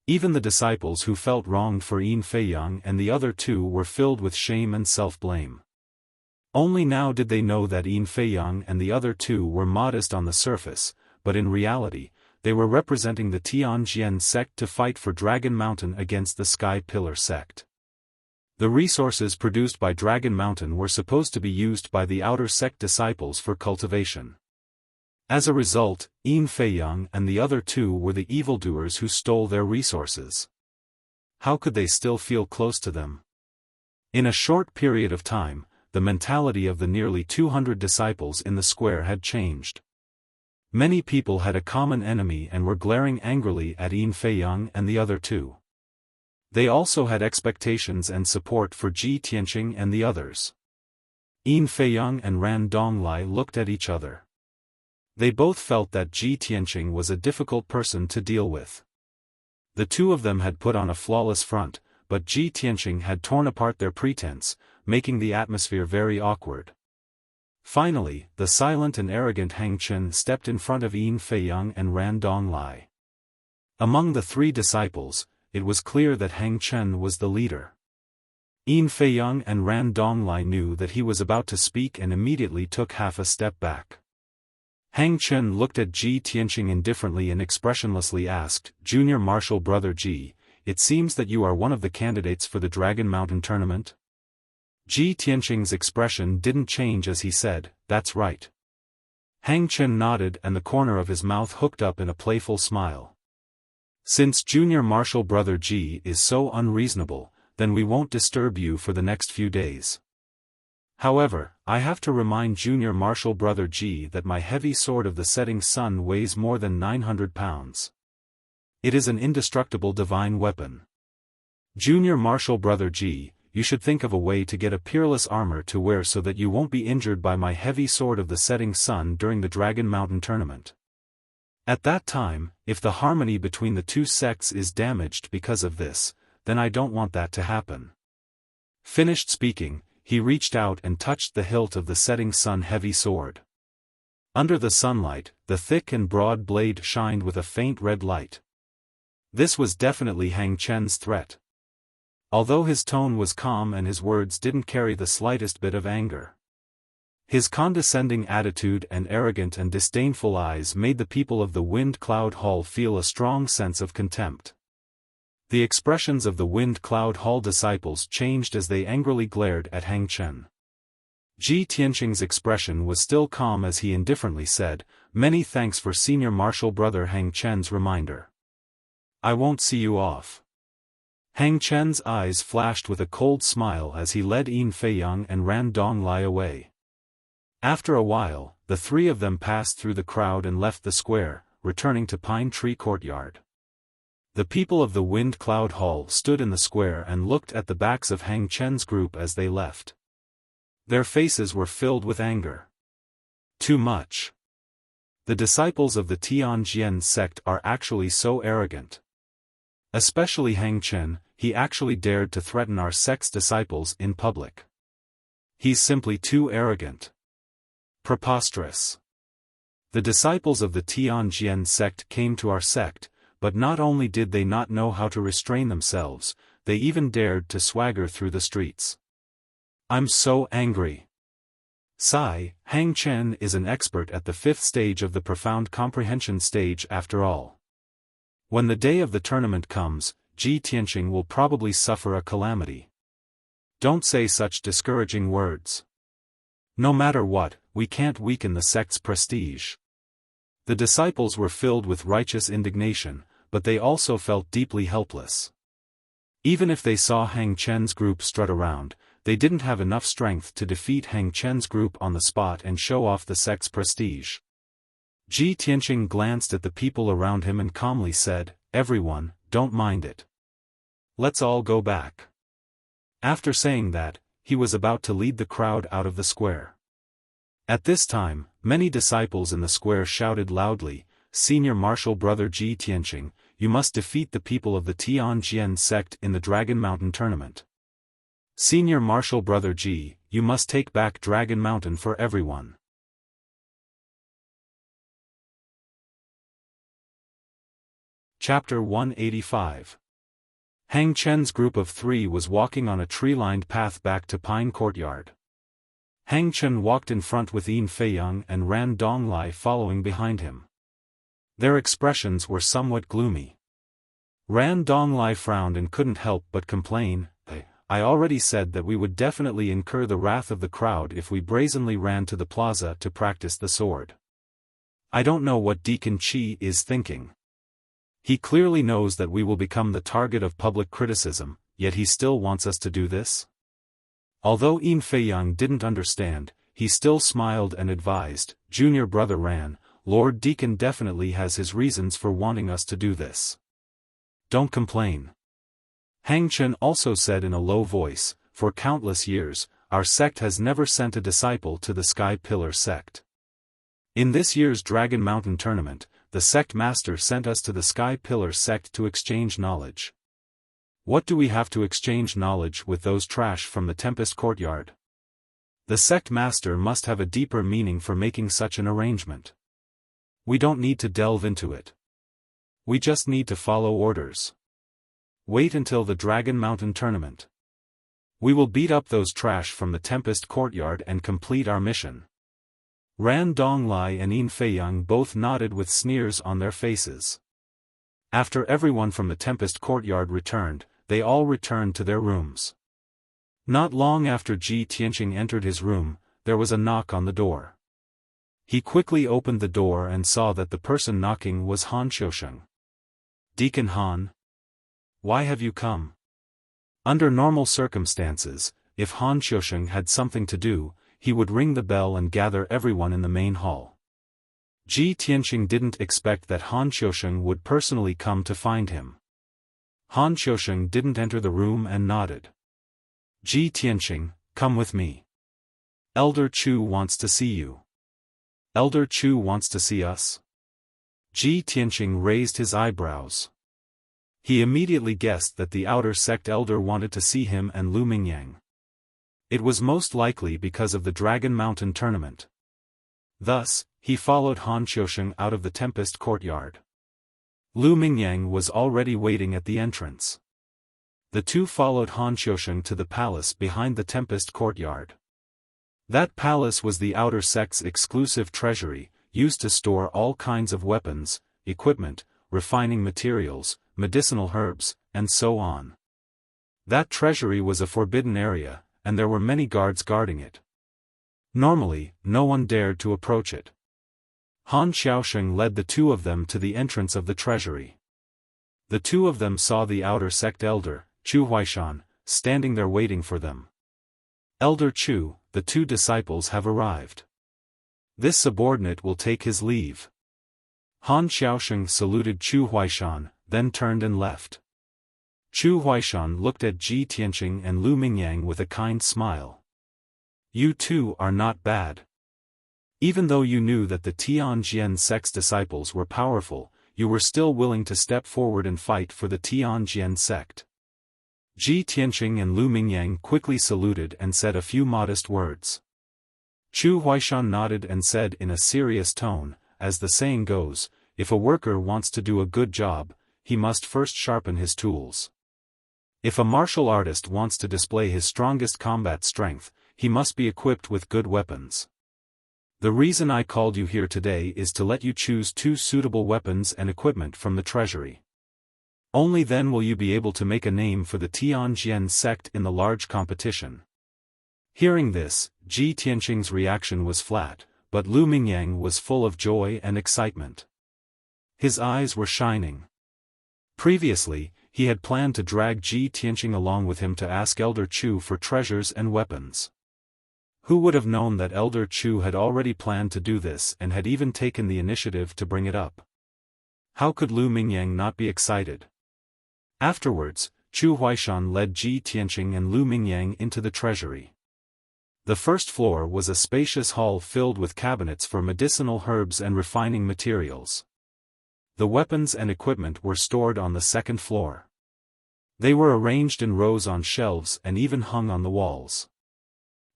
Even the disciples who felt wronged for Yin Feiyang and the other two were filled with shame and self-blame. Only now did they know that Yin Feiyang and the other two were modest on the surface, but in reality, they were representing the Tianjian sect to fight for Dragon Mountain against the Sky Pillar sect. The resources produced by Dragon Mountain were supposed to be used by the outer sect disciples for cultivation. As a result, Yin Feiyang and the other two were the evildoers who stole their resources. How could they still feel close to them? In a short period of time, the mentality of the nearly 200 disciples in the square had changed. Many people had a common enemy and were glaring angrily at Yin Feiyang and the other two. They also had expectations and support for Ji Tianqing and the others. Yin Feiyang and Ran Donglai looked at each other. They both felt that Ji Tianqing was a difficult person to deal with. The two of them had put on a flawless front, but Ji Tianqing had torn apart their pretense, making the atmosphere very awkward. Finally, the silent and arrogant Hang Chen stepped in front of Yin Feiyang and Ran Donglai. Among the three disciples, it was clear that Hang Chen was the leader. Yin Feiyang and Ran Donglai knew that he was about to speak and immediately took half a step back. Hang Chen looked at Ji Tianqing indifferently and expressionlessly asked, "Junior Martial Brother Ji, it seems that you are one of the candidates for the Dragon Mountain tournament?" Ji Tianqing's expression didn't change as he said, "That's right." Hang Chen nodded and the corner of his mouth hooked up in a playful smile. "Since Junior Martial Brother Ji is so unreasonable, then we won't disturb you for the next few days. However, I have to remind Junior Martial Brother Ji that my heavy sword of the setting sun weighs more than 900 pounds. It is an indestructible divine weapon. Junior Martial Brother Ji, you should think of a way to get a peerless armor to wear so that you won't be injured by my heavy sword of the setting sun during the Dragon Mountain tournament. At that time, if the harmony between the two sects is damaged because of this, then I don't want that to happen." Finished speaking, he reached out and touched the hilt of the setting sun heavy sword. Under the sunlight, the thick and broad blade shined with a faint red light. This was definitely Hang Chen's threat. Although his tone was calm and his words didn't carry the slightest bit of anger. His condescending attitude and arrogant and disdainful eyes made the people of the Wind Cloud Hall feel a strong sense of contempt. The expressions of the Wind Cloud Hall disciples changed as they angrily glared at Hang Chen. Ji Tianqing's expression was still calm as he indifferently said, "Many thanks for Senior Martial Brother Hang Chen's reminder. I won't see you off." Hang Chen's eyes flashed with a cold smile as he led Yin Feiyang and Ran Donglai away. After a while, the three of them passed through the crowd and left the square, returning to Pine Tree Courtyard. The people of the Wind Cloud Hall stood in the square and looked at the backs of Hang Chen's group as they left. Their faces were filled with anger. Too much. The disciples of the Tianjian sect are actually so arrogant. Especially Hang Chen, he actually dared to threaten our sect's disciples in public. He's simply too arrogant. Preposterous. The disciples of the Tianjian sect came to our sect, but not only did they not know how to restrain themselves, they even dared to swagger through the streets. I'm so angry. Hang Chen is an expert at the 5th stage of the profound comprehension stage after all. When the day of the tournament comes, Ji Tianqing will probably suffer a calamity. Don't say such discouraging words. No matter what, we can't weaken the sect's prestige. The disciples were filled with righteous indignation, but they also felt deeply helpless. Even if they saw Hang Chen's group strut around, they didn't have enough strength to defeat Hang Chen's group on the spot and show off the sect's prestige. Ji Tianqing glanced at the people around him and calmly said, "Everyone, don't mind it. Let's all go back." After saying that, he was about to lead the crowd out of the square. At this time, many disciples in the square shouted loudly, "Senior Martial Brother Ji Tianqing, you must defeat the people of the Tianjian sect in the Dragon Mountain tournament. Senior Martial Brother Ji, you must take back Dragon Mountain for everyone." Chapter 185. Hang Chen's group of 3 was walking on a tree-lined path back to Pine Courtyard. Hang Chen walked in front with Yin Feiyang and Ran Donglai following behind him. Their expressions were somewhat gloomy. Ran Donglai frowned and couldn't help but complain, I already said that we would definitely incur the wrath of the crowd if we brazenly ran to the plaza to practice the sword. I don't know what Deacon Qi is thinking. He clearly knows that we will become the target of public criticism, yet he still wants us to do this? Although Yin Feiyang didn't understand, he still smiled and advised, "Junior Brother Ran, Lord Deacon definitely has his reasons for wanting us to do this. Don't complain." Hang Chen also said in a low voice, "For countless years, our sect has never sent a disciple to the Sky Pillar sect. In this year's Dragon Mountain tournament, the sect master sent us to the Sky Pillar sect to exchange knowledge. What do we have to exchange knowledge with those trash from the Tempest Courtyard? The sect master must have a deeper meaning for making such an arrangement. We don't need to delve into it. We just need to follow orders. Wait until the Dragon Mountain tournament. We will beat up those trash from the Tempest Courtyard and complete our mission." Ran Donglai and Yin Feiyang both nodded with sneers on their faces. After everyone from the Tempest Courtyard returned, they all returned to their rooms. Not long after Ji Tianqing entered his room, there was a knock on the door. He quickly opened the door and saw that the person knocking was Han Xiaofan. "Deacon Han? Why have you come?" Under normal circumstances, if Han Xiaofan had something to do, he would ring the bell and gather everyone in the main hall. Ji Tianqing didn't expect that Han Xiaofan would personally come to find him. Han Xiaofan didn't enter the room and nodded. "Ji Tianqing, come with me. Elder Chu wants to see you." "Elder Chu wants to see us?" Ji Tianqing raised his eyebrows. He immediately guessed that the outer sect elder wanted to see him and Lu Mingyang. It was most likely because of the Dragon Mountain tournament. Thus, he followed Han Xiaofan out of the Tempest Courtyard. Lu Mingyang was already waiting at the entrance. The two followed Han Xiaofan to the palace behind the Tempest Courtyard. That palace was the outer sect's exclusive treasury, used to store all kinds of weapons, equipment, refining materials, medicinal herbs, and so on. That treasury was a forbidden area, and there were many guards guarding it. Normally, no one dared to approach it. Han Xiaofan led the two of them to the entrance of the treasury. The two of them saw the outer sect elder, Chu Huaishan, standing there waiting for them. "Elder Chu, the two disciples have arrived. This subordinate will take his leave." Han Xiaofan saluted Chu Huaishan, then turned and left. Chu Huaishan looked at Ji Tianqing and Lu Mingyang with a kind smile. "You two are not bad. Even though you knew that the Tianjian sect's disciples were powerful, you were still willing to step forward and fight for the Tianjian sect." Ji Tianqing and Lu Mingyang quickly saluted and said a few modest words. Chu Huaishan nodded and said in a serious tone, "As the saying goes, if a worker wants to do a good job, he must first sharpen his tools. If a martial artist wants to display his strongest combat strength, he must be equipped with good weapons. The reason I called you here today is to let you choose 2 suitable weapons and equipment from the treasury. Only then will you be able to make a name for the Tianjian sect in the large competition. Hearing this, Ji Tianqing's reaction was flat, but Lu Mingyang was full of joy and excitement. His eyes were shining. Previously, he had planned to drag Ji Tianqing along with him to ask Elder Chu for treasures and weapons. Who would have known that Elder Chu had already planned to do this and had even taken the initiative to bring it up? How could Lu Mingyang not be excited? Afterwards, Chu Huaishan led Ji Tianqing and Lu Mingyang into the treasury. The first floor was a spacious hall filled with cabinets for medicinal herbs and refining materials. The weapons and equipment were stored on the second floor. They were arranged in rows on shelves and even hung on the walls.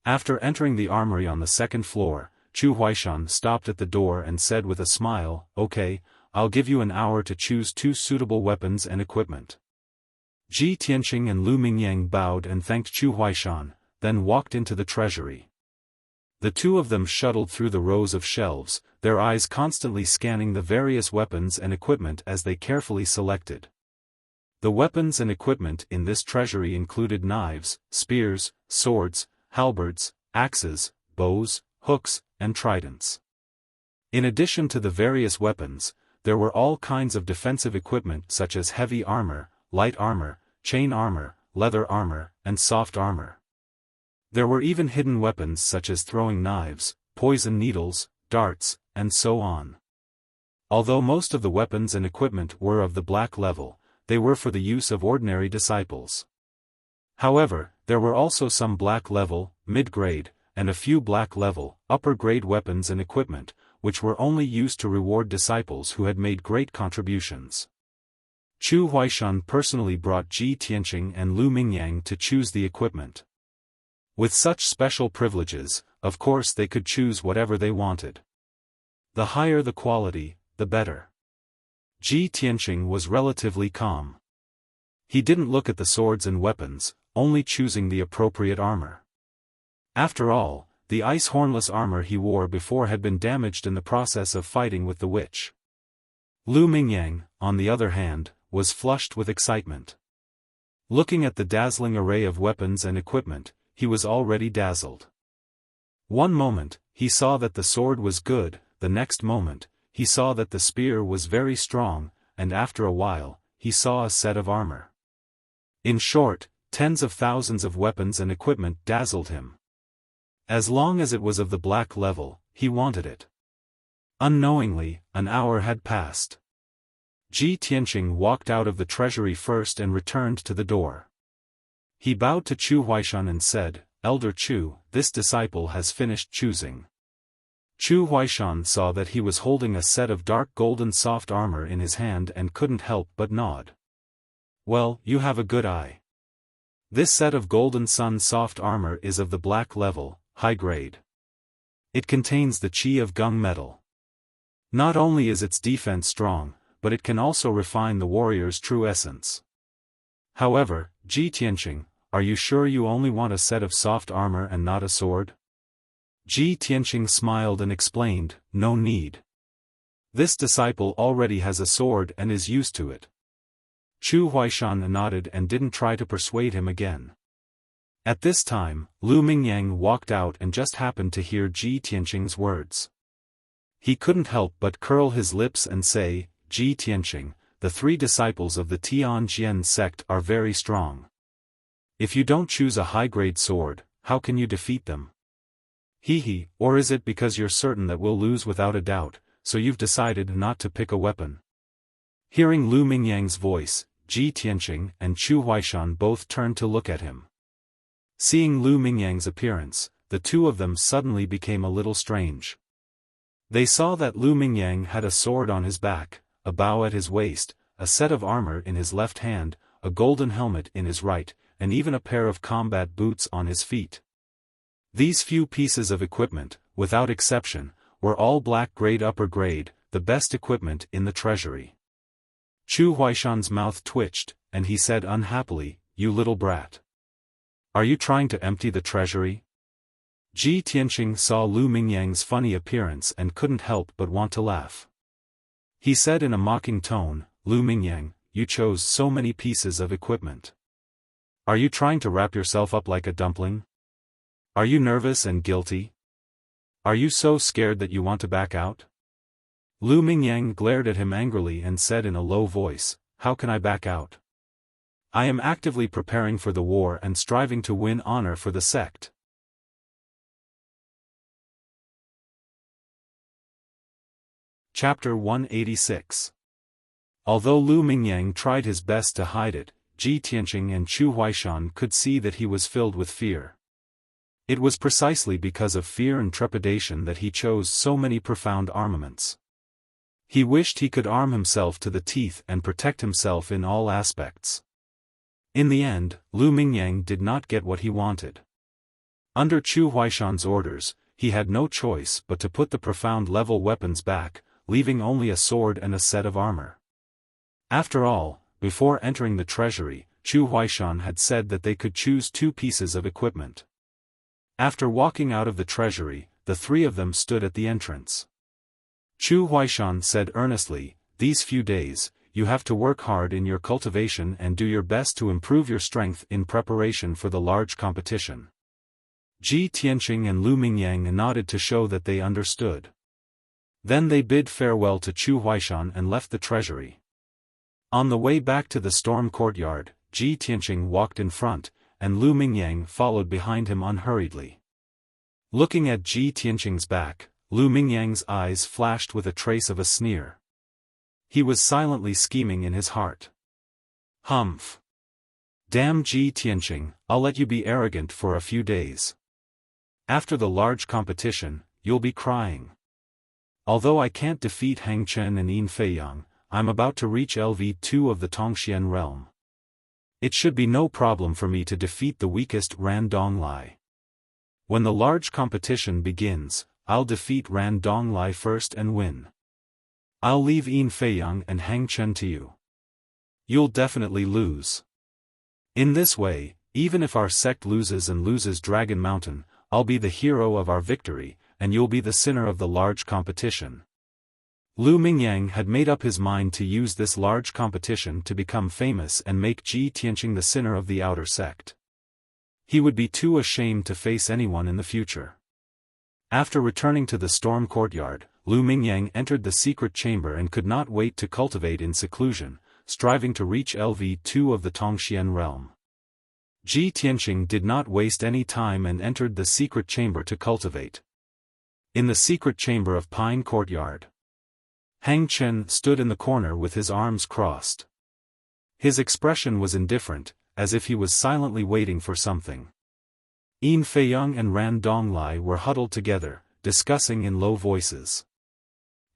After entering the armory on the second floor, Chu Huaishan stopped at the door and said with a smile, "Okay, I'll give you an hour to choose 2 suitable weapons and equipment." Ji Tianqing and Lu Mingyang bowed and thanked Chu Huaishan, then walked into the treasury. The 2 of them shuttled through the rows of shelves, their eyes constantly scanning the various weapons and equipment as they carefully selected. The weapons and equipment in this treasury included knives, spears, swords, halberds, axes, bows, hooks, and tridents. In addition to the various weapons, there were all kinds of defensive equipment such as heavy armor, light armor, chain armor, leather armor, and soft armor. There were even hidden weapons such as throwing knives, poison needles, darts, and so on. Although most of the weapons and equipment were of the black level, they were for the use of ordinary disciples. However, there were also some black level, mid-grade, and a few black level, upper-grade weapons and equipment, which were only used to reward disciples who had made great contributions. Chu Huaishan personally brought Ji Tianqing and Lu Mingyang to choose the equipment. With such special privileges, of course they could choose whatever they wanted. The higher the quality, the better. Ji Tianqing was relatively calm. He didn't look at the swords and weapons, only choosing the appropriate armor. After all, the ice hornless armor he wore before had been damaged in the process of fighting with the witch. Lu Mingyang, on the other hand, was flushed with excitement. Looking at the dazzling array of weapons and equipment, he was already dazzled. One moment, he saw that the sword was good, the next moment, he saw that the spear was very strong, and after a while, he saw a set of armor. In short, tens of thousands of weapons and equipment dazzled him. As long as it was of the black level, he wanted it. Unknowingly, an hour had passed. Ji Tianqing walked out of the treasury first and returned to the door. He bowed to Chu Huaishan and said, "Elder Chu, this disciple has finished choosing." Chu Huaishan saw that he was holding a set of dark golden soft armor in his hand and couldn't help but nod. "Well, you have a good eye. This set of golden sun soft armor is of the black level, high grade. It contains the qi of gung metal. Not only is its defense strong, but it can also refine the warrior's true essence. However, Ji Tianqing, are you sure you only want a set of soft armor and not a sword?" Ji Tianqing smiled and explained, "No need. This disciple already has a sword and is used to it." Chu Huaishan nodded and didn't try to persuade him again. At this time, Lu Mingyang walked out and just happened to hear Ji Tianqing's words. He couldn't help but curl his lips and say, "Ji Tianqing, the 3 disciples of the Tianjian sect are very strong. If you don't choose a high-grade sword, how can you defeat them? Hee, or is it because you're certain that we'll lose without a doubt, so you've decided not to pick a weapon?" Hearing Lu Mingyang's voice, Ji Tianqing and Chu Huaishan both turned to look at him. Seeing Lu Mingyang's appearance, the 2 of them suddenly became a little strange. They saw that Lu Mingyang had a sword on his back, a bow at his waist, a set of armor in his left hand, a golden helmet in his right, and even a pair of combat boots on his feet. These few pieces of equipment, without exception, were all black grade upper grade, the best equipment in the treasury. Chu Huaishan's mouth twitched, and he said unhappily, "You little brat. Are you trying to empty the treasury?" Ji Tianqing saw Lu Mingyang's funny appearance and couldn't help but want to laugh. He said in a mocking tone, "Lu Mingyang, you chose so many pieces of equipment. Are you trying to wrap yourself up like a dumpling? Are you nervous and guilty? Are you so scared that you want to back out?" Lu Mingyang glared at him angrily and said in a low voice, "How can I back out? I am actively preparing for the war and striving to win honor for the sect." Chapter 186. Although Lu Mingyang tried his best to hide it, Ji Tianqing and Chu Huaishan could see that he was filled with fear. It was precisely because of fear and trepidation that he chose so many profound armaments. He wished he could arm himself to the teeth and protect himself in all aspects. In the end, Lu Mingyang did not get what he wanted. Under Chu Huaishan's orders, he had no choice but to put the profound level weapons back, leaving only a sword and a set of armor. After all, before entering the treasury, Chu Huaishan had said that they could choose 2 pieces of equipment. After walking out of the treasury, the 3 of them stood at the entrance. Chu Huaishan said earnestly, "These few days, you have to work hard in your cultivation and do your best to improve your strength in preparation for the large competition." Ji Tianqing and Lu Mingyang nodded to show that they understood. Then they bid farewell to Chu Huaishan and left the treasury. On the way back to the storm courtyard, Ji Tianqing walked in front, and Lu Mingyang followed behind him unhurriedly. Looking at Ji Tianqing's back, Lu Mingyang's eyes flashed with a trace of a sneer. He was silently scheming in his heart. "Humph. Damn Ji Tianqing, I'll let you be arrogant for a few days. After the large competition, you'll be crying. Although I can't defeat Hang Chen and Yin Feiyang, I'm about to reach LV2 of the Tongxian realm. It should be no problem for me to defeat the weakest Ran Donglai. When the large competition begins, I'll defeat Ran Donglai first and win. I'll leave Yin Feiyang and Hang Chen to you. You'll definitely lose. In this way, even if our sect loses and loses Dragon Mountain, I'll be the hero of our victory, and you'll be the sinner of the large competition." Lu Mingyang had made up his mind to use this large competition to become famous and make Ji Tianqing the sinner of the outer sect. He would be too ashamed to face anyone in the future. After returning to the storm courtyard, Lu Mingyang entered the secret chamber and could not wait to cultivate in seclusion, striving to reach LV2 of the Tongxian realm. Ji Tianqing did not waste any time and entered the secret chamber to cultivate. In the secret chamber of Pine Courtyard, Hang Chen stood in the corner with his arms crossed. His expression was indifferent, as if he was silently waiting for something. Yin Feiyang and Ran Donglai were huddled together, discussing in low voices.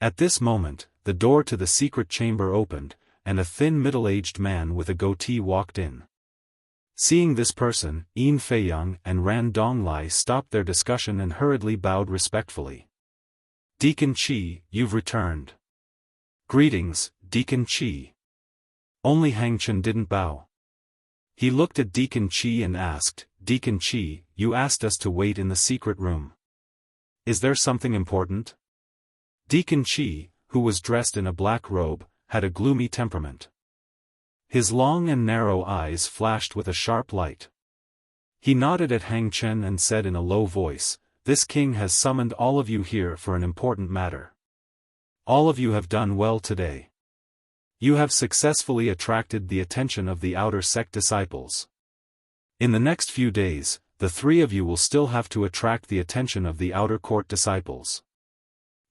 At this moment, the door to the secret chamber opened, and a thin middle-aged man with a goatee walked in. Seeing this person, Yin Feiyang and Ran Donglai stopped their discussion and hurriedly bowed respectfully. "Deacon Qi, you've returned." "Greetings, Deacon Qi." Only Hang Chen didn't bow. He looked at Deacon Qi and asked, "Deacon Qi, you asked us to wait in the secret room. Is there something important?" Deacon Qi, who was dressed in a black robe, had a gloomy temperament. His long and narrow eyes flashed with a sharp light. He nodded at Hang Chen and said in a low voice, "This king has summoned all of you here for an important matter. All of you have done well today. You have successfully attracted the attention of the outer sect disciples. In the next few days, the 3 of you will still have to attract the attention of the outer court disciples.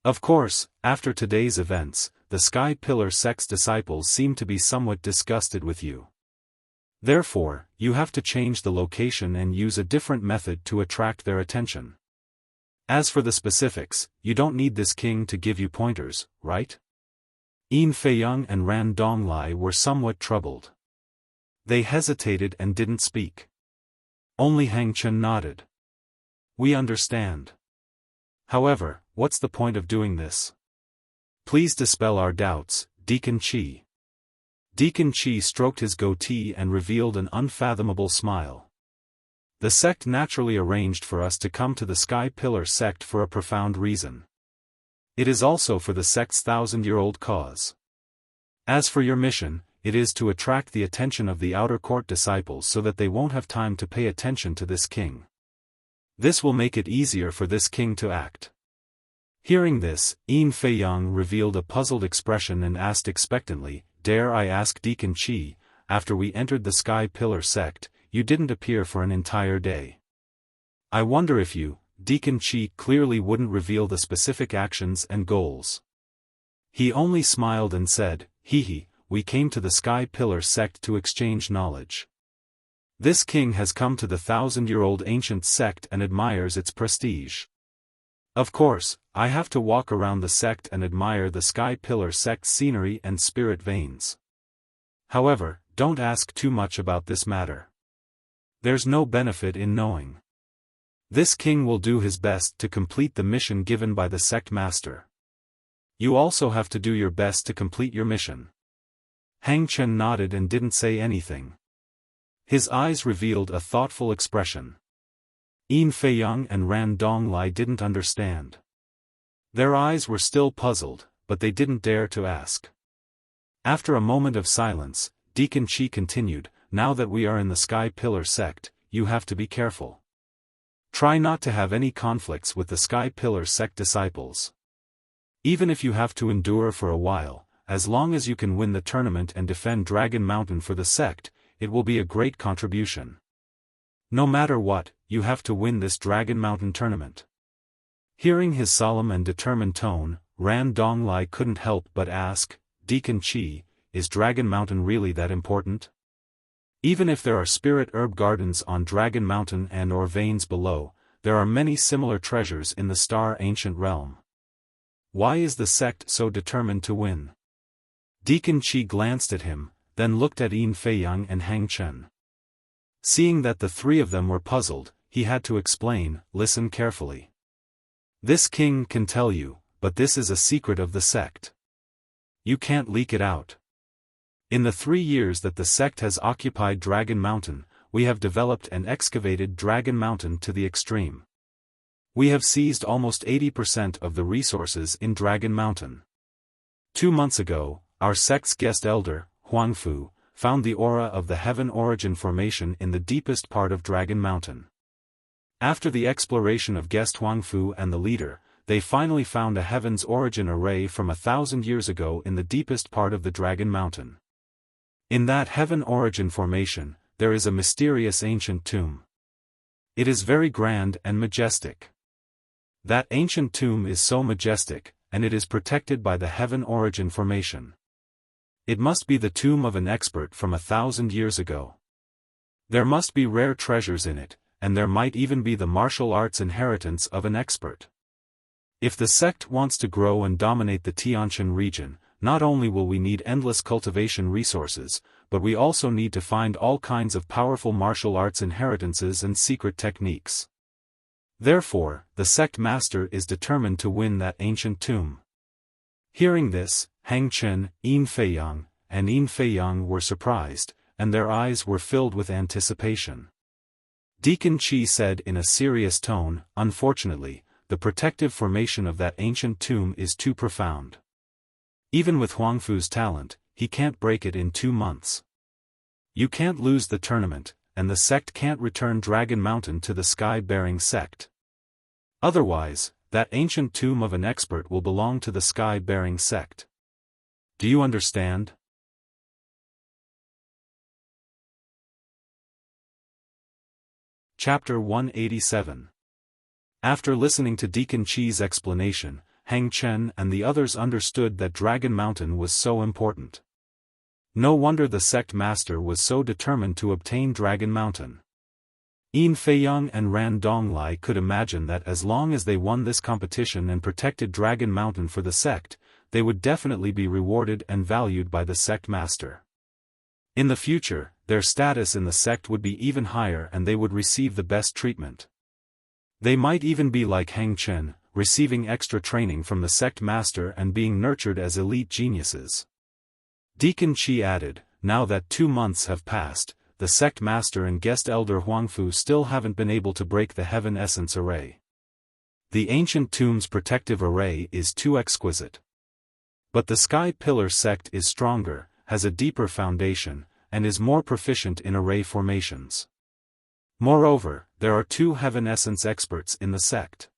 Of course, after today's events, the Sky Pillar sect's disciples seem to be somewhat disgusted with you. Therefore, you have to change the location and use a different method to attract their attention. As for the specifics, you don't need this king to give you pointers, right?" Yin Feiyang and Ran Donglai were somewhat troubled. They hesitated and didn't speak. Only Hang Chen nodded. "We understand. However, what's the point of doing this? Please dispel our doubts, Deacon Qi." Deacon Qi stroked his goatee and revealed an unfathomable smile. The sect naturally arranged for us to come to the Sky Pillar sect for a profound reason. It is also for the sect's 1,000-year-old cause. As for your mission, it is to attract the attention of the outer court disciples so that they won't have time to pay attention to this king. This will make it easier for this king to act. Hearing this, Yin Fei-yang revealed a puzzled expression and asked expectantly, "Dare I ask Deacon Qi, after we entered the Sky Pillar sect, you didn't appear for an entire day. I wonder if you, Deacon Qi, clearly wouldn't reveal the specific actions and goals." He only smiled and said, "Hee, we came to the Sky Pillar sect to exchange knowledge. This king has come to the 1,000-year-old ancient sect and admires its prestige. Of course, I have to walk around the sect and admire the Sky Pillar sect's scenery and spirit veins. However, don't ask too much about this matter. There's no benefit in knowing. This king will do his best to complete the mission given by the sect master. You also have to do your best to complete your mission." Hang Chen nodded and didn't say anything. His eyes revealed a thoughtful expression. Yin Fei-yang and Ran Donglai didn't understand. Their eyes were still puzzled, but they didn't dare to ask. After a moment of silence, Deacon Qi continued, "Now that we are in the Sky Pillar sect, you have to be careful. Try not to have any conflicts with the Sky Pillar sect disciples. Even if you have to endure for a while, as long as you can win the tournament and defend Dragon Mountain for the sect, it will be a great contribution. No matter what, you have to win this Dragon Mountain tournament." Hearing his solemn and determined tone, Ran Donglai couldn't help but ask, "Deacon Qi, is Dragon Mountain really that important? Even if there are spirit herb gardens on Dragon Mountain and or veins below, there are many similar treasures in the Star Ancient Realm. Why is the sect so determined to win?" Deacon Qi glanced at him, then looked at Yin Fei-yang and Hang Chen. Seeing that the three of them were puzzled, he had to explain, "Listen carefully. This king can tell you, but this is a secret of the sect. You can't leak it out. In the 3 years that the sect has occupied Dragon Mountain, we have developed and excavated Dragon Mountain to the extreme. We have seized almost 80% of the resources in Dragon Mountain. 2 months ago, our sect's guest elder, Huangfu, found the aura of the Heaven Origin Formation in the deepest part of Dragon Mountain. After the exploration of guest Huangfu and the leader, they finally found a Heaven's Origin array from 1,000 years ago in the deepest part of the Dragon Mountain. In that Heaven Origin Formation, there is a mysterious ancient tomb. It is very grand and majestic. That ancient tomb is so majestic, and it is protected by the Heaven Origin Formation. It must be the tomb of an expert from 1,000 years ago. There must be rare treasures in it, and there might even be the martial arts inheritance of an expert. If the sect wants to grow and dominate the Tianshan region, not only will we need endless cultivation resources, but we also need to find all kinds of powerful martial arts inheritances and secret techniques. Therefore, the sect master is determined to win that ancient tomb." Hearing this, Hang Chen, Yin Fei-yang, and Yin Fei-yang were surprised, and their eyes were filled with anticipation. Deacon Qi said in a serious tone, "Unfortunately, the protective formation of that ancient tomb is too profound. Even with Huangfu's talent, he can't break it in 2 months. You can't lose the tournament, and the sect can't return Dragon Mountain to the Sky-bearing sect. Otherwise, that ancient tomb of an expert will belong to the Sky-bearing sect. Do you understand?" Chapter 187. After listening to Deacon Qi's explanation, Hang Chen and the others understood that Dragon Mountain was so important. No wonder the sect master was so determined to obtain Dragon Mountain. Yin Fei-yang and Ran Donglai could imagine that as long as they won this competition and protected Dragon Mountain for the sect, they would definitely be rewarded and valued by the sect master. In the future, their status in the sect would be even higher and they would receive the best treatment. They might even be like Hang Chen, receiving extra training from the sect master and being nurtured as elite geniuses. Deacon Qi added, "Now that 2 months have passed, the sect master and guest elder Huangfu still haven't been able to break the heaven essence array. The ancient tomb's protective array is too exquisite. But the sky pillar sect is stronger, has a deeper foundation, and is more proficient in array formations. Moreover, there are 2 heaven essence experts in the sect.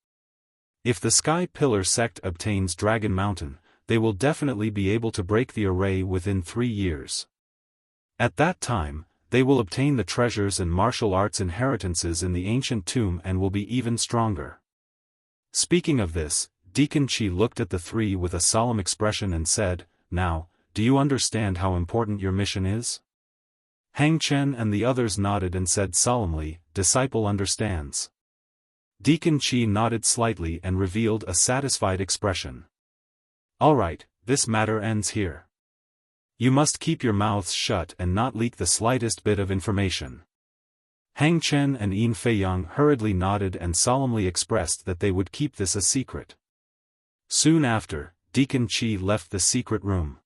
If the sky pillar sect obtains Dragon Mountain, they will definitely be able to break the array within 3 years. At that time, they will obtain the treasures and martial arts inheritances in the ancient tomb and will be even stronger. Speaking of this, Deacon Qi looked at the 3 with a solemn expression and said, "Now, do you understand how important your mission is?" Hang Chen and the others nodded and said solemnly, "Disciple understands." Deacon Qi nodded slightly and revealed a satisfied expression. "All right, this matter ends here. You must keep your mouths shut and not leak the slightest bit of information." Hang Chen and Yin Feiyang hurriedly nodded and solemnly expressed that they would keep this a secret. Soon after, Deacon Qi left the secret room.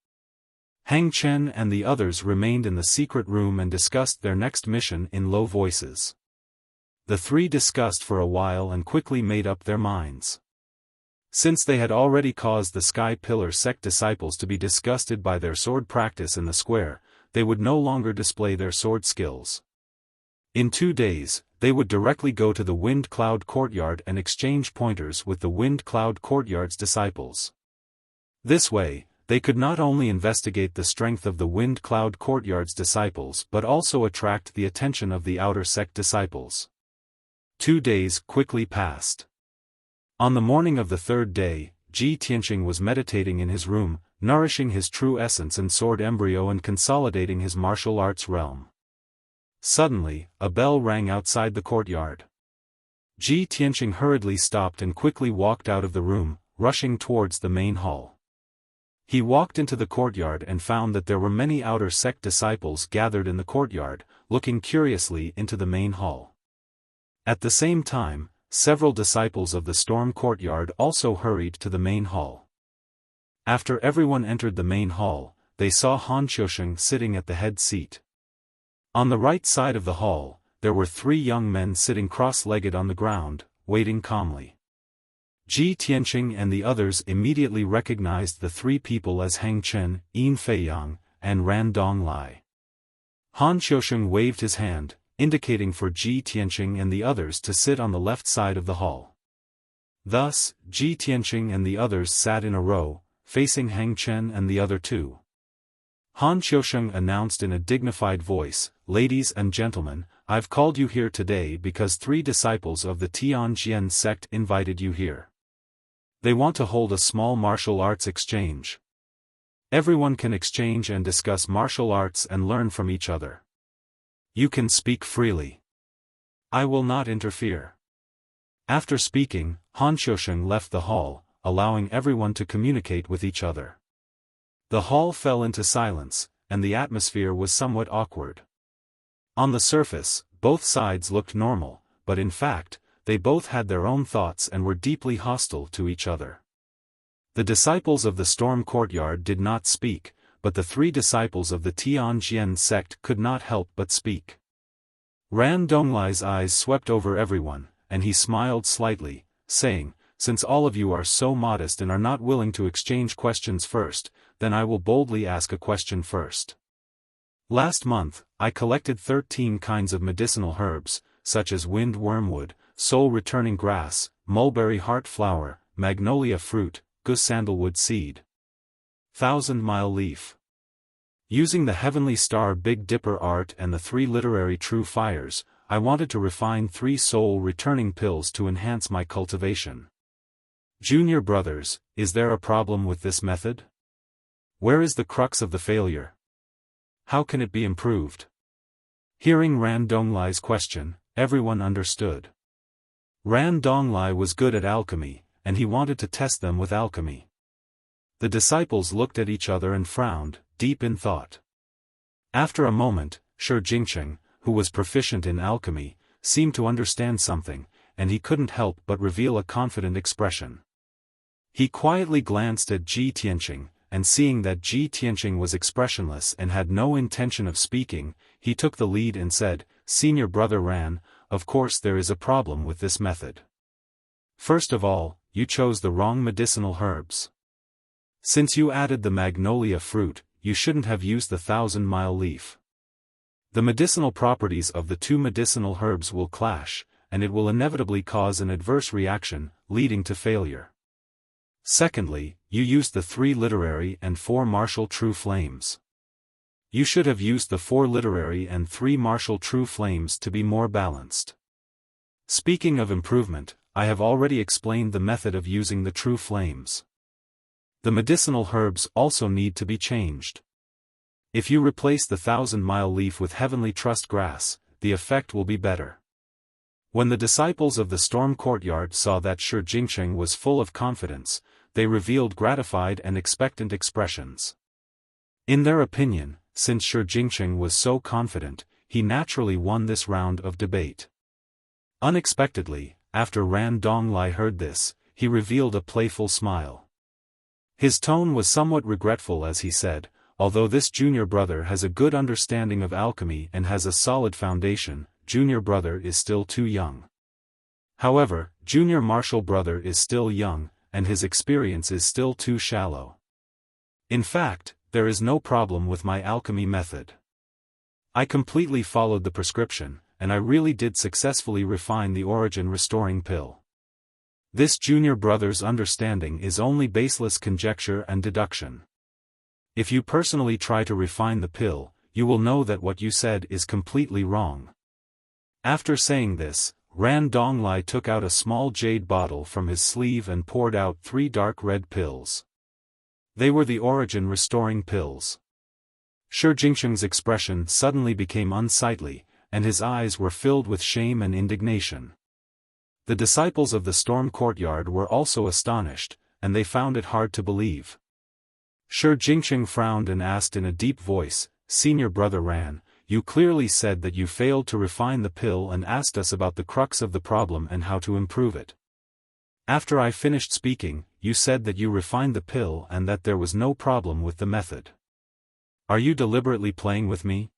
Hang Chen and the others remained in the secret room and discussed their next mission in low voices. The 3 discussed for a while and quickly made up their minds. Since they had already caused the Sky Pillar sect disciples to be disgusted by their sword practice in the square, they would no longer display their sword skills. In 2 days, they would directly go to the Wind Cloud Courtyard and exchange pointers with the Wind Cloud Courtyard's disciples. This way, they could not only investigate the strength of the Wind Cloud Courtyard's disciples but also attract the attention of the outer sect disciples. 2 days quickly passed. On the morning of the 3rd day, Ji Tianqing was meditating in his room, nourishing his true essence and sword embryo and consolidating his martial arts realm. Suddenly, a bell rang outside the courtyard. Ji Tianqing hurriedly stopped and quickly walked out of the room, rushing towards the main hall. He walked into the courtyard and found that there were many outer sect disciples gathered in the courtyard, looking curiously into the main hall. At the same time, several disciples of the Storm Courtyard also hurried to the main hall. After everyone entered the main hall, they saw Han Xiaofan sitting at the head seat. On the right side of the hall, there were 3 young men sitting cross-legged on the ground, waiting calmly. Ji Tianqing and the others immediately recognized the 3 people as Hang Chen, Yin Feiyang, and Ran Donglai. Han Xiaofan waved his hand, indicating for Ji Tianqing and the others to sit on the left side of the hall. Thus, Ji Tianqing and the others sat in a row, facing Hang Chen and the other 2. Han Xiaofan announced in a dignified voice, "Ladies and gentlemen, I've called you here today because 3 disciples of the Tianjian sect invited you here. They want to hold a small martial arts exchange. Everyone can exchange and discuss martial arts and learn from each other. You can speak freely. I will not interfere." After speaking, Han Xiaofan left the hall, allowing everyone to communicate with each other. The hall fell into silence, and the atmosphere was somewhat awkward. On the surface, both sides looked normal, but in fact, they both had their own thoughts and were deeply hostile to each other. The disciples of the Storm Courtyard did not speak, but the 3 disciples of the Tianjian sect could not help but speak. Ran Donglai's eyes swept over everyone, and he smiled slightly, saying, "Since all of you are so modest and are not willing to exchange questions first, then I will boldly ask a question first. Last month, I collected 13 kinds of medicinal herbs, such as wind wormwood, soul-returning grass, mulberry heart flower, magnolia fruit, goose sandalwood seed, 1,000-mile leaf. Using the Heavenly Star Big Dipper art and the 3 literary true fires, I wanted to refine 3 soul-returning pills to enhance my cultivation. Junior brothers, is there a problem with this method? Where is the crux of the failure? How can it be improved?" Hearing Ran Donglai's question, everyone understood. Ran Donglai was good at alchemy, and he wanted to test them with alchemy. The disciples looked at each other and frowned, deep in thought. After a moment, Shi Jingcheng, who was proficient in alchemy, seemed to understand something, and he couldn't help but reveal a confident expression. He quietly glanced at Ji Tianqing, and seeing that Ji Tianqing was expressionless and had no intention of speaking, he took the lead and said, "Senior brother Ran, of course there is a problem with this method. First of all, you chose the wrong medicinal herbs. Since you added the magnolia fruit, you shouldn't have used the 1,000-mile leaf. The medicinal properties of the two medicinal herbs will clash, and it will inevitably cause an adverse reaction, leading to failure. Secondly, you used the 3 literary and 4 martial true flames. You should have used the 4 literary and 3 martial true flames to be more balanced. Speaking of improvement, I have already explained the method of using the true flames. The medicinal herbs also need to be changed. If you replace the 1,000-mile leaf with heavenly trust grass, the effect will be better." When the disciples of the storm courtyard saw that Shi Jingsheng was full of confidence, they revealed gratified and expectant expressions. In their opinion, since Shi Jingsheng was so confident, he naturally won this round of debate. Unexpectedly, after Ran Donglai heard this, he revealed a playful smile. His tone was somewhat regretful as he said, "Although this junior brother has a good understanding of alchemy and has a solid foundation, junior brother is still too young. However, junior martial brother is still young, and his experience is still too shallow. In fact, there is no problem with my alchemy method. I completely followed the prescription, and I really did successfully refine the origin restoring pill. This junior brother's understanding is only baseless conjecture and deduction. If you personally try to refine the pill, you will know that what you said is completely wrong." After saying this, Ran Donglai took out a small jade bottle from his sleeve and poured out 3 dark red pills. They were the origin restoring pills. Shi Jingsheng's expression suddenly became unsightly, and his eyes were filled with shame and indignation. The disciples of the storm courtyard were also astonished, and they found it hard to believe. Shi Jingsheng frowned and asked in a deep voice, "Senior brother Ran, you clearly said that you failed to refine the pill and asked us about the crux of the problem and how to improve it. After I finished speaking, you said that you refined the pill and that there was no problem with the method. Are you deliberately playing with me?"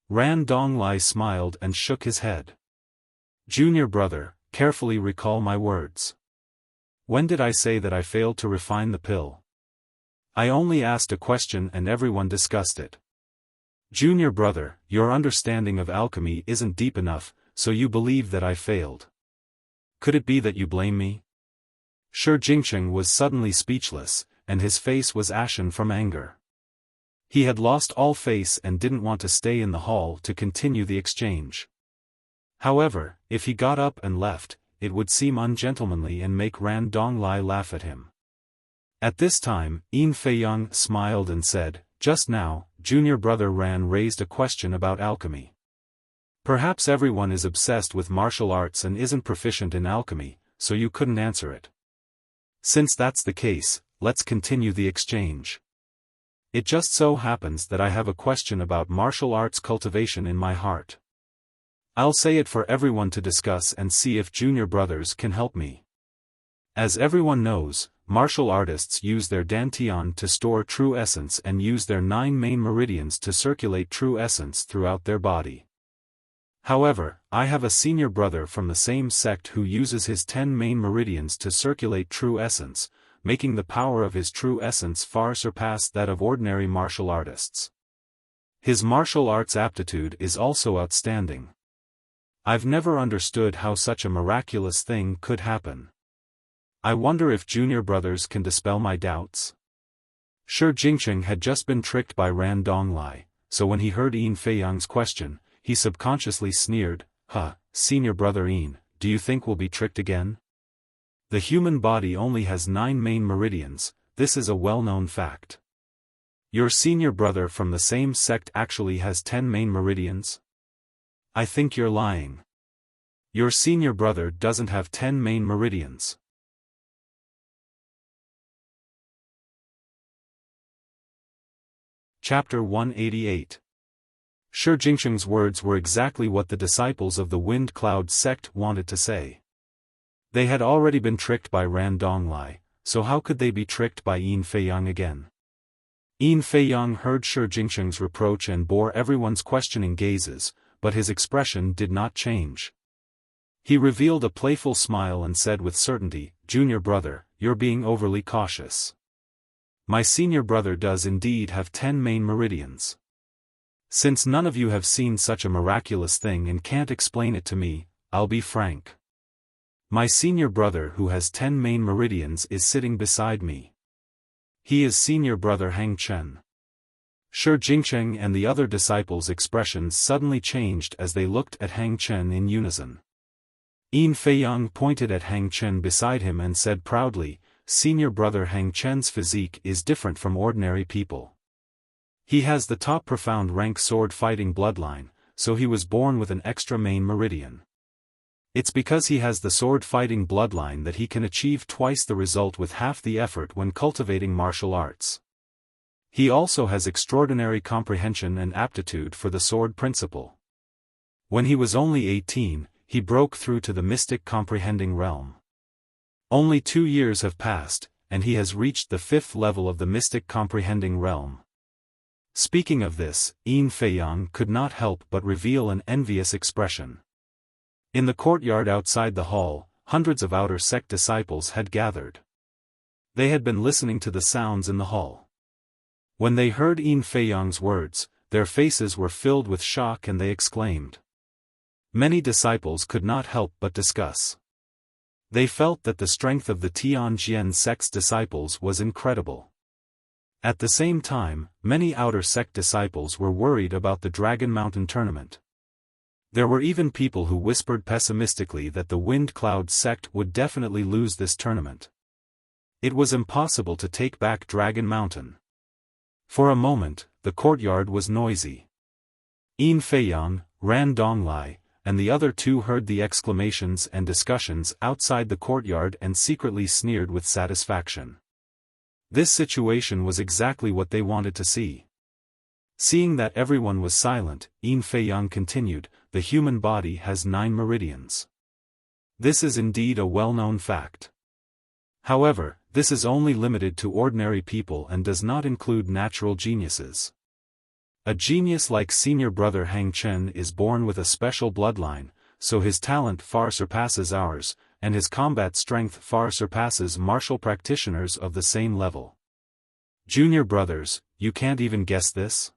Ran Donglai smiled and shook his head. "Junior brother, carefully recall my words. When did I say that I failed to refine the pill? I only asked a question and everyone discussed it. Junior brother, your understanding of alchemy isn't deep enough, so you believe that I failed. Could it be that you blame me?" Shi Jingsheng was suddenly speechless, and his face was ashen from anger. He had lost all face and didn't want to stay in the hall to continue the exchange. However, if he got up and left, it would seem ungentlemanly and make Ran Donglai laugh at him. At this time, Yin Feiyang smiled and said, "Just now, junior brother Ran raised a question about alchemy. Perhaps everyone is obsessed with martial arts and isn't proficient in alchemy, so you couldn't answer it. Since that's the case, let's continue the exchange. It just so happens that I have a question about martial arts cultivation in my heart. I'll say it for everyone to discuss and see if junior brothers can help me. As everyone knows, martial artists use their dantian to store true essence and use their 9 main meridians to circulate true essence throughout their body. However, I have a senior brother from the same sect who uses his 10 main meridians to circulate true essence, making the power of his true essence far surpass that of ordinary martial artists. His martial arts aptitude is also outstanding. I've never understood how such a miraculous thing could happen. I wonder if junior brothers can dispel my doubts." Shi Jingsheng had just been tricked by Ran Donglai, so when he heard Yin Feiyang's question, he subconsciously sneered, "Huh, senior brother Yin, do you think we'll be tricked again? The human body only has 9 main meridians, this is a well-known fact. Your senior brother from the same sect actually has 10 main meridians? I think you're lying. Your senior brother doesn't have 10 main meridians." Chapter 188. Shi Jingsheng's words were exactly what the disciples of the Wind Cloud sect wanted to say. They had already been tricked by Ran Donglai, so how could they be tricked by Yin Feiyang again? Yin Feiyang heard Shi Jingsheng's reproach and bore everyone's questioning gazes, but his expression did not change. He revealed a playful smile and said with certainty, "Junior brother, you're being overly cautious. My senior brother does indeed have 10 main meridians. Since none of you have seen such a miraculous thing and can't explain it to me, I'll be frank. My senior brother who has 10 main meridians is sitting beside me. He is senior brother Hang Chen." Shi Jingsheng and the other disciples' expressions suddenly changed as they looked at Hang Chen in unison. Yin Feiyang pointed at Hang Chen beside him and said proudly, "Senior brother Hang Chen's physique is different from ordinary people. He has the top profound rank sword-fighting bloodline, so he was born with an extra main meridian. It's because he has the sword-fighting bloodline that he can achieve twice the result with half the effort when cultivating martial arts. He also has extraordinary comprehension and aptitude for the sword principle. When he was only 18, he broke through to the mystic comprehending realm. Only 2 years have passed, and he has reached the 5th level of the mystic comprehending realm." Speaking of this, Yin Feiyang could not help but reveal an envious expression. In the courtyard outside the hall, hundreds of outer sect disciples had gathered. They had been listening to the sounds in the hall. When they heard Yin Feiyang's words, their faces were filled with shock and they exclaimed. Many disciples could not help but discuss. They felt that the strength of the Tianjian sect's disciples was incredible. At the same time, many outer sect disciples were worried about the Dragon Mountain tournament. There were even people who whispered pessimistically that the Wind Cloud sect would definitely lose this tournament. It was impossible to take back Dragon Mountain. For a moment, the courtyard was noisy. Yin Feiyang, Ran Donglai, and the other two heard the exclamations and discussions outside the courtyard and secretly sneered with satisfaction. This situation was exactly what they wanted to see. Seeing that everyone was silent, Yin Feiyang continued, "The human body has 9 meridians. This is indeed a well-known fact. However, this is only limited to ordinary people and does not include natural geniuses. A genius like senior brother Hang Chen is born with a special bloodline, so his talent far surpasses ours, and his combat strength far surpasses martial practitioners of the same level. Junior brothers, you can't even guess this?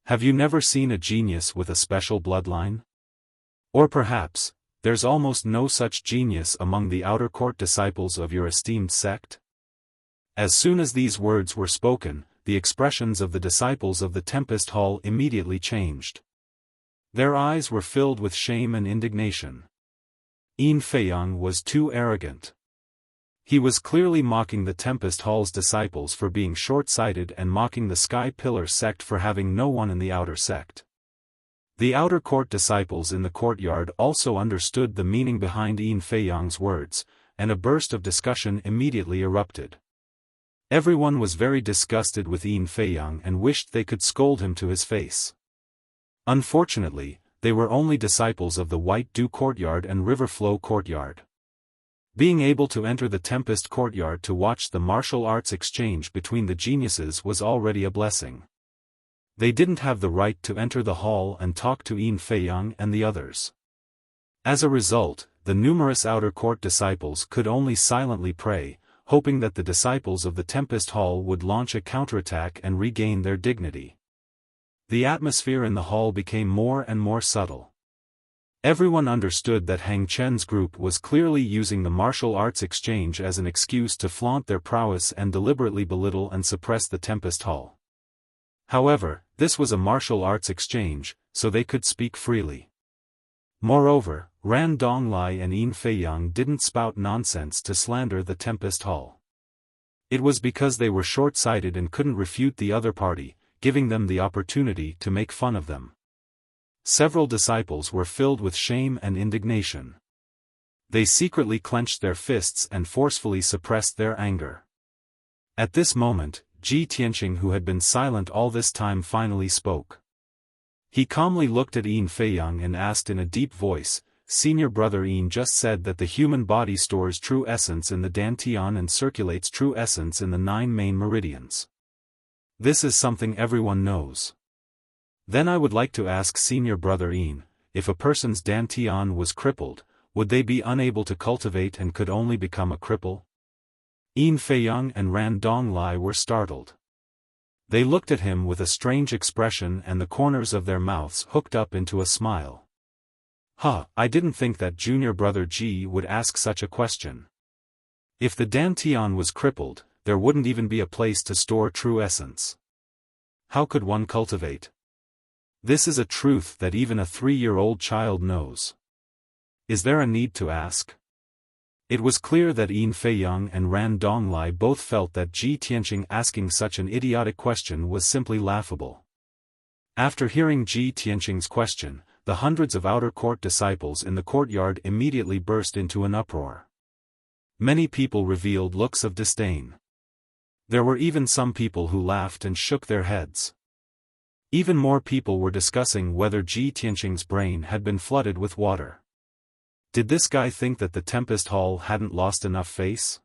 Have you never seen a genius with a special bloodline? Or perhaps, there's almost no such genius among the outer court disciples of your esteemed sect?" As soon as these words were spoken, the expressions of the disciples of the Tempest Hall immediately changed. Their eyes were filled with shame and indignation. Yin Feiyang was too arrogant. He was clearly mocking the Tempest Hall's disciples for being short-sighted and mocking the Sky Pillar sect for having no one in the outer sect. The outer court disciples in the courtyard also understood the meaning behind Yin Feiyang's words, and a burst of discussion immediately erupted. Everyone was very disgusted with Yin Feiyang and wished they could scold him to his face. Unfortunately, they were only disciples of the White Dew Courtyard and River Flow Courtyard. Being able to enter the Tempest Courtyard to watch the martial arts exchange between the geniuses was already a blessing. They didn't have the right to enter the hall and talk to Yin Feiyang and the others. As a result, the numerous outer court disciples could only silently pray, hoping that the disciples of the Tempest Hall would launch a counterattack and regain their dignity. The atmosphere in the hall became more and more subtle. Everyone understood that Hang Chen's group was clearly using the martial arts exchange as an excuse to flaunt their prowess and deliberately belittle and suppress the Tempest Hall. However, this was a martial arts exchange, so they could speak freely. Moreover, Ran Donglai and Yin Feiyang didn't spout nonsense to slander the Tempest Hall. It was because they were short-sighted and couldn't refute the other party, giving them the opportunity to make fun of them. Several disciples were filled with shame and indignation. They secretly clenched their fists and forcefully suppressed their anger. At this moment, Ji Tianqing, who had been silent all this time, finally spoke. He calmly looked at Yin Feiyang and asked in a deep voice, "Senior brother Yin just said that the human body stores true essence in the Dantian and circulates true essence in the 9 main meridians. This is something everyone knows. Then I would like to ask senior brother Yin, if a person's dantian was crippled, would they be unable to cultivate and could only become a cripple? Yin Feiyang and Ran Donglai were startled. They looked at him with a strange expression and the corners of their mouths hooked up into a smile. I didn't think that junior brother Ji would ask such a question. If the dantian was crippled, there wouldn't even be a place to store true essence. How could one cultivate? This is a truth that even a 3-year-old child knows. Is there a need to ask? It was clear that Yin Feiyang and Ran Donglai both felt that Ji Tianqing asking such an idiotic question was simply laughable. After hearing Ji Tianqing's question, the hundreds of outer court disciples in the courtyard immediately burst into an uproar. Many people revealed looks of disdain. There were even some people who laughed and shook their heads. Even more people were discussing whether Ji Tianqing's brain had been flooded with water. Did this guy think that the Tempest Hall hadn't lost enough face?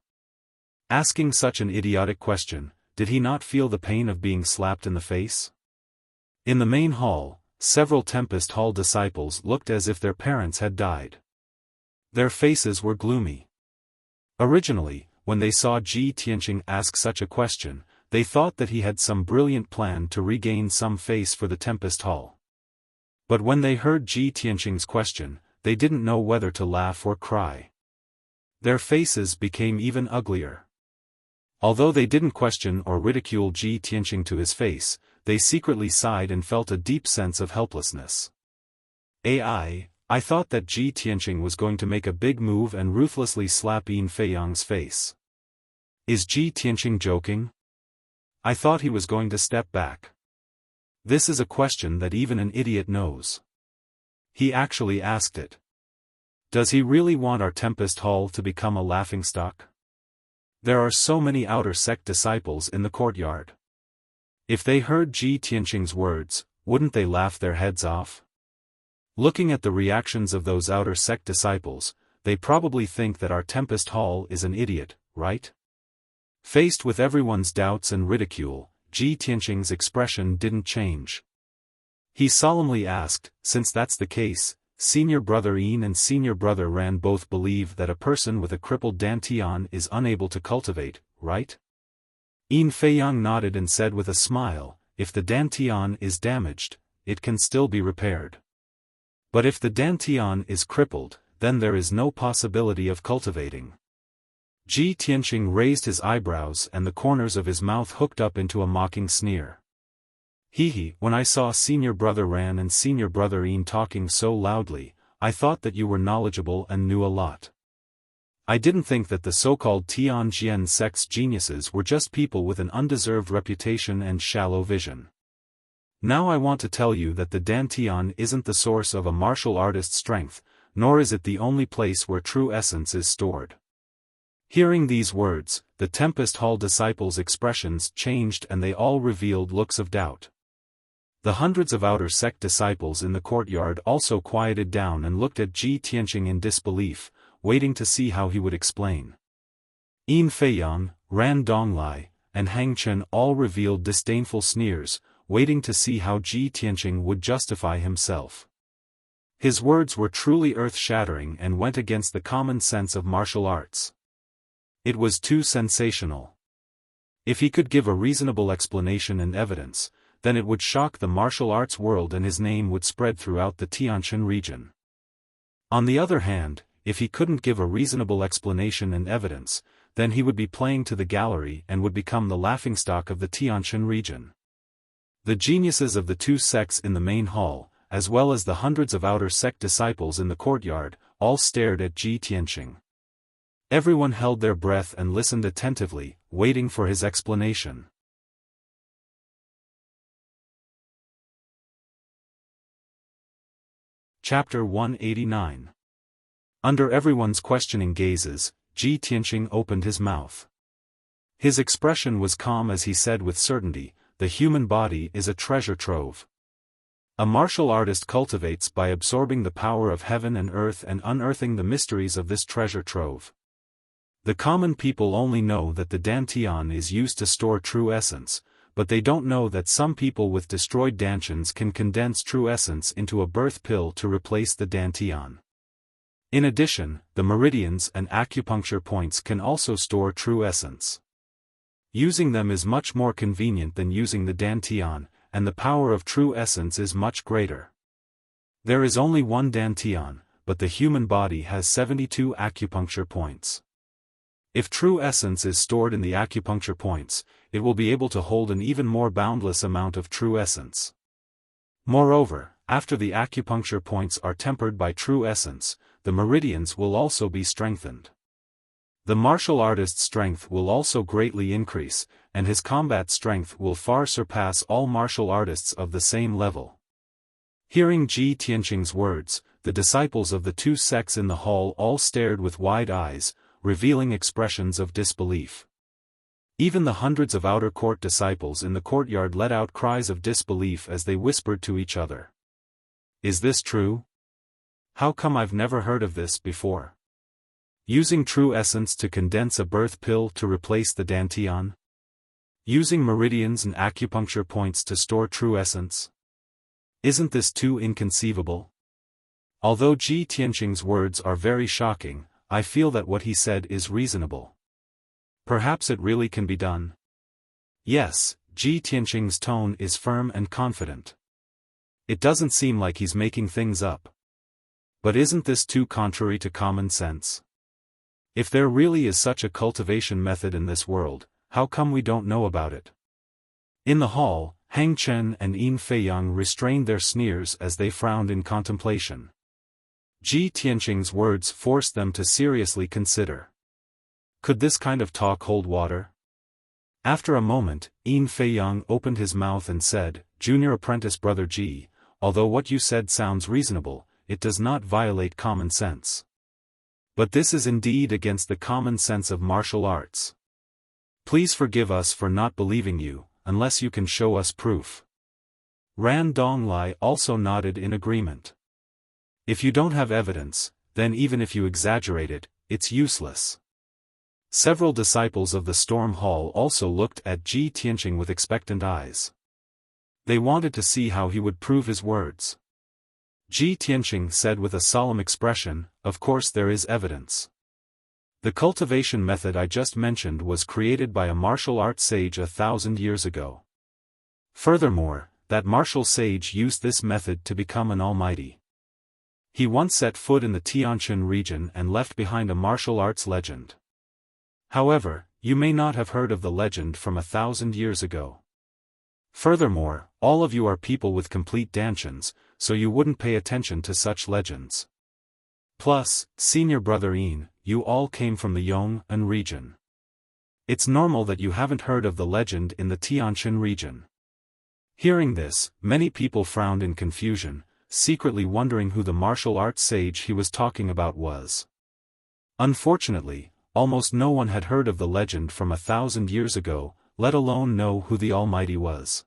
Asking such an idiotic question, did he not feel the pain of being slapped in the face? In the main hall, several Tempest Hall disciples looked as if their parents had died. Their faces were gloomy. Originally, when they saw Ji Tianqing ask such a question, they thought that he had some brilliant plan to regain some face for the Tempest Hall. But when they heard Ji Tianqing's question, they didn't know whether to laugh or cry. Their faces became even uglier. Although they didn't question or ridicule Ji Tianqing to his face, they secretly sighed and felt a deep sense of helplessness. I thought that Ji Tianqing was going to make a big move and ruthlessly slap Yin Feiyang's face. Is Ji Tianqing joking? I thought he was going to step back. This is a question that even an idiot knows. He actually asked it. Does he really want our Tempest Hall to become a laughingstock? There are so many outer sect disciples in the courtyard. If they heard Ji Tianqing's words, wouldn't they laugh their heads off? Looking at the reactions of those outer sect disciples, they probably think that our Tempest Hall is an idiot, right? Faced with everyone's doubts and ridicule, Ji Tianqing's expression didn't change. He solemnly asked, since that's the case, senior brother Yin and senior brother Ran both believe that a person with a crippled dantian is unable to cultivate, right? Yin Feiyang nodded and said with a smile, if the dantian is damaged, it can still be repaired. But if the dantian is crippled, then there is no possibility of cultivating. Ji Tianqing raised his eyebrows and the corners of his mouth hooked up into a mocking sneer. When I saw senior brother Ran and senior brother Yin talking so loudly, I thought that you were knowledgeable and knew a lot. I didn't think that the so-called Tianjian sect's geniuses were just people with an undeserved reputation and shallow vision. Now I want to tell you that the dantian isn't the source of a martial artist's strength, nor is it the only place where true essence is stored. Hearing these words, the Tempest Hall disciples' expressions changed and they all revealed looks of doubt. The hundreds of outer sect disciples in the courtyard also quieted down and looked at Ji Tianqing in disbelief, waiting to see how he would explain. Yin Feiyang, Ran Donglai, and Hang Chen all revealed disdainful sneers, waiting to see how Ji Tianqing would justify himself. His words were truly earth-shattering and went against the common sense of martial arts. It was too sensational. If he could give a reasonable explanation and evidence, then it would shock the martial arts world and his name would spread throughout the Tianshan region. On the other hand, if he couldn't give a reasonable explanation and evidence, then he would be playing to the gallery and would become the laughingstock of the Tianshan region. The geniuses of the two sects in the main hall, as well as the hundreds of outer sect disciples in the courtyard, all stared at Ji Tianqing. Everyone held their breath and listened attentively, waiting for his explanation. Chapter 189. Under everyone's questioning gazes, Ji Tianqing opened his mouth. His expression was calm as he said with certainty, the human body is a treasure trove. A martial artist cultivates by absorbing the power of heaven and earth and unearthing the mysteries of this treasure trove. The common people only know that the dantian is used to store true essence, but they don't know that some people with destroyed dantians can condense true essence into a birth pill to replace the dantian. In addition, the meridians and acupuncture points can also store true essence. Using them is much more convenient than using the dantian, and the power of true essence is much greater. There is only one dantian, but the human body has 72 acupuncture points. If true essence is stored in the acupuncture points, it will be able to hold an even more boundless amount of true essence. Moreover, after the acupuncture points are tempered by true essence, the meridians will also be strengthened. The martial artist's strength will also greatly increase, and his combat strength will far surpass all martial artists of the same level. Hearing Ji Tianqing's words, the disciples of the two sects in the hall all stared with wide eyes, revealing expressions of disbelief. Even the hundreds of outer court disciples in the courtyard let out cries of disbelief as they whispered to each other. Is this true? How come I've never heard of this before? Using true essence to condense a birth pill to replace the dantian? Using meridians and acupuncture points to store true essence? Isn't this too inconceivable? Although Ji Tianqing's words are very shocking, I feel that what he said is reasonable. Perhaps it really can be done. Yes, Ji Tianqing's tone is firm and confident. It doesn't seem like he's making things up. But isn't this too contrary to common sense? If there really is such a cultivation method in this world, how come we don't know about it? In the hall, Hang Chen and Yin Feiyang restrained their sneers as they frowned in contemplation. Ji Tianqing's words forced them to seriously consider. Could this kind of talk hold water? After a moment, Yin Feiyang opened his mouth and said, "Junior apprentice brother Ji, although what you said sounds reasonable, it does not violate common sense. But this is indeed against the common sense of martial arts. Please forgive us for not believing you, unless you can show us proof." Ran Donglai also nodded in agreement. If you don't have evidence, then even if you exaggerate it, it's useless. Several disciples of the Storm Hall also looked at Ji Tianqing with expectant eyes. They wanted to see how he would prove his words. Ji Tianqing said with a solemn expression, "Of course there is evidence. The cultivation method I just mentioned was created by a martial arts sage 1,000 years ago. Furthermore, that martial sage used this method to become an almighty. He once set foot in the Tianjin region and left behind a martial arts legend. However, you may not have heard of the legend from 1,000 years ago. Furthermore, all of you are people with complete dantians, so you wouldn't pay attention to such legends. Plus, senior brother Yin, you all came from the Yong'an region. It's normal that you haven't heard of the legend in the Tianjin region." Hearing this, many people frowned in confusion, secretly wondering who the martial arts sage he was talking about was. Unfortunately, almost no one had heard of the legend from 1,000 years ago, let alone know who the Almighty was.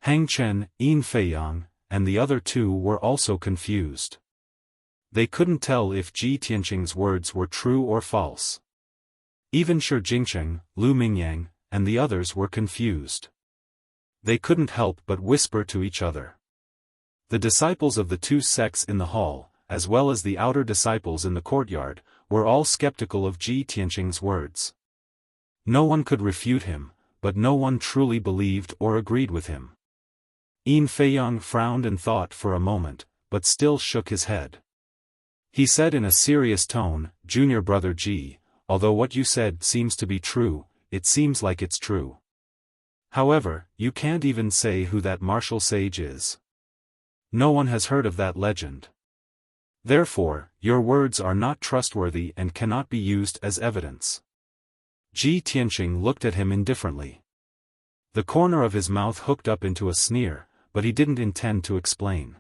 Hang Chen, Yin Feiyang, and the other two were also confused. They couldn't tell if Ji Tianqing's words were true or false. Even Shi Jingcheng, Lu Mingyang, and the others were confused. They couldn't help but whisper to each other. The disciples of the two sects in the hall, as well as the outer disciples in the courtyard, were all skeptical of Ji Tianqing's words. No one could refute him, but no one truly believed or agreed with him. Yin Feiyang frowned and thought for a moment, but still shook his head. He said in a serious tone, "Junior brother Ji, although what you said seems to be true, it seems like it's true. However, you can't even say who that martial sage is. No one has heard of that legend. Therefore, your words are not trustworthy and cannot be used as evidence." Ji Tianqing looked at him indifferently. The corner of his mouth hooked up into a sneer, but he didn't intend to explain.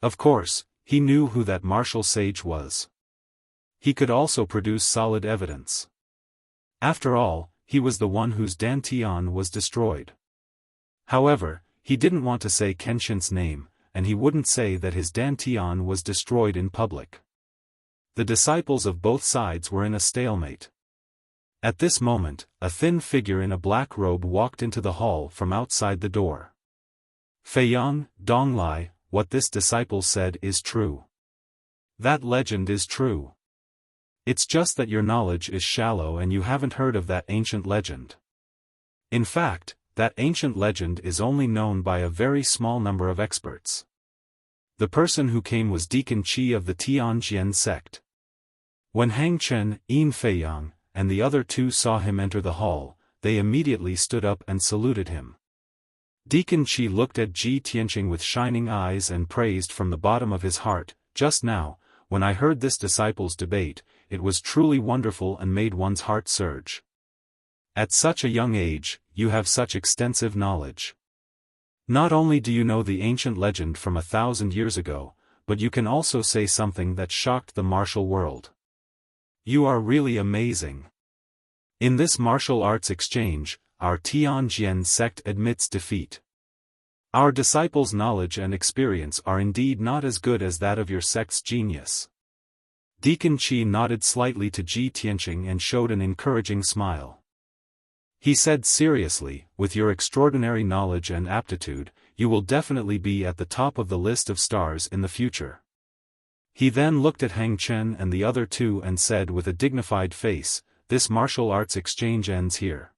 Of course, he knew who that martial sage was. He could also produce solid evidence. After all, he was the one whose dantian was destroyed. However, he didn't want to say Kenshin's name, and he wouldn't say that his dantian was destroyed in public. The disciples of both sides were in a stalemate. At this moment, a thin figure in a black robe walked into the hall from outside the door. Feiyang, Donglai, what this disciple said is true. That legend is true. It's just that your knowledge is shallow and you haven't heard of that ancient legend. In fact, that ancient legend is only known by a very small number of experts. The person who came was Deacon Qi of the Tianjian sect. When Hang Chen, Yin Feiyang, and the other two saw him enter the hall, they immediately stood up and saluted him. Deacon Qi looked at Ji Tianqing with shining eyes and praised from the bottom of his heart, "Just now, when I heard this disciples' debate, it was truly wonderful and made one's heart surge. At such a young age, you have such extensive knowledge. Not only do you know the ancient legend from 1,000 years ago, but you can also say something that shocked the martial world. You are really amazing. In this martial arts exchange, our Tianjian sect admits defeat. Our disciples' knowledge and experience are indeed not as good as that of your sect's genius." Deacon Qi nodded slightly to Ji Tianqing and showed an encouraging smile. He said seriously, "With your extraordinary knowledge and aptitude, you will definitely be at the top of the list of stars in the future." He then looked at Hang Chen and the other two and said with a dignified face, "This martial arts exchange ends here.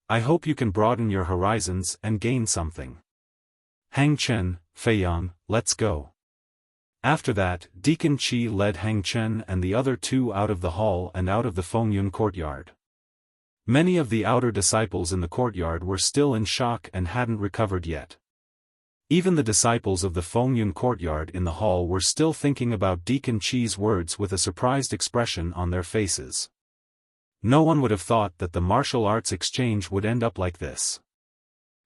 I hope you can broaden your horizons and gain something. Hang Chen, Feiyang, let's go." After that, Deacon Qi led Hang Chen and the other two out of the hall and out of the Fengyun courtyard. Many of the outer disciples in the courtyard were still in shock and hadn't recovered yet. Even the disciples of the Fengyun courtyard in the hall were still thinking about Deacon Qi's words with a surprised expression on their faces. No one would have thought that the martial arts exchange would end up like this.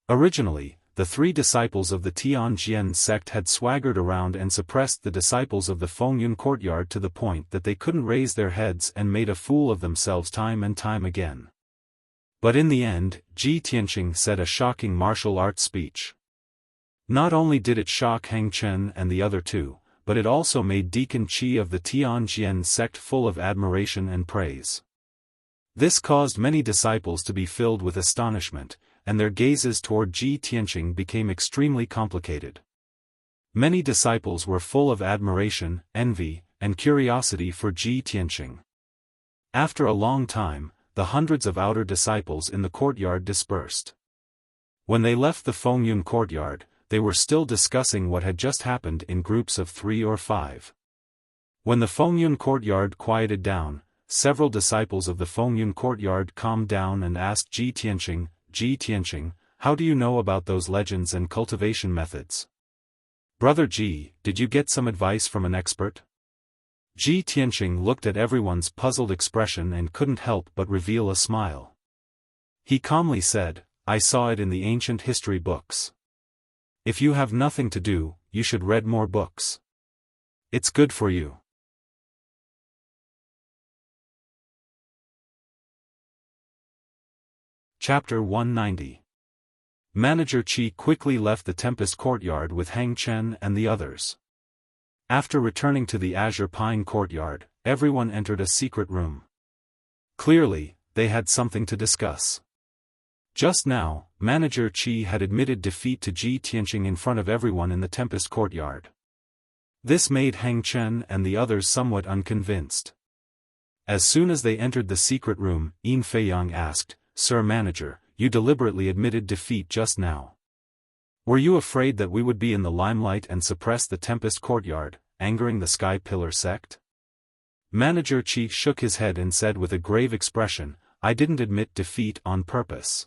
Originally, the three disciples of the Tianjian sect had swaggered around and suppressed the disciples of the Fengyun courtyard to the point that they couldn't raise their heads and made a fool of themselves time and time again. But in the end, Ji Tianqing said a shocking martial arts speech. Not only did it shock Hang Chen and the other two, but it also made Deacon Qi of the Tianjian sect full of admiration and praise. This caused many disciples to be filled with astonishment, and their gazes toward Ji Tianqing became extremely complicated. Many disciples were full of admiration, envy, and curiosity for Ji Tianqing. After a long time, the hundreds of outer disciples in the courtyard dispersed. When they left the Fengyun courtyard, they were still discussing what had just happened in groups of 3 or 5. When the Fengyun courtyard quieted down, several disciples of the Fengyun courtyard calmed down and asked Ji Tianqing, "Ji Tianqing, how do you know about those legends and cultivation methods? Brother Ji, did you get some advice from an expert?" Ji Tianqing looked at everyone's puzzled expression and couldn't help but reveal a smile. He calmly said, "I saw it in the ancient history books. If you have nothing to do, you should read more books. It's good for you." Chapter 190. Manager Qi quickly left the Tempest courtyard with Hang Chen and the others. After returning to the Azure Pine courtyard, everyone entered a secret room. Clearly, they had something to discuss. Just now, Manager Qi had admitted defeat to Ji Tianqing in front of everyone in the Tempest courtyard. This made Hang Chen and the others somewhat unconvinced. As soon as they entered the secret room, Yin Feiyang asked, "Sir Manager, you deliberately admitted defeat just now. Were you afraid that we would be in the limelight and suppress the Tempest courtyard, angering the Sky Pillar sect?" Manager Qi shook his head and said with a grave expression, "I didn't admit defeat on purpose.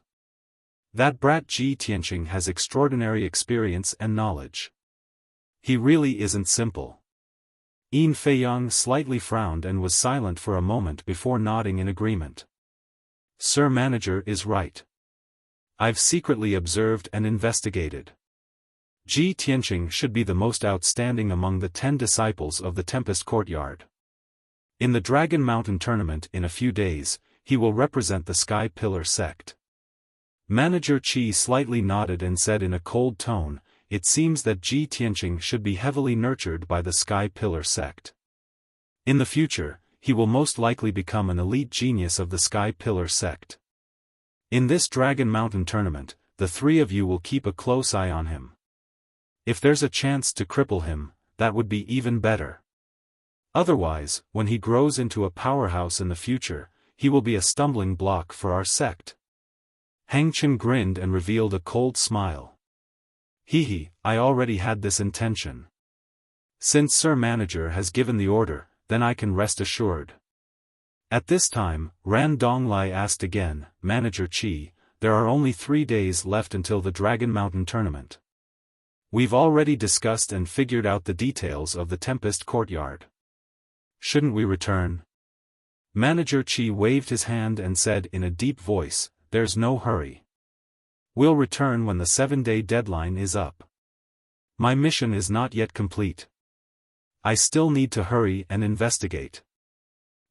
That brat Ji Tianqing has extraordinary experience and knowledge. He really isn't simple." Yin Feiyang slightly frowned and was silent for a moment before nodding in agreement. "Sir Manager is right. I've secretly observed and investigated. Ji Tianqing should be the most outstanding among the 10 disciples of the Tempest courtyard. In the Dragon Mountain tournament in a few days, he will represent the Sky Pillar sect." Manager Qi slightly nodded and said in a cold tone, "It seems that Ji Tianqing should be heavily nurtured by the Sky Pillar sect. In the future, he will most likely become an elite genius of the Sky Pillar sect. In this Dragon Mountain tournament, the three of you will keep a close eye on him. If there's a chance to cripple him, that would be even better. Otherwise, when he grows into a powerhouse in the future, he will be a stumbling block for our sect. Hang Chen grinned and revealed a cold smile. Hehe, I already had this intention. Since Sir Manager has given the order, then I can rest assured. At this time, Ran Donglai asked again, Manager Qi, there are only 3 days left until the Dragon Mountain tournament. We've already discussed and figured out the details of the Tempest Courtyard. Shouldn't we return? Manager Qi waved his hand and said in a deep voice, there's no hurry. We'll return when the 7-day deadline is up. My mission is not yet complete. I still need to hurry and investigate.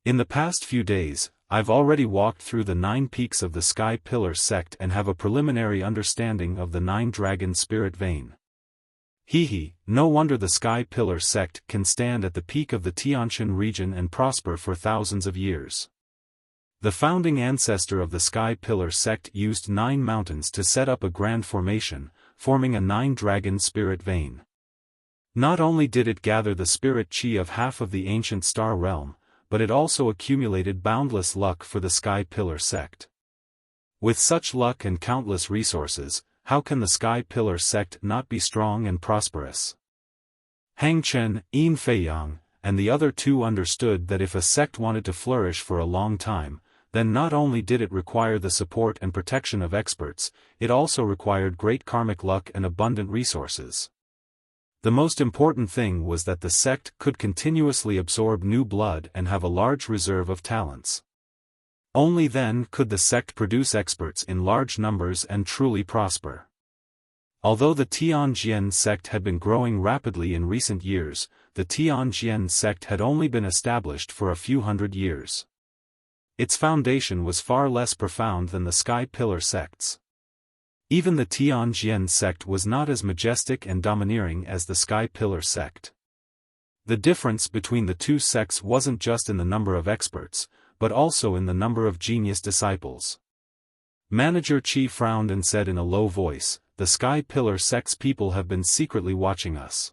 In the past few days, I've already walked through the 9 peaks of the Sky Pillar sect and have a preliminary understanding of the 9 dragon spirit vein. Hehe, no wonder the Sky Pillar sect can stand at the peak of the Tianshan region and prosper for thousands of years. The founding ancestor of the Sky Pillar sect used 9 mountains to set up a grand formation, forming a 9-dragon spirit vein. Not only did it gather the spirit chi of half of the ancient star realm, but it also accumulated boundless luck for the Sky Pillar sect. With such luck and countless resources, how can the Sky Pillar sect not be strong and prosperous? Hang Chen, Yin Feiyang, and the other 2 understood that if a sect wanted to flourish for a long time, then not only did it require the support and protection of experts, it also required great karmic luck and abundant resources. The most important thing was that the sect could continuously absorb new blood and have a large reserve of talents. Only then could the sect produce experts in large numbers and truly prosper. Although the Tianjian sect had been growing rapidly in recent years, the Tianjian sect had only been established for a few hundred years. Its foundation was far less profound than the Sky Pillar sects. Even the Tianjian sect was not as majestic and domineering as the Sky Pillar sect. The difference between the 2 sects wasn't just in the number of experts, but also in the number of genius disciples. Manager Qi frowned and said in a low voice, the Sky Pillar sect's people have been secretly watching us.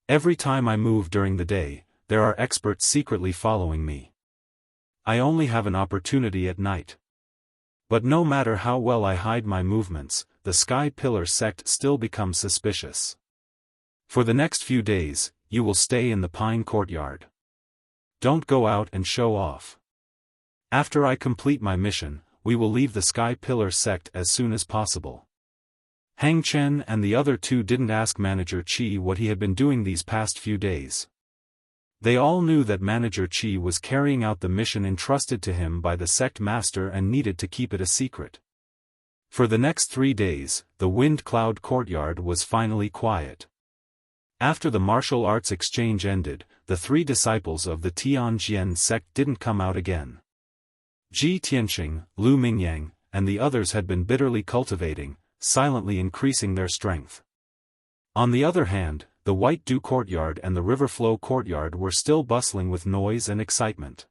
Every time I move during the day, there are experts secretly following me. I only have an opportunity at night. But no matter how well I hide my movements, the Sky Pillar sect still becomes suspicious. For the next few days, you will stay in the Pine Courtyard. Don't go out and show off. After I complete my mission, we will leave the Sky Pillar sect as soon as possible. Hang Chen and the other 2 didn't ask Manager Qi what he had been doing these past few days. They all knew that Manager Qi was carrying out the mission entrusted to him by the sect master and needed to keep it a secret. For the next 3 days, the Wind Cloud Courtyard was finally quiet. After the martial arts exchange ended, the 3 disciples of the Tianjian sect didn't come out again. Ji Tianxing, Lu Mingyang, and the others had been bitterly cultivating, silently increasing their strength. On the other hand, the White Dew Courtyard and the River Flow Courtyard were still bustling with noise and excitement.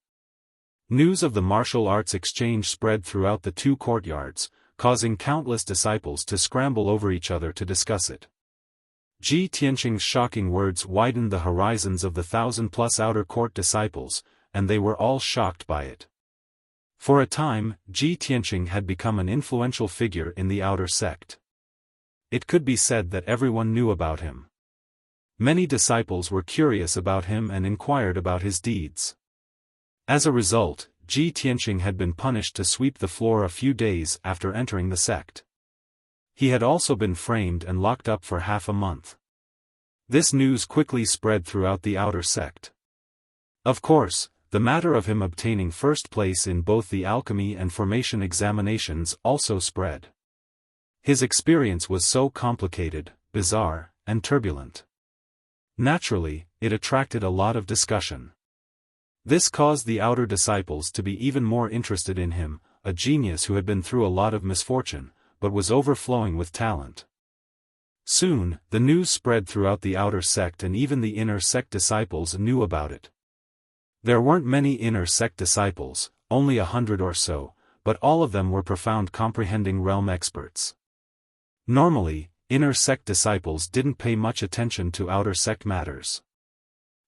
News of the martial arts exchange spread throughout the 2 courtyards, causing countless disciples to scramble over each other to discuss it. Ji Tianxing's shocking words widened the horizons of the 1,000+ outer court disciples, and they were all shocked by it. For a time, Ji Tianxing had become an influential figure in the outer sect. It could be said that everyone knew about him. Many disciples were curious about him and inquired about his deeds. As a result, Ji Tianxing had been punished to sweep the floor a few days after entering the sect. He had also been framed and locked up for half a month. This news quickly spread throughout the outer sect. Of course, the matter of him obtaining first place in both the alchemy and formation examinations also spread. His experience was so complicated, bizarre, and turbulent. Naturally, it attracted a lot of discussion. This caused the outer disciples to be even more interested in him, a genius who had been through a lot of misfortune, but was overflowing with talent. Soon, the news spread throughout the outer sect and even the inner sect disciples knew about it. There weren't many inner sect disciples, only 100 or so, but all of them were profound comprehending realm experts. Normally, inner sect disciples didn't pay much attention to outer sect matters.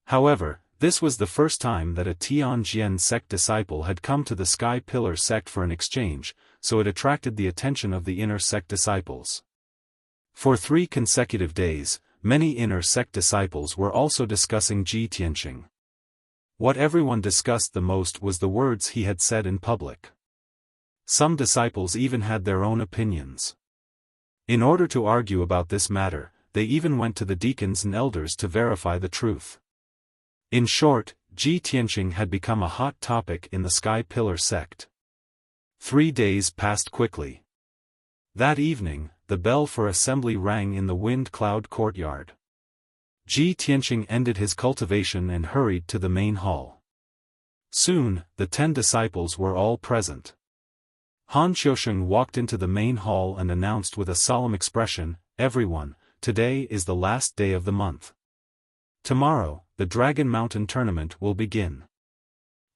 However, this was the first time that a Tianjian sect disciple had come to the Sky Pillar sect for an exchange, so it attracted the attention of the inner sect disciples. For 3 consecutive days, many inner sect disciples were also discussing Ji Tianqing. What everyone discussed the most was the words he had said in public. Some disciples even had their own opinions. In order to argue about this matter, they even went to the deacons and elders to verify the truth. In short, Ji Tianqing had become a hot topic in the Sky Pillar sect. 3 days passed quickly. That evening, the bell for assembly rang in the wind cloud courtyard. Ji Tianqing ended his cultivation and hurried to the main hall. Soon, the 10 disciples were all present. Han Xiaofan walked into the main hall and announced with a solemn expression, "Everyone, today is the last day of the month. Tomorrow, the Dragon Mountain tournament will begin.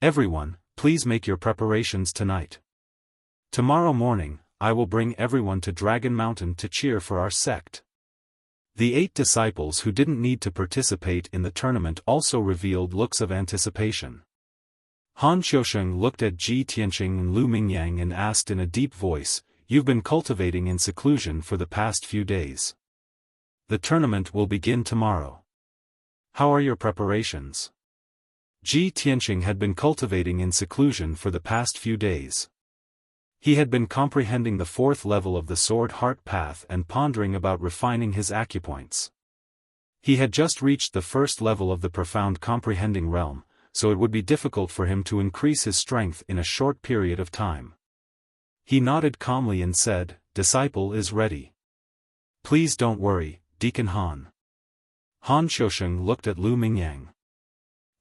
Everyone, please make your preparations tonight. Tomorrow morning, I will bring everyone to Dragon Mountain to cheer for our sect." The 8 disciples who didn't need to participate in the tournament also revealed looks of anticipation. Han Xiaofan looked at Ji Tianqing and Lu Mingyang and asked in a deep voice, "You've been cultivating in seclusion for the past few days. The tournament will begin tomorrow. How are your preparations?" Ji Tianqing had been cultivating in seclusion for the past few days. He had been comprehending the 4th level of the Sword Heart Path and pondering about refining his acupoints. He had just reached the 1st level of the profound comprehending realm, so it would be difficult for him to increase his strength in a short period of time. He nodded calmly and said, "Disciple is ready. Please don't worry, Deacon Han." Han Xiaofan looked at Lu Mingyang.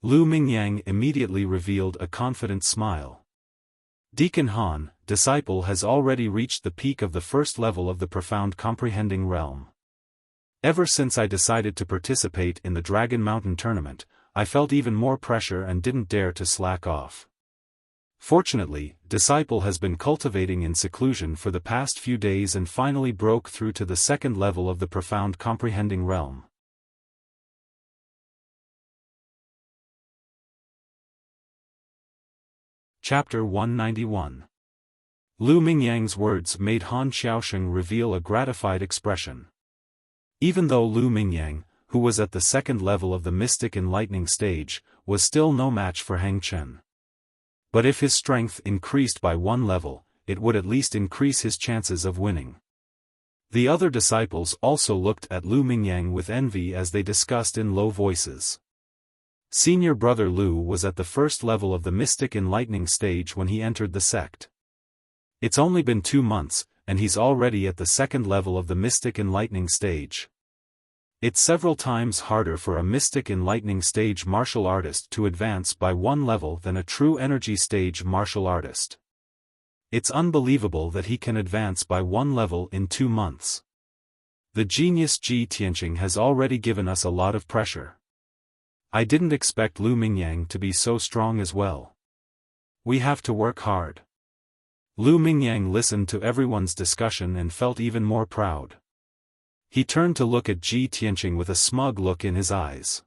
Lu Mingyang immediately revealed a confident smile. "Deacon Han, disciple has already reached the peak of the 1st level of the profound comprehending realm. Ever since I decided to participate in the Dragon Mountain tournament, I felt even more pressure and didn't dare to slack off. Fortunately, disciple has been cultivating in seclusion for the past few days and finally broke through to the 2nd level of the profound comprehending realm." Chapter 191. Lu Mingyang's words made Han Xiaofan reveal a gratified expression. Even though Lu Mingyang, who was at the 2nd level of the mystic enlightening stage, was still no match for Hang Chen. But if his strength increased by 1 level, it would at least increase his chances of winning. The other disciples also looked at Lu Mingyang with envy as they discussed in low voices. Senior brother Lu was at the 1st level of the mystic enlightening stage when he entered the sect. It's only been 2 months, and he's already at the 2nd level of the mystic enlightening stage. It's several times harder for a mystic enlightening stage martial artist to advance by 1 level than a true energy stage martial artist. It's unbelievable that he can advance by 1 level in 2 months. The genius Ji Tianqing has already given us a lot of pressure. I didn't expect Lu Mingyang to be so strong as well. We have to work hard. Lu Mingyang listened to everyone's discussion and felt even more proud. He turned to look at Ji Tianqing with a smug look in his eyes.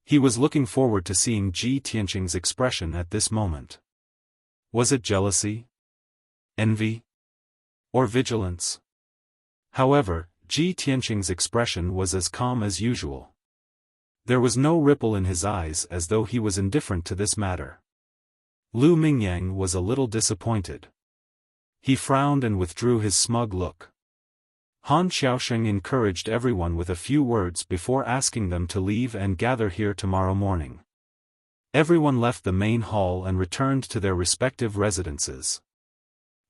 He was looking forward to seeing Ji Tianqing's expression at this moment. Was it jealousy? Envy? Or vigilance? However, Ji Tianqing's expression was as calm as usual. There was no ripple in his eyes as though he was indifferent to this matter. Lu Mingyang was a little disappointed. He frowned and withdrew his smug look. Han Xiaofan encouraged everyone with a few words before asking them to leave and gather here tomorrow morning. Everyone left the main hall and returned to their respective residences.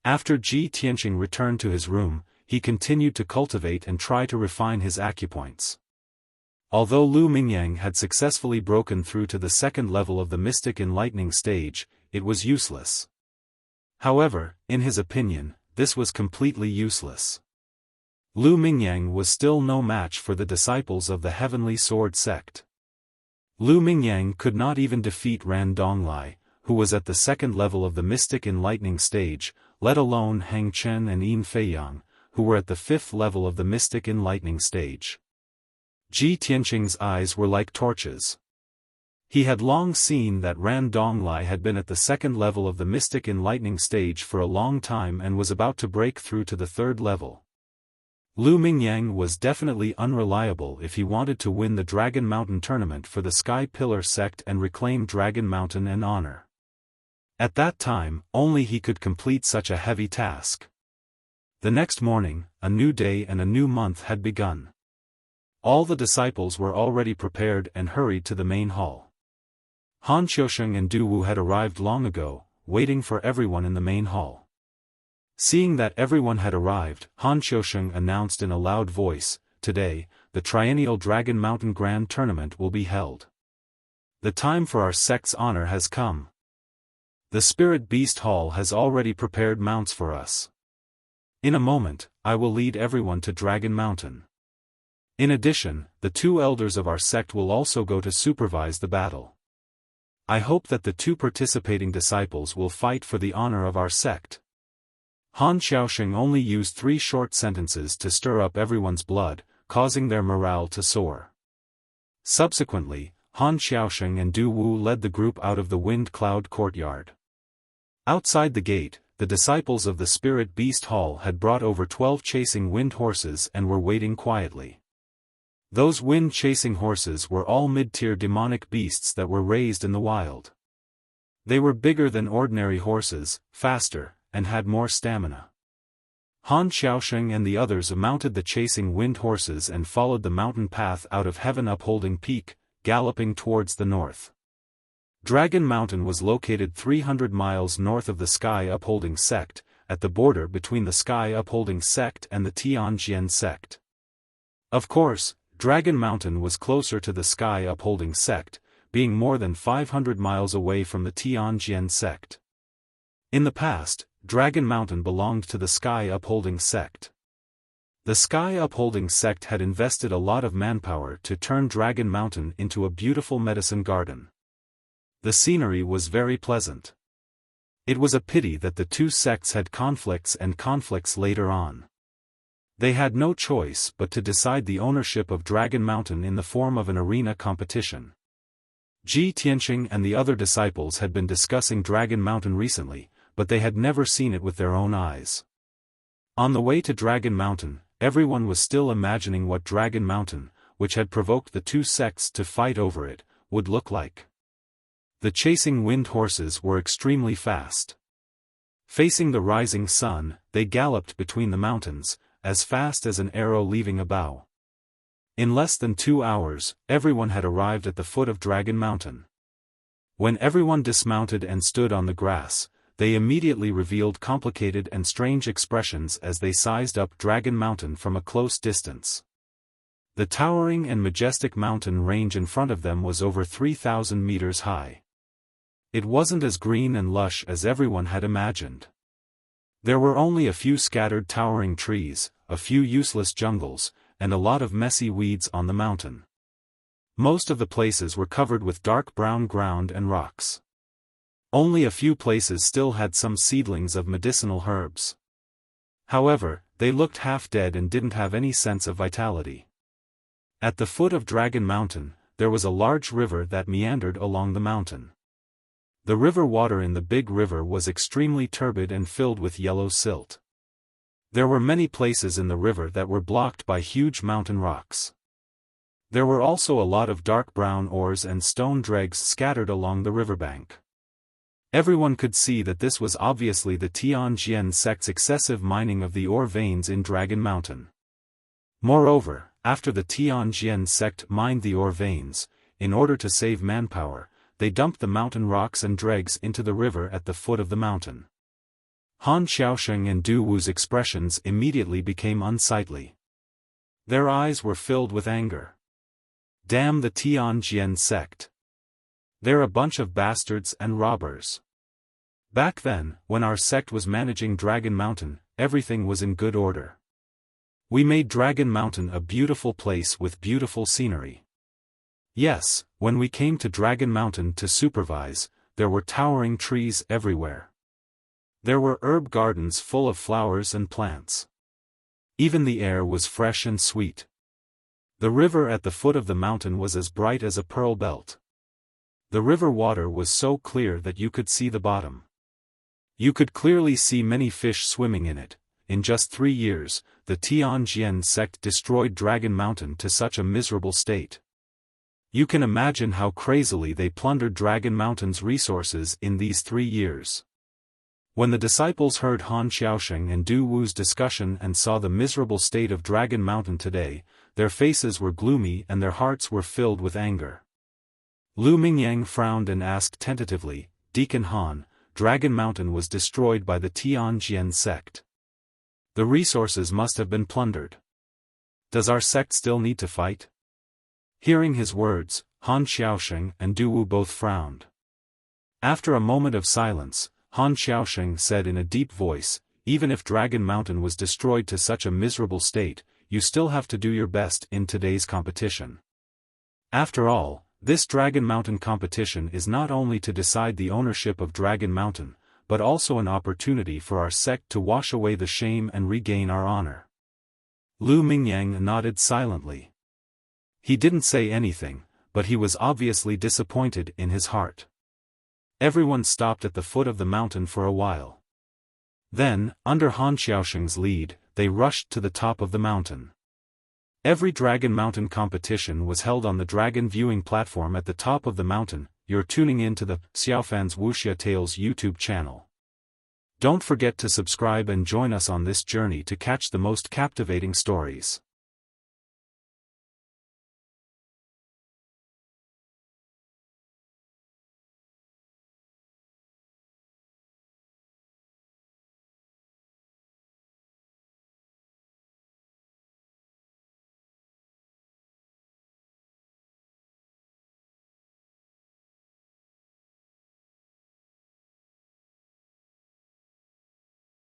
After Ji Tianqing returned to his room, he continued to cultivate and try to refine his acupoints. Although Lu Mingyang had successfully broken through to the 2nd level of the mystic enlightening stage, it was useless. However, in his opinion, this was completely useless. Lu Mingyang was still no match for the disciples of the Heavenly Sword sect. Lu Mingyang could not even defeat Ran Donglai, who was at the second level of the Mystic Enlightening stage, let alone Hang Chen and Yin Feiyang, who were at the fifth level of the Mystic Enlightening stage. Ji Tianqing's eyes were like torches. He had long seen that Ran Donglai had been at the second level of the Mystic Enlightening stage for a long time and was about to break through to the third level. Lu Mingyang was definitely unreliable if he wanted to win the Dragon Mountain tournament for the Sky Pillar sect and reclaim Dragon Mountain and honor. At that time, only he could complete such a heavy task. The next morning, a new day and a new month had begun. All the disciples were already prepared and hurried to the main hall. Han Xiaosheng and Du Wu had arrived long ago, waiting for everyone in the main hall. Seeing that everyone had arrived, Han Xiaosheng announced in a loud voice, "Today, the Triennial Dragon Mountain Grand Tournament will be held. The time for our sect's honor has come. The Spirit Beast Hall has already prepared mounts for us. In a moment, I will lead everyone to Dragon Mountain. In addition, the two elders of our sect will also go to supervise the battle. I hope that the two participating disciples will fight for the honor of our sect." Han Xiaosheng only used 3 short sentences to stir up everyone's blood, causing their morale to soar. Subsequently, Han Xiaosheng and Du Wu led the group out of the Wind Cloud courtyard. Outside the gate, the disciples of the Spirit Beast Hall had brought over 12 chasing wind horses and were waiting quietly. Those wind-chasing horses were all mid-tier demonic beasts that were raised in the wild. They were bigger than ordinary horses, faster, and had more stamina. Han Xiaosheng and the others mounted the chasing wind horses and followed the mountain path out of Heaven Upholding Peak, galloping towards the north. Dragon Mountain was located 300 miles north of the Sky Upholding sect, at the border between the Sky Upholding sect and the Tianjian sect. Of course, Dragon Mountain was closer to the Sky Upholding sect, being more than 500 miles away from the Tianjian sect. In the past, Dragon Mountain belonged to the Sky Upholding sect. The Sky Upholding sect had invested a lot of manpower to turn Dragon Mountain into a beautiful medicine garden. The scenery was very pleasant. It was a pity that the two sects had conflicts later on. They had no choice but to decide the ownership of Dragon Mountain in the form of an arena competition. Ji Tianqing and the other disciples had been discussing Dragon Mountain recently, but they had never seen it with their own eyes. On the way to Dragon Mountain, everyone was still imagining what Dragon Mountain, which had provoked the two sects to fight over it, would look like. The chasing wind horses were extremely fast. Facing the rising sun, they galloped between the mountains, as fast as an arrow leaving a bow. In less than 2 hours, everyone had arrived at the foot of Dragon Mountain. When everyone dismounted and stood on the grass, they immediately revealed complicated and strange expressions as they sized up Dragon Mountain from a close distance. The towering and majestic mountain range in front of them was over 3,000 meters high. It wasn't as green and lush as everyone had imagined. There were only a few scattered towering trees, a few useless jungles, and a lot of messy weeds on the mountain. Most of the places were covered with dark brown ground and rocks. Only a few places still had some seedlings of medicinal herbs. However, they looked half dead and didn't have any sense of vitality. At the foot of Dragon Mountain, there was a large river that meandered along the mountain. The river water in the big river was extremely turbid and filled with yellow silt. There were many places in the river that were blocked by huge mountain rocks. There were also a lot of dark brown ores and stone dregs scattered along the riverbank. Everyone could see that this was obviously the Tianjian sect's excessive mining of the ore veins in Dragon Mountain. Moreover, after the Tianjian sect mined the ore veins, in order to save manpower, they dumped the mountain rocks and dregs into the river at the foot of the mountain. Han Xiaosheng and Du Wu's expressions immediately became unsightly. Their eyes were filled with anger. Damn the Tianjian sect. They're a bunch of bastards and robbers. Back then, when our sect was managing Dragon Mountain, everything was in good order. We made Dragon Mountain a beautiful place with beautiful scenery. Yes, when we came to Dragon Mountain to supervise, there were towering trees everywhere. There were herb gardens full of flowers and plants. Even the air was fresh and sweet. The river at the foot of the mountain was as bright as a pearl belt. The river water was so clear that you could see the bottom. You could clearly see many fish swimming in it. In just 3 years, the Tianjian sect destroyed Dragon Mountain to such a miserable state. You can imagine how crazily they plundered Dragon Mountain's resources in these 3 years. When the disciples heard Han Xiaosheng and Du Wu's discussion and saw the miserable state of Dragon Mountain today, their faces were gloomy and their hearts were filled with anger. Lu Mingyang frowned and asked tentatively, "Deacon Han, Dragon Mountain was destroyed by the Tianjian sect. The resources must have been plundered. Does our sect still need to fight?" Hearing his words, Han Xiaosheng and Du Wu both frowned. After a moment of silence, Han Xiaosheng said in a deep voice, "Even if Dragon Mountain was destroyed to such a miserable state, you still have to do your best in today's competition. After all, this Dragon Mountain competition is not only to decide the ownership of Dragon Mountain, but also an opportunity for our sect to wash away the shame and regain our honor." Lu Mingyang nodded silently. He didn't say anything, but he was obviously disappointed in his heart. Everyone stopped at the foot of the mountain for a while. Then, under Han Xiaosheng's lead, they rushed to the top of the mountain. Every Dragon Mountain competition was held on the Dragon Viewing platform at the top of the mountain. You're tuning in to the Xiaofan's Wuxia Tales YouTube channel. Don't forget to subscribe and join us on this journey to catch the most captivating stories.